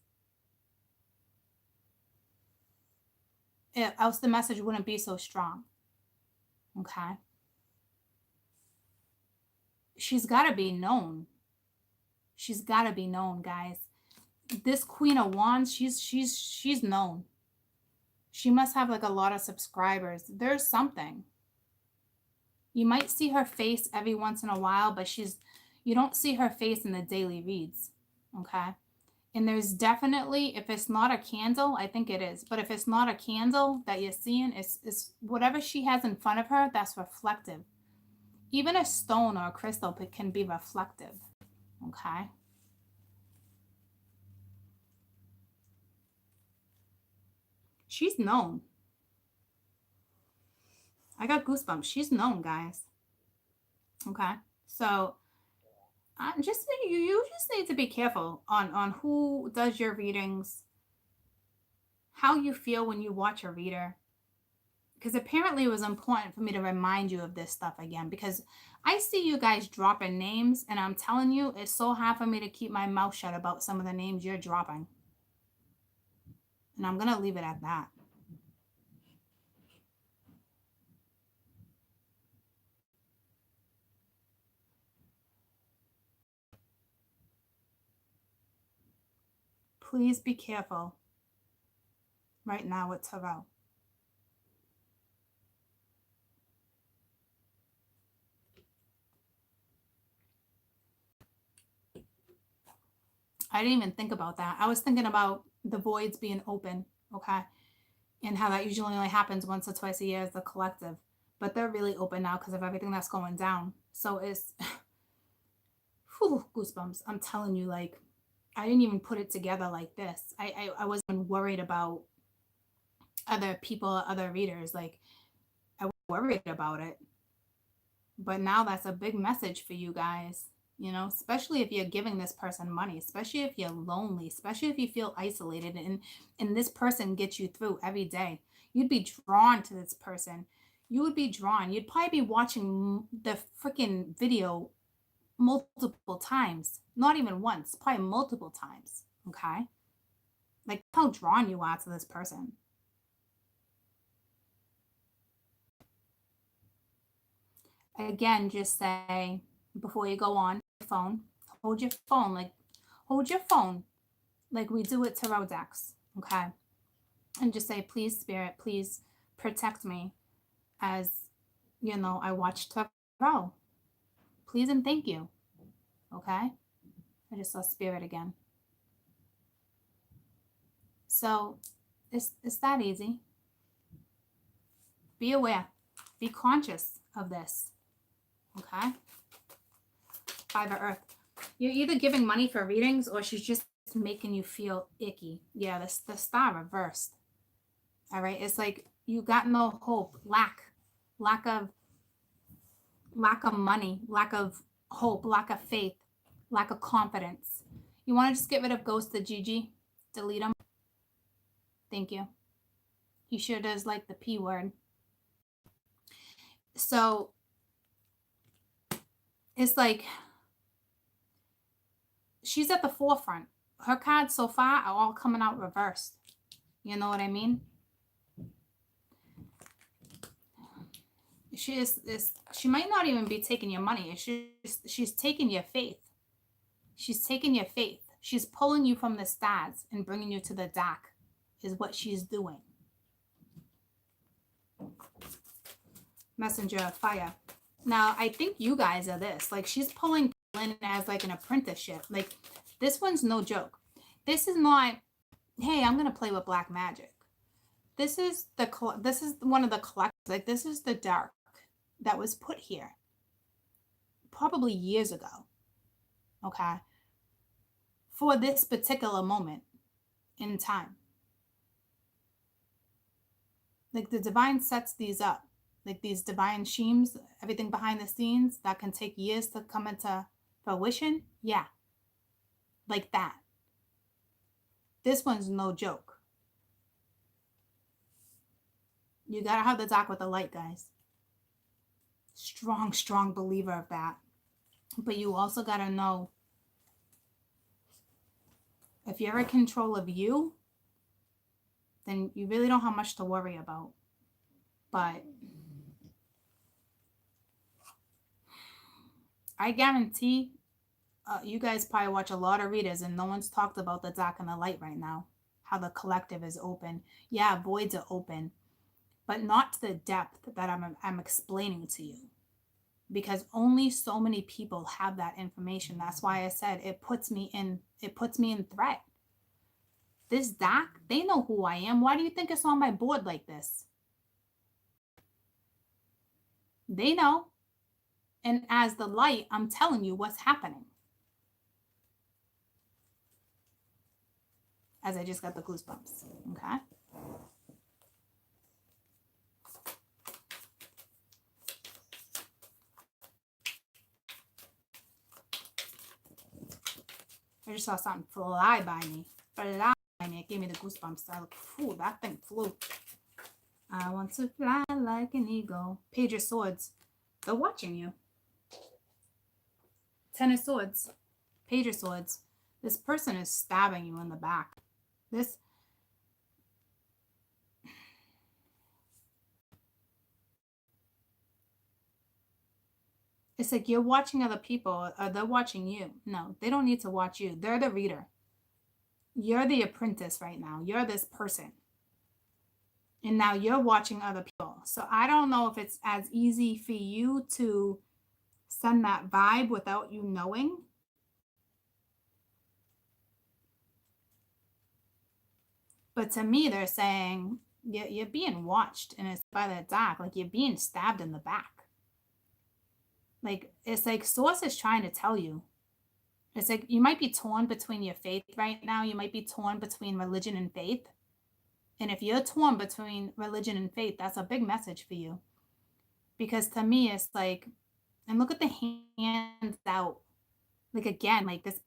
Else the message wouldn't be so strong, okay? She's got to be known. She's got to be known, guys. This Queen of Wands, she's known. She must have like a lot of subscribers. There's something. You might see her face every once in a while, but you don't see her face in the daily reads, okay? And there's definitely, if it's not a candle, I think it is, but if it's not a candle that you're seeing, it's whatever she has in front of her, that's reflective. Even a stone or a crystal can be reflective, okay? She's known. I got goosebumps. She's known, guys. Okay, so you just need to be careful on who does your readings, how you feel when you watch a reader, because apparently it was important for me to remind you of this stuff again, because I see you guys dropping names, and I'm telling you, it's so hard for me to keep my mouth shut about some of the names you're dropping, and I'm gonna leave it at that. Please be careful right now with tarot. I didn't even think about that. I was thinking about the voids being open, okay? And how that usually only happens once or twice a year as the collective. But they're really open now because of everything that's going down. So it's whew, goosebumps. I'm telling you, like, I didn't even put it together like this. I wasn't worried about other people, other readers. Like, I was worried about it. But now that's a big message for you guys, you know, especially if you're giving this person money, especially if you're lonely, especially if you feel isolated, and this person gets you through every day. You'd be drawn to this person. You would be drawn. You'd probably be watching the freaking video multiple times, not even once, probably multiple times. Okay. Like how drawn you are to this person. Again, just say before you go on your phone, hold your phone, like hold your phone like we do with tarot decks, okay? And just say, please, Spirit, please protect me as, you know, I watch tarot. Please and thank you, okay? I just saw Spirit again. So it's that easy. Be aware. Be conscious of this, okay? Five of Earth. You're either giving money for readings or she's just making you feel icky. Yeah, the star reversed. All right, it's like you got no hope, lack of money, lack of hope, lack of faith, lack of confidence. You want to just get rid of Ghost of Gigi, delete him. Thank you. He sure does like the P word. So it's like she's at the forefront. Her cards so far are all coming out reversed. You know what I mean? She might not even be taking your money. She's taking your faith. She's taking your faith. She's pulling you from the stars and bringing you to the dark is what she's doing. Messenger of fire. Now, I think you guys are this. Like, she's pulling in as like an apprenticeship. Like, this one's no joke. This is not, hey, I'm going to play with black magic. This is one of the collectors. Like, this is the dark that was put here probably years ago. Okay. For this particular moment in time. Like, the divine sets these up like these divine schemes, everything behind the scenes that can take years to come into fruition. Yeah, like that. This one's no joke. You gotta have the dark with the light, guys. Strong, strong believer of that. But you also gotta know, if you're in control of you, then you really don't have much to worry about. But I guarantee you guys probably watch a lot of readers and no one's talked about the dark and the light right now. How the collective is open. Yeah, voids are open, but not to the depth that I'm explaining to you. Because only so many people have that information. That's why I said it puts me in threat. This dark, they know who I am. Why do you think it's on my board like this? They know. And as the light, I'm telling you what's happening. As I just got the goosebumps. Okay. I just saw something fly by me. It gave me the goosebumps. I was like, "Ooh, that thing flew." I want to fly like an eagle. Page of Swords. They're watching you. Ten of Swords. Page of Swords. This person is stabbing you in the back. This. It's like you're watching other people, or they're watching you. No, they don't need to watch you. They're the reader. You're the apprentice right now. You're this person. And now you're watching other people. So I don't know if it's as easy for you to send that vibe without you knowing. But to me, they're saying you're being watched, and it's by the dark. Like you're being stabbed in the back. Like it's like Source is trying to tell you. It's like you might be torn between your faith right now. You might be torn between religion and faith. And if you're torn between religion and faith, that's a big message for you. Because to me, it's like, and look at the hands out. Like again, like this.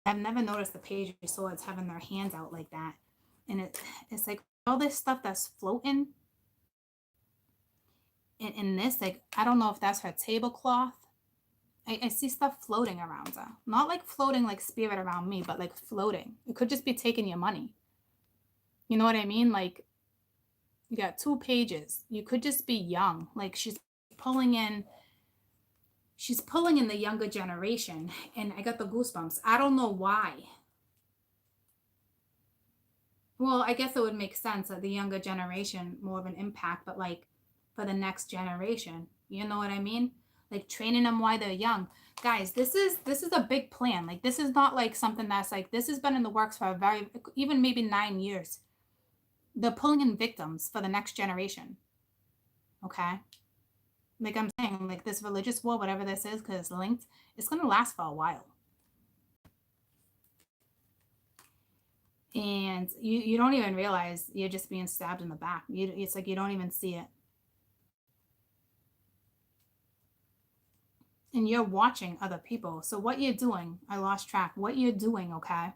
I've never noticed the Page of Swords having their hands out like that. And it's like all this stuff that's floating in this, like, I don't know if that's her tablecloth. I see stuff floating around her. Not like floating like spirit around me, but like floating. It could just be taking your money. You know what I mean? Like, you got 2 pages. You could just be young. Like she's pulling in the younger generation. And I got the goosebumps. I don't know why. Well, I guess it would make sense that the younger generation more of an impact, but like for the next generation, you know what I mean? Like training them while they're young. Guys, this is a big plan. Like this is not like something that's like, this has been in the works for even maybe 9 years. They're pulling in victims for the next generation. Okay. Like I'm saying, like this religious war, whatever this is, because it's linked, it's going to last for a while. And you don't even realize you're just being stabbed in the back. It's like you don't even see it. And you're watching other people. So what you're doing, I lost track. What you're doing, okay,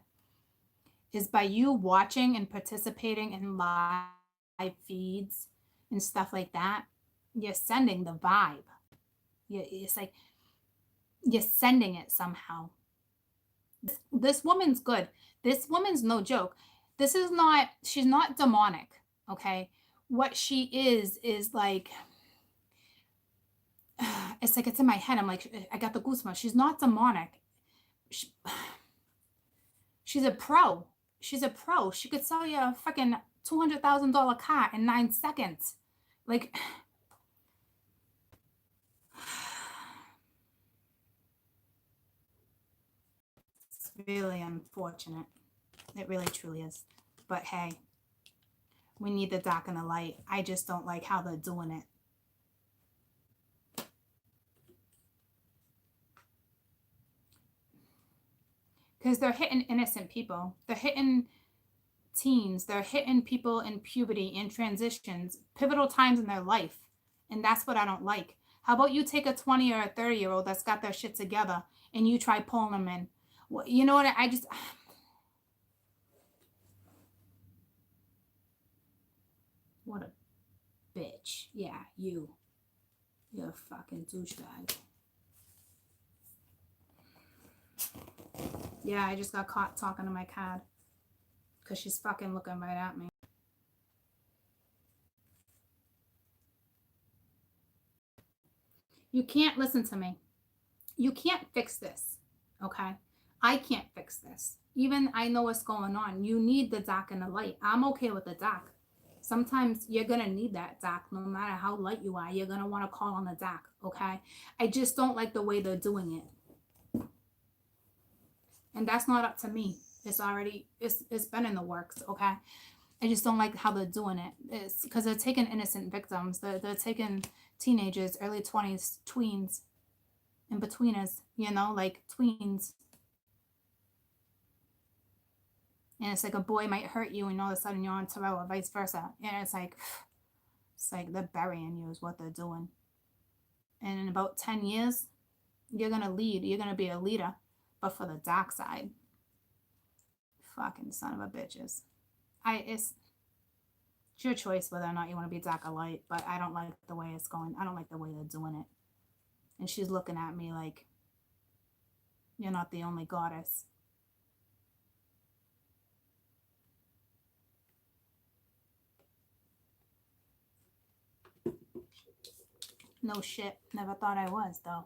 is by you watching and participating in live feeds and stuff like that, you're sending the vibe. It's like you're sending it somehow. This woman's good. This woman's no joke. She's not demonic, okay? What she is like, it's like it's in my head. I'm like, I got the goosebumps. She's not demonic. She's a pro. She's a pro. She could sell you a fucking $200,000 car in 9 seconds. Like, it's really unfortunate. It really truly is. But hey, we need the dark and the light. I just don't like how they're doing it. Because they're hitting innocent people. They're hitting teens. They're hitting people in puberty, in transitions, pivotal times in their life. And that's what I don't like. How about you take a 20 or a 30-year-old that's got their shit together and you try pulling them in? Well, you know what? I just, what a bitch. Yeah, you. You're a fucking douchebag. Yeah, I just got caught talking to my cat because she's fucking looking right at me. You can't listen to me. You can't fix this, okay? I can't fix this. Even I know what's going on. You need the doc and the light. I'm okay with the doc. Sometimes you're going to need that doc no matter how light you are. You're going to want to call on the doc, okay? I just don't like the way they're doing it. And that's not up to me. It's already, it's been in the works, okay? I just don't like how they're doing it. It's because they're taking innocent victims. They're taking teenagers, early 20s, tweens, in betweeners, you know, like tweens. And it's like a boy might hurt you and all of a sudden you're on Terrell or vice versa. And it's like they're burying you is what they're doing. And in about 10 years, you're going to lead. You're going to be a leader, but for the dark side. Fucking son of a bitches. It's your choice whether or not you want to be dark or light, but I don't like the way it's going. I don't like the way they're doing it. And she's looking at me like, you're not the only goddess. No shit. Never thought I was, though.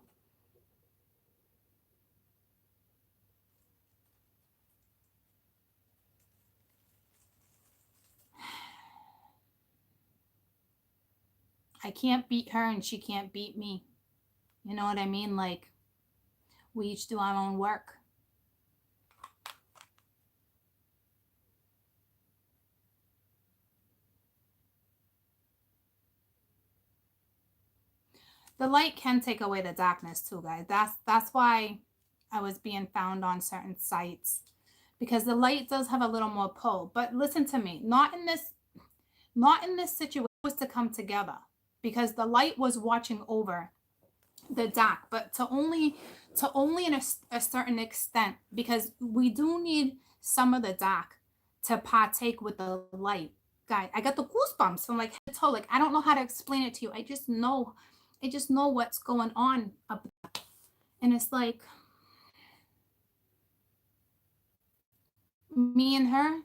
I can't beat her and she can't beat me. You know what I mean? Like, we each do our own work. The light can take away the darkness too, guys. That's why I was being found on certain sites, because the light does have a little more pull. But listen to me, not in this situation. It was to come together because the light was watching over the dark, but to only in a certain extent, because we do need some of the dark to partake with the light. Guy, I got the goosebumps from like head to toe. Like, I don't know how to explain it to you. I just know what's going on up there. And it's like me and her,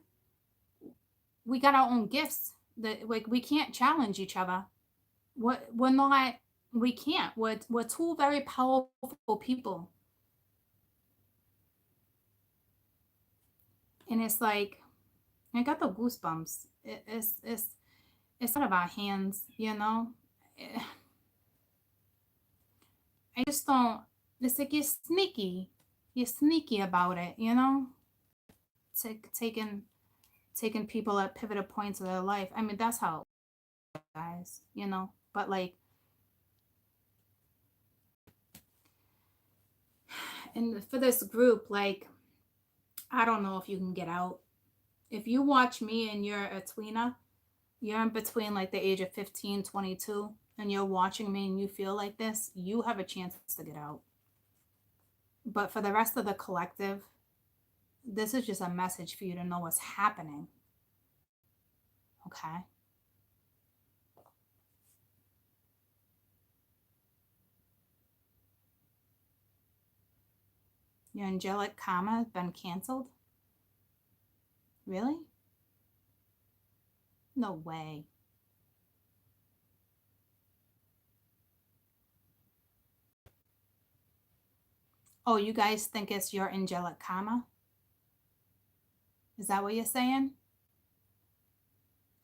we got our own gifts that, like, we can't challenge each other. We're not, we can't. We're two very powerful people. And it's like, I got the goosebumps. It's out of our hands, you know. I just don't. It's like you're sneaky. You're sneaky about it, you know. Taking people at pivotal points of their life. I mean, that's how it is, guys, you know. But like, and for this group, like, I don't know if you can get out. If you watch me and you're a tweener, you're in between like the age of 15, 22, and you're watching me and you feel like this, you have a chance to get out. But for the rest of the collective, this is just a message for you to know what's happening. Okay? Your angelic karma has been canceled? Really? No way. Oh, you guys think it's your angelic karma? Is that what you're saying?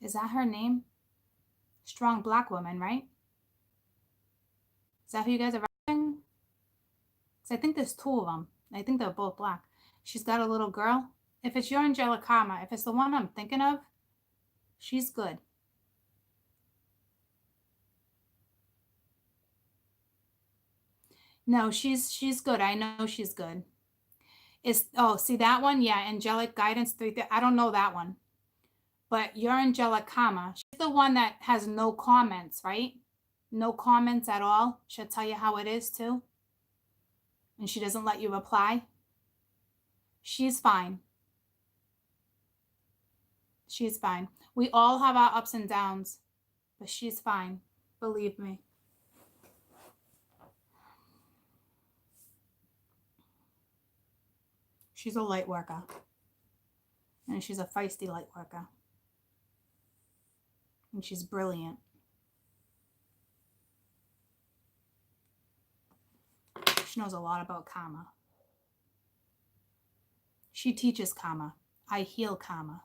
Is that her name? Strong black woman, right? Is that who you guys are referencing? Because I think there's two of them. I think they're both black. She's got a little girl. If it's your angelic karma, if it's the one I'm thinking of, she's good. No, she's good. I know she's good. See that one? Yeah, angelic guidance 3. I don't know that one. But your angelic karma, she's the one that has no comments, right? No comments at all. She'll tell you how it is too. And she doesn't let you reply. She's fine. She's fine. We all have our ups and downs, but she's fine. Believe me. She's a light worker. And she's a feisty light worker. And she's brilliant. She knows a lot about karma. She teaches karma. I heal karma.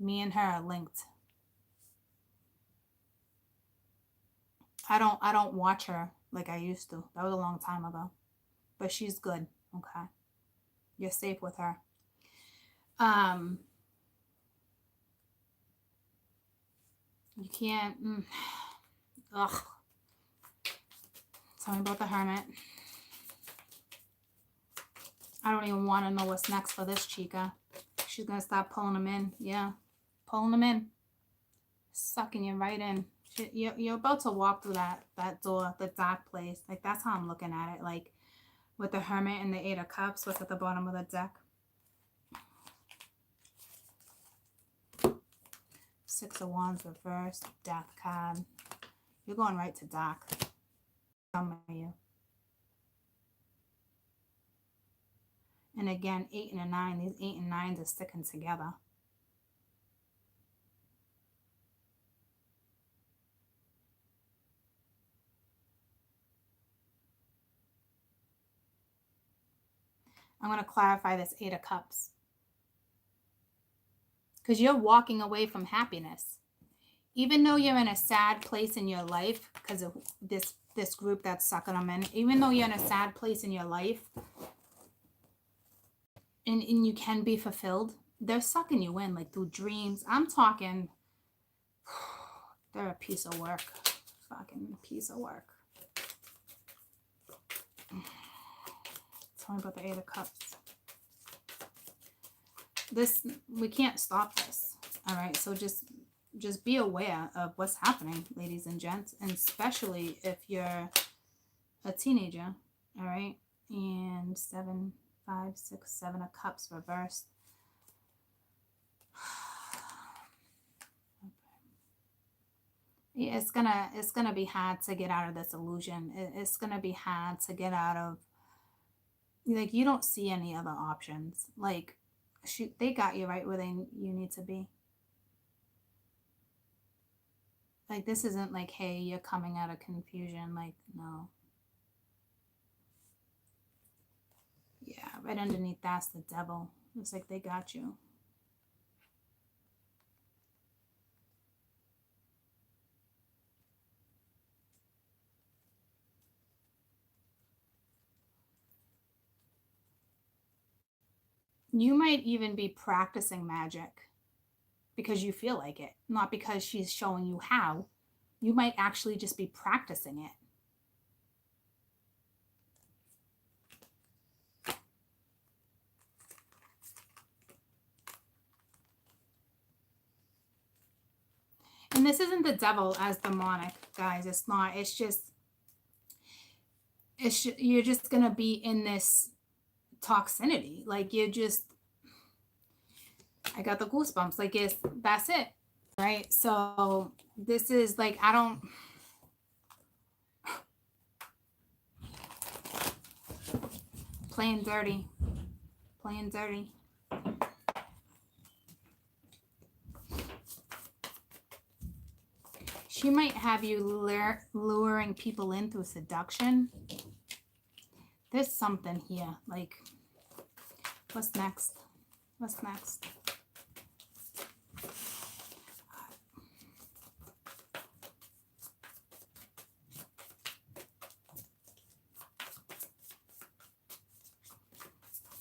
Me and her are linked. I don't watch her like I used to. That was a long time ago. But she's good. Okay. You're safe with her. You can't. Ugh. Tell me about the Hermit. I don't even want to know what's next for this chica. She's going to start pulling them in. Yeah. Pulling them in. Sucking you right in. You're about to walk through that door, the dark place. Like, that's how I'm looking at it. Like, with the Hermit and the Eight of Cups, what's at the bottom of the deck. Six of Wands reversed. Death card. You're going right to dark. Some of you. And again, 8 and a 9. These 8 and 9s are sticking together. I'm going to clarify this 8 of Cups. Because you're walking away from happiness. Even though you're in a sad place in your life, because of this group that's sucking them in, even though you're in a sad place in your life, and you can be fulfilled, they're sucking you in, like, through dreams. I'm talking, they're a piece of work. Fucking piece of work. Tell me about the 8 of Cups. This, we can't stop this. All right, so just be aware of what's happening, ladies and gents, and especially if you're a teenager. All right, and 7, 5, 6, 7 of Cups reversed. Yeah, it's gonna be hard to get out of this illusion. It's gonna be hard to get out of, like, you don't see any other options. Like, shoot, they got you right where you need to be. Like, this isn't like, hey, you're coming out of confusion. Like, no. Yeah, right underneath that's the Devil. Looks like they got you. You might even be practicing magic because you feel like it, not because she's showing you how. You might actually just be practicing it. And this isn't the Devil as demonic, guys. It's not. It's just, you're just going to be in this toxicity. Like, you're just, I got the goosebumps. Like, that's it. Right? So this is like, I don't, playing dirty. Playing dirty. She might have you luring people in through seduction. There's something here. Like, what's next? What's next?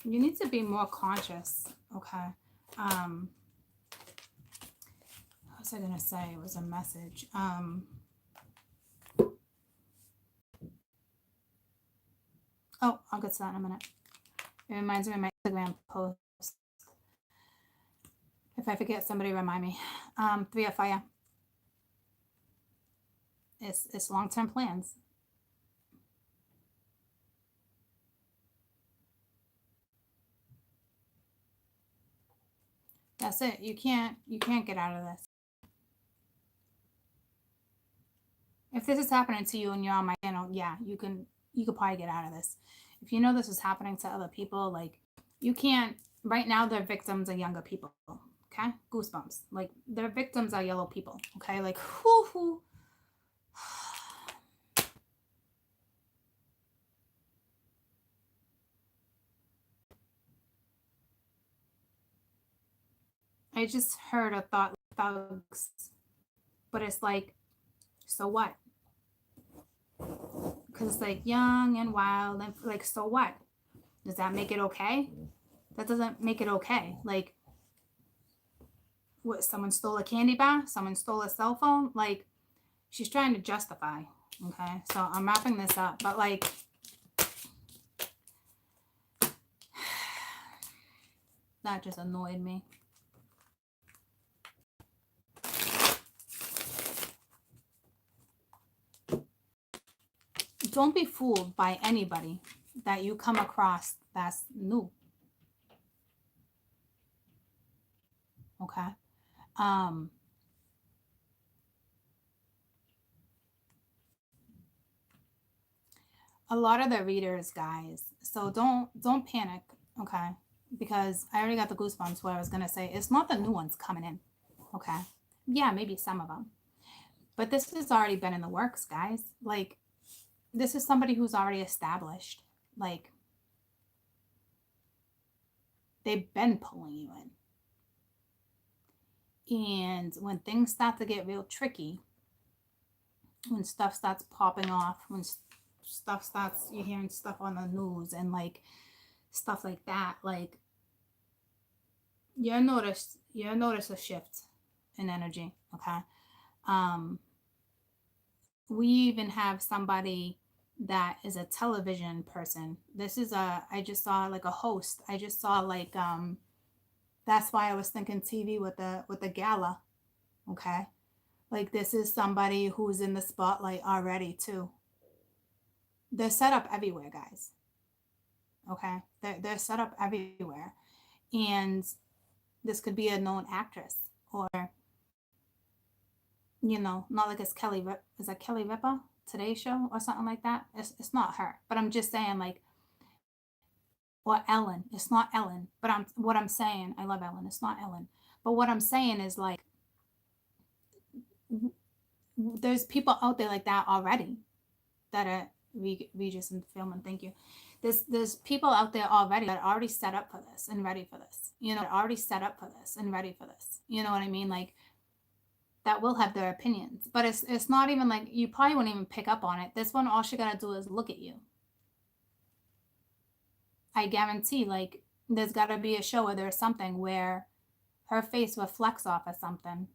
You need to be more conscious, okay? What was I gonna say? It was a message. Oh, I'll get to that in a minute. It reminds me of my Instagram post. If I forget, somebody remind me. Three of fire. It's long-term plans. That's it. You can't get out of this. If this is happening to you and you're on my channel, yeah, you could probably get out of this. If you know this is happening to other people, like you can't right now their victims are younger people. Okay? Goosebumps. Like their victims are yellow people. Okay? Like whoo. I just heard a thought thugs, but it's like, so what? Because it's like young and wild and like, so what? Does that make it okay? That doesn't make it okay. Like, what? Someone stole a candy bar? Someone stole a cell phone? Like, she's trying to justify. Okay, so I'm wrapping this up, but like, that just annoyed me. Don't be fooled by anybody that you come across that's new. Okay. A lot of the readers, guys, so don't panic, okay? Because I already got the goosebumps where I was gonna say it's not the new ones coming in, okay? Yeah, maybe some of them, but this has already been in the works, guys. Like, this is somebody who's already established. Like, they've been pulling you in. And when things start to get real tricky, when stuff starts popping off, when stuff starts, you're hearing stuff on the news and like stuff like that, like you'll notice a shift in energy. Okay. We even have somebody that is a television person. This is I just saw like a host. I just saw like that's why I was thinking TV with the gala. Okay. Like this is somebody who's in the spotlight already too. They're set up everywhere, guys. Okay. They're set up everywhere. And this could be a known actress or not like it's Kelly is that Kelly Ripa Today Show or something like that. It's not her. But I'm just saying like or Ellen. It's not Ellen. But what I'm saying, I love Ellen. It's not Ellen. But what I'm saying is like there's people out there like that already that are Regis and Film, and thank you. There's people out there already that are already set up for this and ready for this. Already set up for this and ready for this. You know what I mean? Like that will have their opinions, but it's not even like you probably won't even pick up on it. This one, all she gotta do is look at you. I guarantee, like there's gotta be a show or there's something where her face reflects off of something.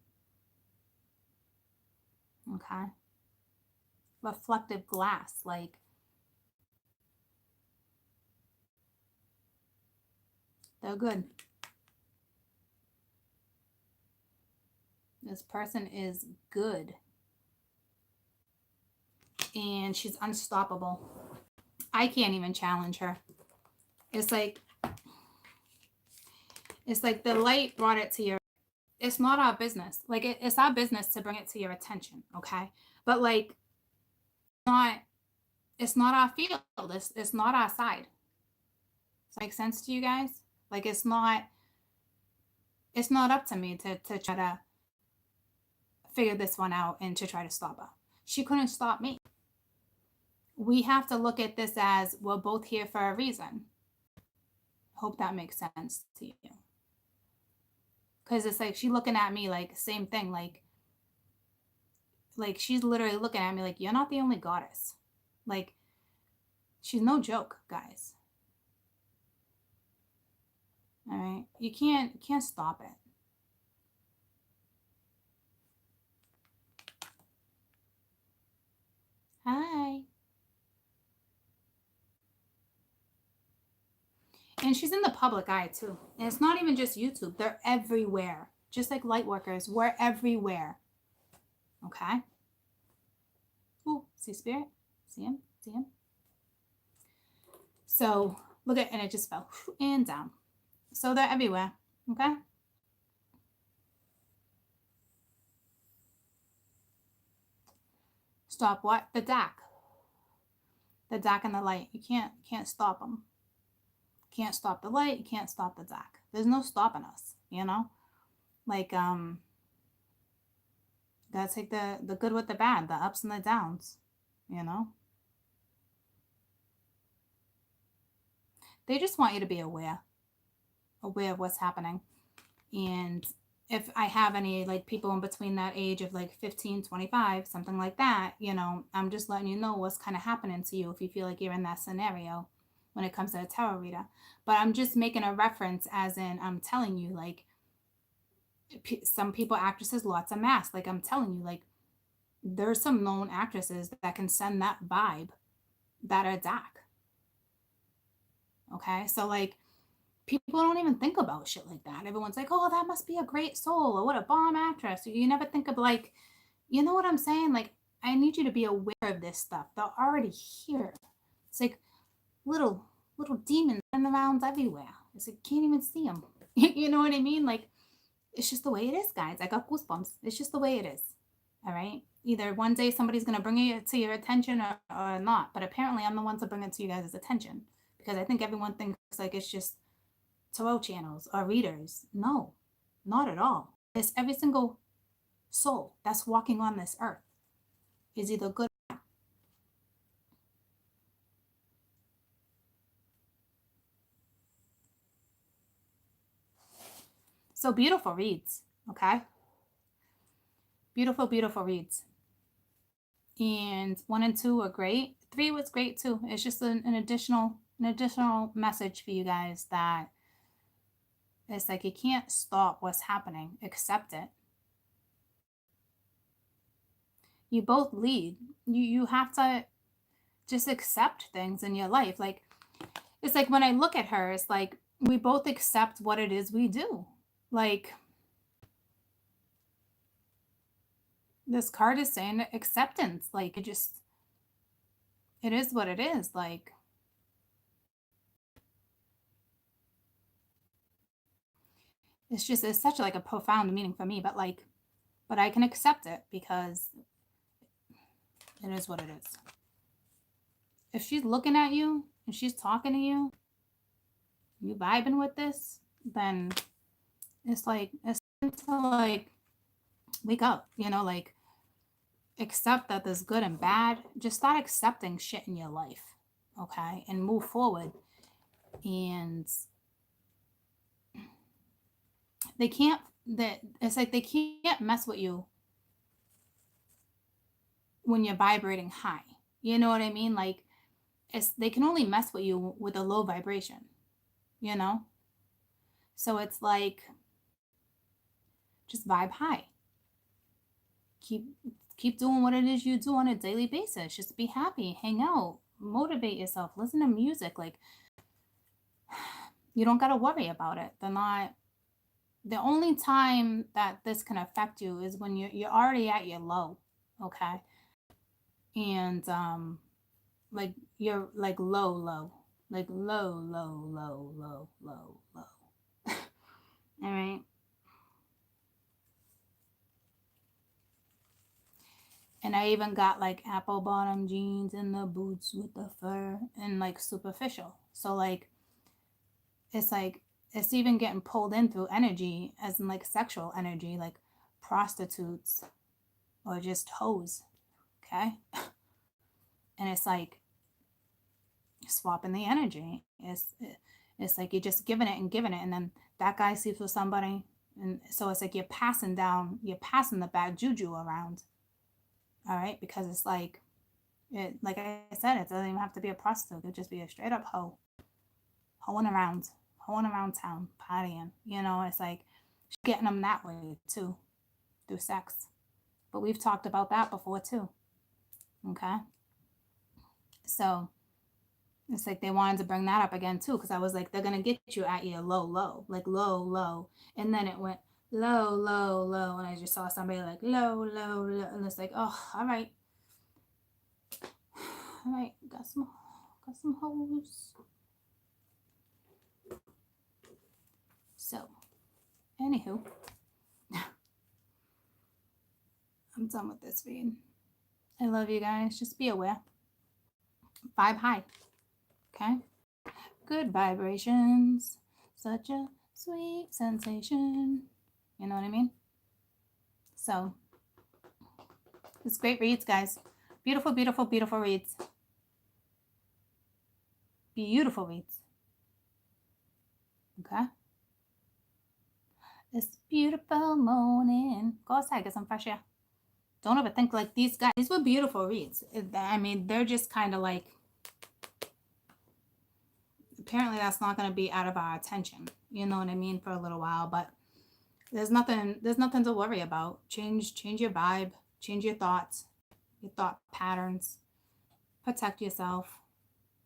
Okay, reflective glass, like they're good. This person is good. And she's unstoppable. I can't even challenge her. It's like the light brought it to your. It's not our business. Like it's our business to bring it to your attention, okay? But like, it's not our field. It's not our side. Does that make sense to you guys? Like it's not up to me to try to figure this one out and to try to stop her. She couldn't stop me. We have to look at this as we're both here for a reason. Hope that makes sense to you. Because it's like she looking at me like same thing, like she's literally looking at me like you're not the only goddess. Like she's no joke, guys. All right, you can't stop it. Hi. And she's in the public eye too. And it's not even just YouTube. They're everywhere. just like light workers. We're everywhere. Okay. Ooh, see spirit? See him? See him? So look at, and it just fell and down. So they're everywhere. Okay. Stop what? The dark. The dark and the light. You can't stop them. Can't stop the light. You can't stop the dark. There's no stopping us. You know, like gotta take the good with the bad, the ups and the downs. You know, they just want you to be aware of what's happening. And if I have any like people in between that age of like 15, 25, something like that, you know, I'm just letting you know what's kind of happening to you if you feel like you're in that scenario when it comes to a tarot reader. But I'm just making a reference as in I'm telling you like some people, actresses, lots of masks. Like I'm telling you, like there's some known actresses that can send that vibe that are dark. Okay. So like people don't even think about shit like that. Everyone's like, oh, that must be a great soul or what a bomb actress. You never think of like, you know what I'm saying? Like, I need you to be aware of this stuff. They're already here. It's like little demons running around everywhere. It's like can't even see them. You know what I mean? Like, it's just the way it is, guys. I got goosebumps. It's just the way it is. All right. Either one day somebody's gonna bring it to your attention or not. But apparently I'm the one to bring it to you guys' attention. Because I think everyone thinks like it's just tarot channels or readers. No, not at all. It's every single soul that's walking on this earth is either good or bad. So beautiful reads, okay? Beautiful, beautiful reads. And 1 and 2 are great. 3 was great too. It's just an additional message for you guys that it's like you can't stop what's happening. Accept it. You both lead. You have to just accept things in your life. Like it's like when I look at her, it's like we both accept what it is we do. Like this card is saying acceptance. Like it is what it is. Like it's such like a profound meaning for me, but I can accept it because it is what it is. If she's looking at you and she's talking to you, you vibing with this, then it's to like wake up, you know, like accept that there's good and bad. Just start accepting shit in your life, okay, and move forward. And they can't that it's like they can't mess with you when you're vibrating high. You know what I mean? Like they can only mess with you with a low vibration, you know? So it's like just vibe high. Keep doing what it is you do on a daily basis. Just be happy, hang out, motivate yourself, listen to music. Like you don't got to worry about it. They're not the only time that this can affect you is when you're already at your low, okay? And like you're like low, like low. All right. And I even got like apple bottom jeans and the boots with the fur and like superficial. So like it's even getting pulled in through energy as in like sexual energy, like prostitutes or just hoes. Okay. And it's like swapping the energy. It's like you're just giving it and giving it, and then that guy sleeps with somebody, and so it's like you're passing the bad juju around. All right, because it's like like I said, it doesn't even have to be a prostitute. It could just be a straight up hoe, hoeing around town, partying. You know, it's like getting them that way too, through sex. But we've talked about that before too. Okay, so it's like they wanted to bring that up again too, because I was like, they're gonna get you at your low, like low, and then it went low, low, low. And I just saw somebody like low, low, low. And it's like, oh, all right. All right, got some holes. So, anywho, I'm done with this read. I love you guys. Just be aware. Vibe high. Okay? Good vibrations. Such a sweet sensation. You know what I mean? So, it's great reads, guys. Beautiful, beautiful, beautiful reads. Beautiful reads. Okay? This beautiful morning. Go outside, get some fresh air. Don't overthink. Like, these guys, these were beautiful reads. I mean, they're just kind of like, apparently that's not going to be out of our attention. You know what I mean? For a little while, but there's nothing to worry about. Change your vibe, change your thoughts, your thought patterns, protect yourself,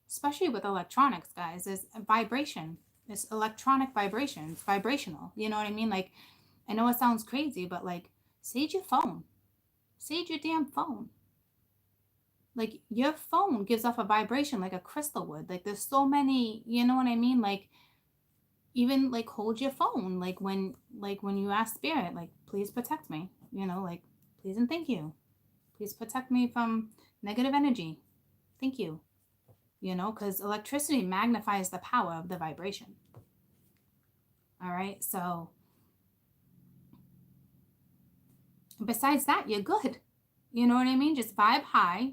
especially with electronics, guys. There's vibration. It's electronic vibration. It's vibrational. You know what I mean? Like, I know it sounds crazy, but like, sage your phone. Sage your damn phone. Like, your phone gives off a vibration like a crystal would. Like, there's so many, you know what I mean? Like, even like hold your phone. Like when you ask spirit, like, please protect me. You know, like, please and thank you. Please protect me from negative energy. Thank you. You know, because electricity magnifies the power of the vibration. All right. So besides that, you're good. You know what I mean? Just vibe high.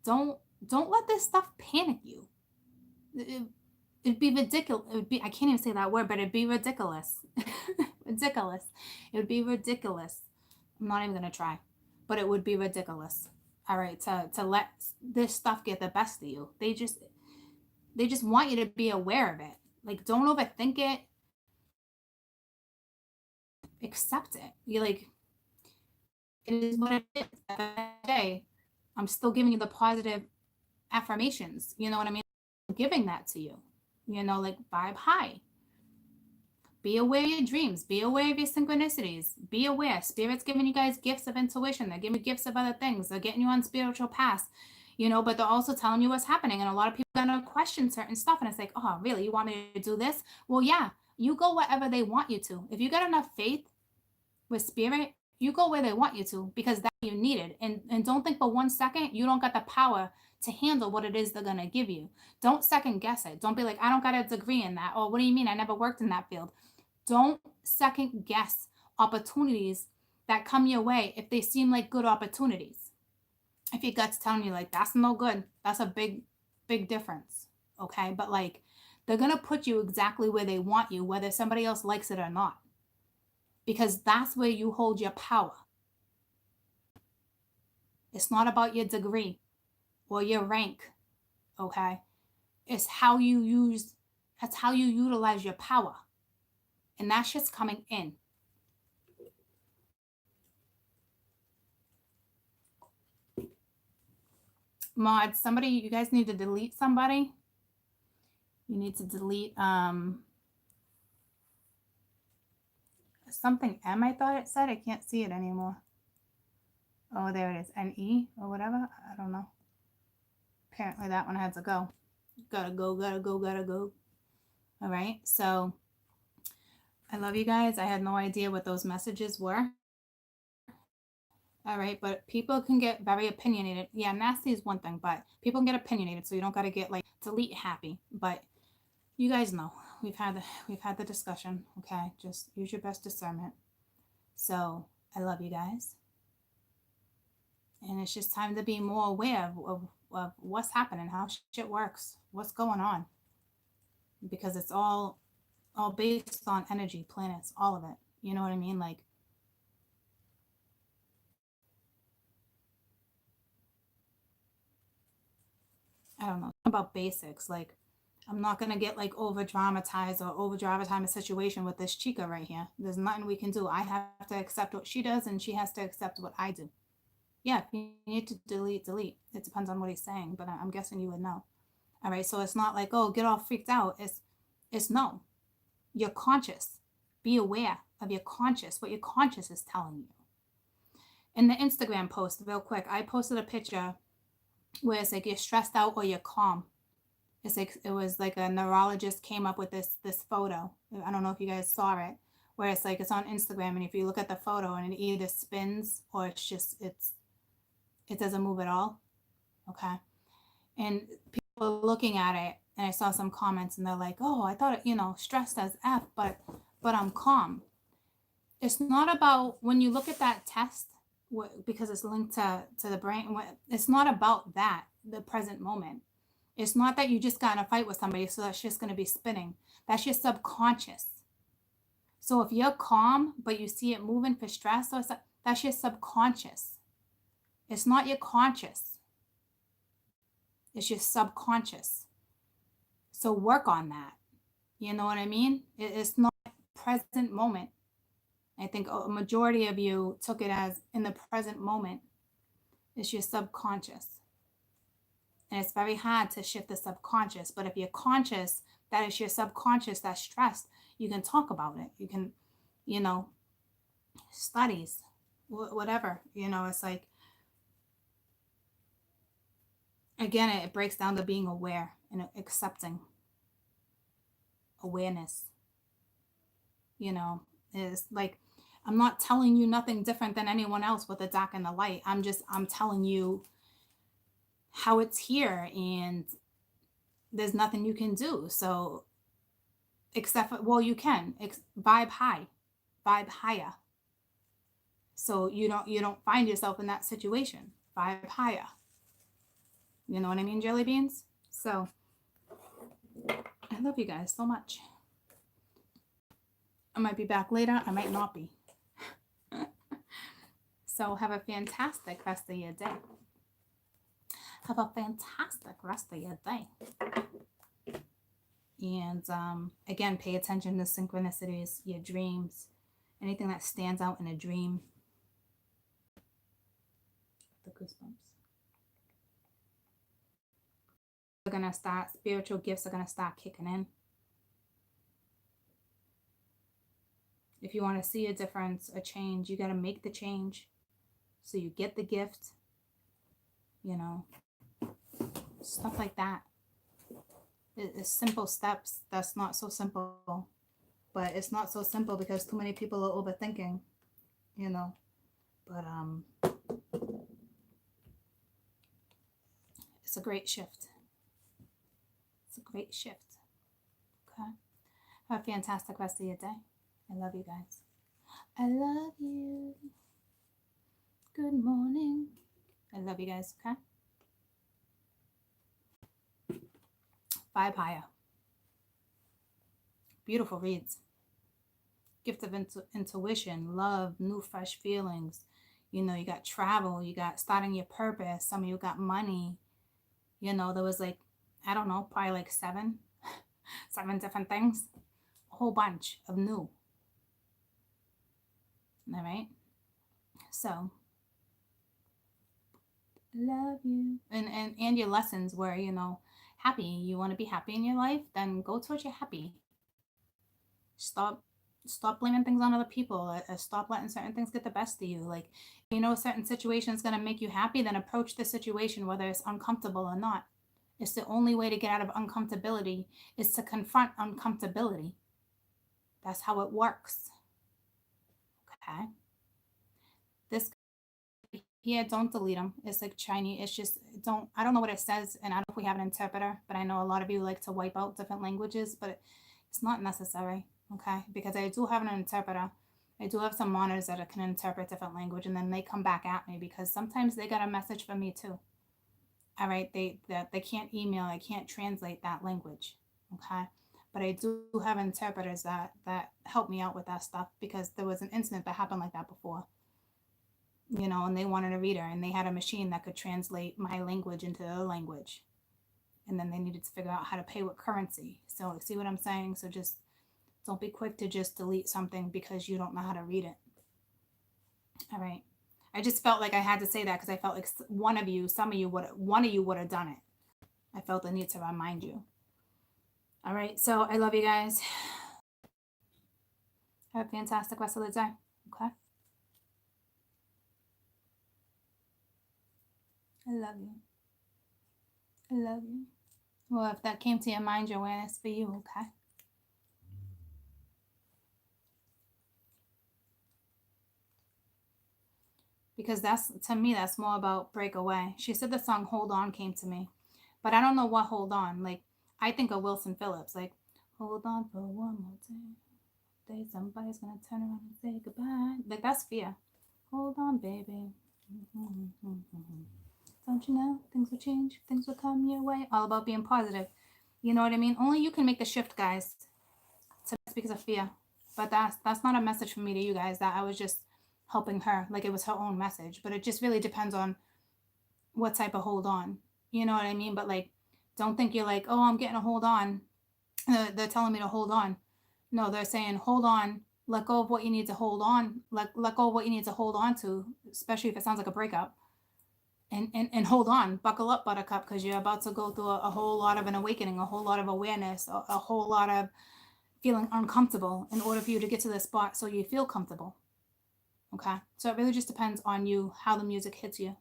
Don't let this stuff panic you. It'd be ridiculous. It would be, I can't even say that word, but it'd be ridiculous. Ridiculous. It would be ridiculous. I'm not even gonna try. But it would be ridiculous. All right, to let this stuff get the best of you. They just want you to be aware of it. Like, don't overthink it. Accept it. You like, it is what it is. At the end of the day, I'm still giving you the positive affirmations. You know what I mean? I'm giving that to you. You know, like, vibe high. Be aware of your dreams. Be aware of your synchronicities. Be aware. Spirit's giving you guys gifts of intuition. They're giving you gifts of other things. They're getting you on spiritual paths, you know, but they're also telling you what's happening. And a lot of people are going to question certain stuff. And it's like, oh, really? You want me to do this? Well, yeah, you go wherever they want you to. If you got enough faith with spirit, you go where they want you to, because that's what you needed. And don't think for 1 second you don't got the power to handle what it is they're going to give you. Don't second guess it. Don't be like, I don't got a degree in that. Or what do you mean? I never worked in that field. Don't second guess opportunities that come your way if they seem like good opportunities. If your gut's telling you like, that's no good, that's a big difference. Okay, but like, they're gonna put you exactly where they want you, whether somebody else likes it or not, because that's where you hold your power. It's not about your degree or your rank. Okay, it's how you utilize your power, and that shit's coming in. Mod, somebody, you guys need to delete somebody. You need to delete something M, I thought it said. I can't see it anymore. Oh, there it is. NE or whatever. I don't know. Apparently that one had to go. Gotta go. All right. So I love you guys. I had no idea what those messages were. All right. But people can get very opinionated. Yeah, nasty is one thing, but people can get opinionated. So you don't got to get like delete happy. But you guys know we've had the discussion. Okay. Just use your best discernment. So I love you guys. And it's just time to be more aware of what's happening, how shit works, what's going on. Because it's all based on energy, planets, all of it. You know what I mean? Like, I don't know about basics. Like, I'm not gonna get like over dramatized a situation with this chica right here. There's nothing we can do. I have to accept what she does, and she has to accept what I do. Yeah, if you need to delete. It depends on what he's saying, but I'm guessing you would know. All right, so it's not like, oh, get all freaked out. It's no. You're conscious. Be aware of your conscious, what your conscious is telling you. In the Instagram post, real quick, I posted a picture where it's like you're stressed out or you're calm. It's like it was like a neurologist came up with this photo. I don't know if you guys saw it, where it's like it's on Instagram, and if you look at the photo and it either spins or it doesn't move at all. Okay. And people are looking at it, and I saw some comments and they're like, oh, I thought stressed as F, but I'm calm. It's not about, when you look at that test, because it's linked to the brain, it's not about that, the present moment. It's not that you just got in a fight with somebody, so that's just going to be spinning. That's your subconscious. So if you're calm, but you see it moving for stress, or that's your subconscious. It's not your conscious. It's your subconscious. So work on that. You know what I mean? It's not present moment. I think a majority of you took it as in the present moment. It's your subconscious. And it's very hard to shift the subconscious. But if you're conscious, that is your subconscious that's stressed, you can talk about it. You can, studies, whatever. It's like, again, it breaks down to being aware and accepting. Awareness. Is like, I'm not telling you nothing different than anyone else with the dark and the light. I'm telling you how it's here, and there's nothing you can do. So, except for, well, you can vibe higher. So you don't find yourself in that situation. Vibe higher. You know what I mean, jelly beans? So I love you guys so much. I might be back later. I might not be. So have a fantastic rest of your day. Have a fantastic rest of your day. And again, pay attention to synchronicities, your dreams, anything that stands out in a dream. The goosebumps. They're going to start, spiritual gifts are going to start kicking in. If you want to see a difference, a change, you got to make the change. So you get the gift, stuff like that. It's simple steps. That's not so simple, but it's not so simple because too many people are overthinking, but it's a great shift. It's a great shift. Okay. Have a fantastic rest of your day. I love you guys. I love you. Good morning. I love you guys, okay? Vibe higher. Beautiful reads. Gift of intuition, love, new fresh feelings. You got travel, you got starting your purpose. Some of you got money. There was like, I don't know, probably like seven different things. A whole bunch of new. All right? So, love you. And your lessons were, happy. You want to be happy in your life? Then go towards your happy. Stop blaming things on other people. Stop letting certain things get the best of you. Like, a certain situation is going to make you happy, then approach the situation, whether it's uncomfortable or not. It's the only way to get out of uncomfortability is to confront uncomfortability. That's how it works. Okay. This here, don't delete them. It's like Chinese. It's just, I don't know what it says, and I don't know if we have an interpreter, but I know a lot of you like to wipe out different languages, but it's not necessary, okay? Because I do have an interpreter. I do have some monitors that can interpret different language, and then they come back at me because sometimes they got a message from me too. All right, they can't email, I can't translate that language, okay? But I do have interpreters that help me out with that stuff because there was an incident that happened like that before. And they wanted a reader, and they had a machine that could translate my language into their language. And then they needed to figure out how to pay with currency. So see what I'm saying? So just don't be quick to just delete something because you don't know how to read it. All right. I just felt like I had to say that because I felt like one of you would have done it. I felt the need to remind you. All right. So I love you guys. Have a fantastic rest of the day. Okay? I love you. I love you. Well, if that came to your mind, Joanne, it's for you, okay? Because that's, to me, that's more about breakaway. She said the song Hold On came to me, but I don't know what Hold On. Like, I think of Wilson Phillips, like, hold on for one more day, somebody's gonna turn around and say goodbye. Like, that's fear. Hold on, baby. Don't you know things will change, things will come your way. All about being positive. You know what I mean? Only you can make the shift, guys. So that's because of fear. But that's not a message from me to you guys. That I was just helping her, like it was her own message. But it just really depends on what type of hold on. You know what I mean? But like, don't think you're like, oh, I'm getting a hold on. They're telling me to hold on. No, they're saying hold on. Let go of what you need to hold on. Let go of what you need to hold on to, especially if it sounds like a breakup. And hold on, buckle up, buttercup, because you're about to go through a whole lot of an awakening, a whole lot of awareness, a whole lot of feeling uncomfortable in order for you to get to this spot so you feel comfortable. Okay. So it really just depends on you how the music hits you.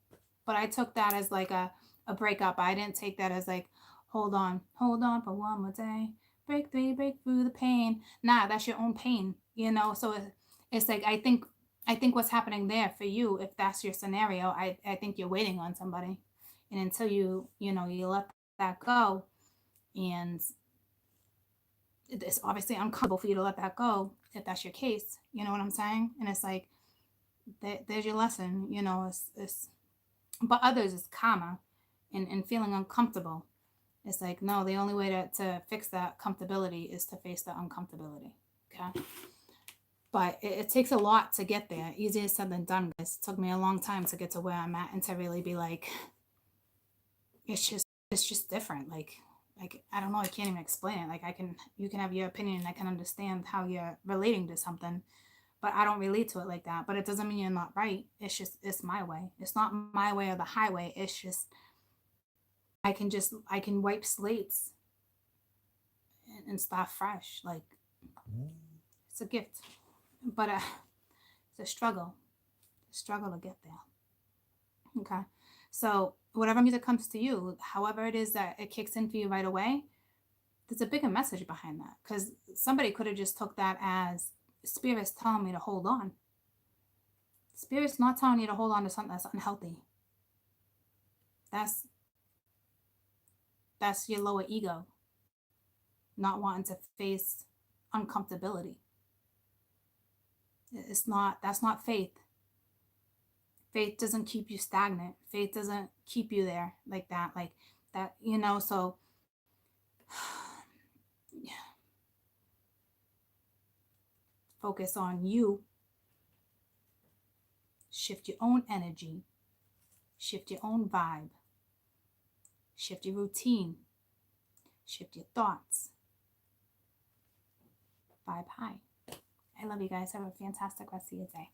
But I took that as like a breakup. I didn't take that as like, hold on for one more day. Break through the pain. Nah, that's your own pain, you know? So it's like, I think what's happening there for you, if that's your scenario, I think you're waiting on somebody. And until you know, you let that go, and it's obviously uncomfortable for you to let that go if that's your case. You know what I'm saying? And it's like, there's your lesson, you know, but others is karma and feeling uncomfortable. It's like, no, the only way to fix that comfortability is to face the uncomfortability. Okay. But it takes a lot to get there. Easier said than done, guys. It took me a long time to get to where I'm at and to really be like, it's just different. Like I don't know, I can't even explain it. Like you can have your opinion and I can understand how you're relating to something, but I don't relate to it like that. But it doesn't mean you're not right. It's just, it's my way. It's not my way or the highway. It's just, I can wipe slates and start fresh. Like, it's a gift, but it's a struggle to get there. Okay. So whatever music comes to you, however it is that it kicks in for you right away, there's a bigger message behind that. Because somebody could have just took that as spirit's telling me to hold on. Spirit's not telling you to hold on to something that's unhealthy. That's your lower ego not wanting to face uncomfortability. That's not faith. Faith doesn't keep you stagnant. Faith doesn't keep you there like that, you know, so focus on you. Shift your own energy. Shift your own vibe. Shift your routine. Shift your thoughts. Vibe high. I love you guys. Have a fantastic rest of your day.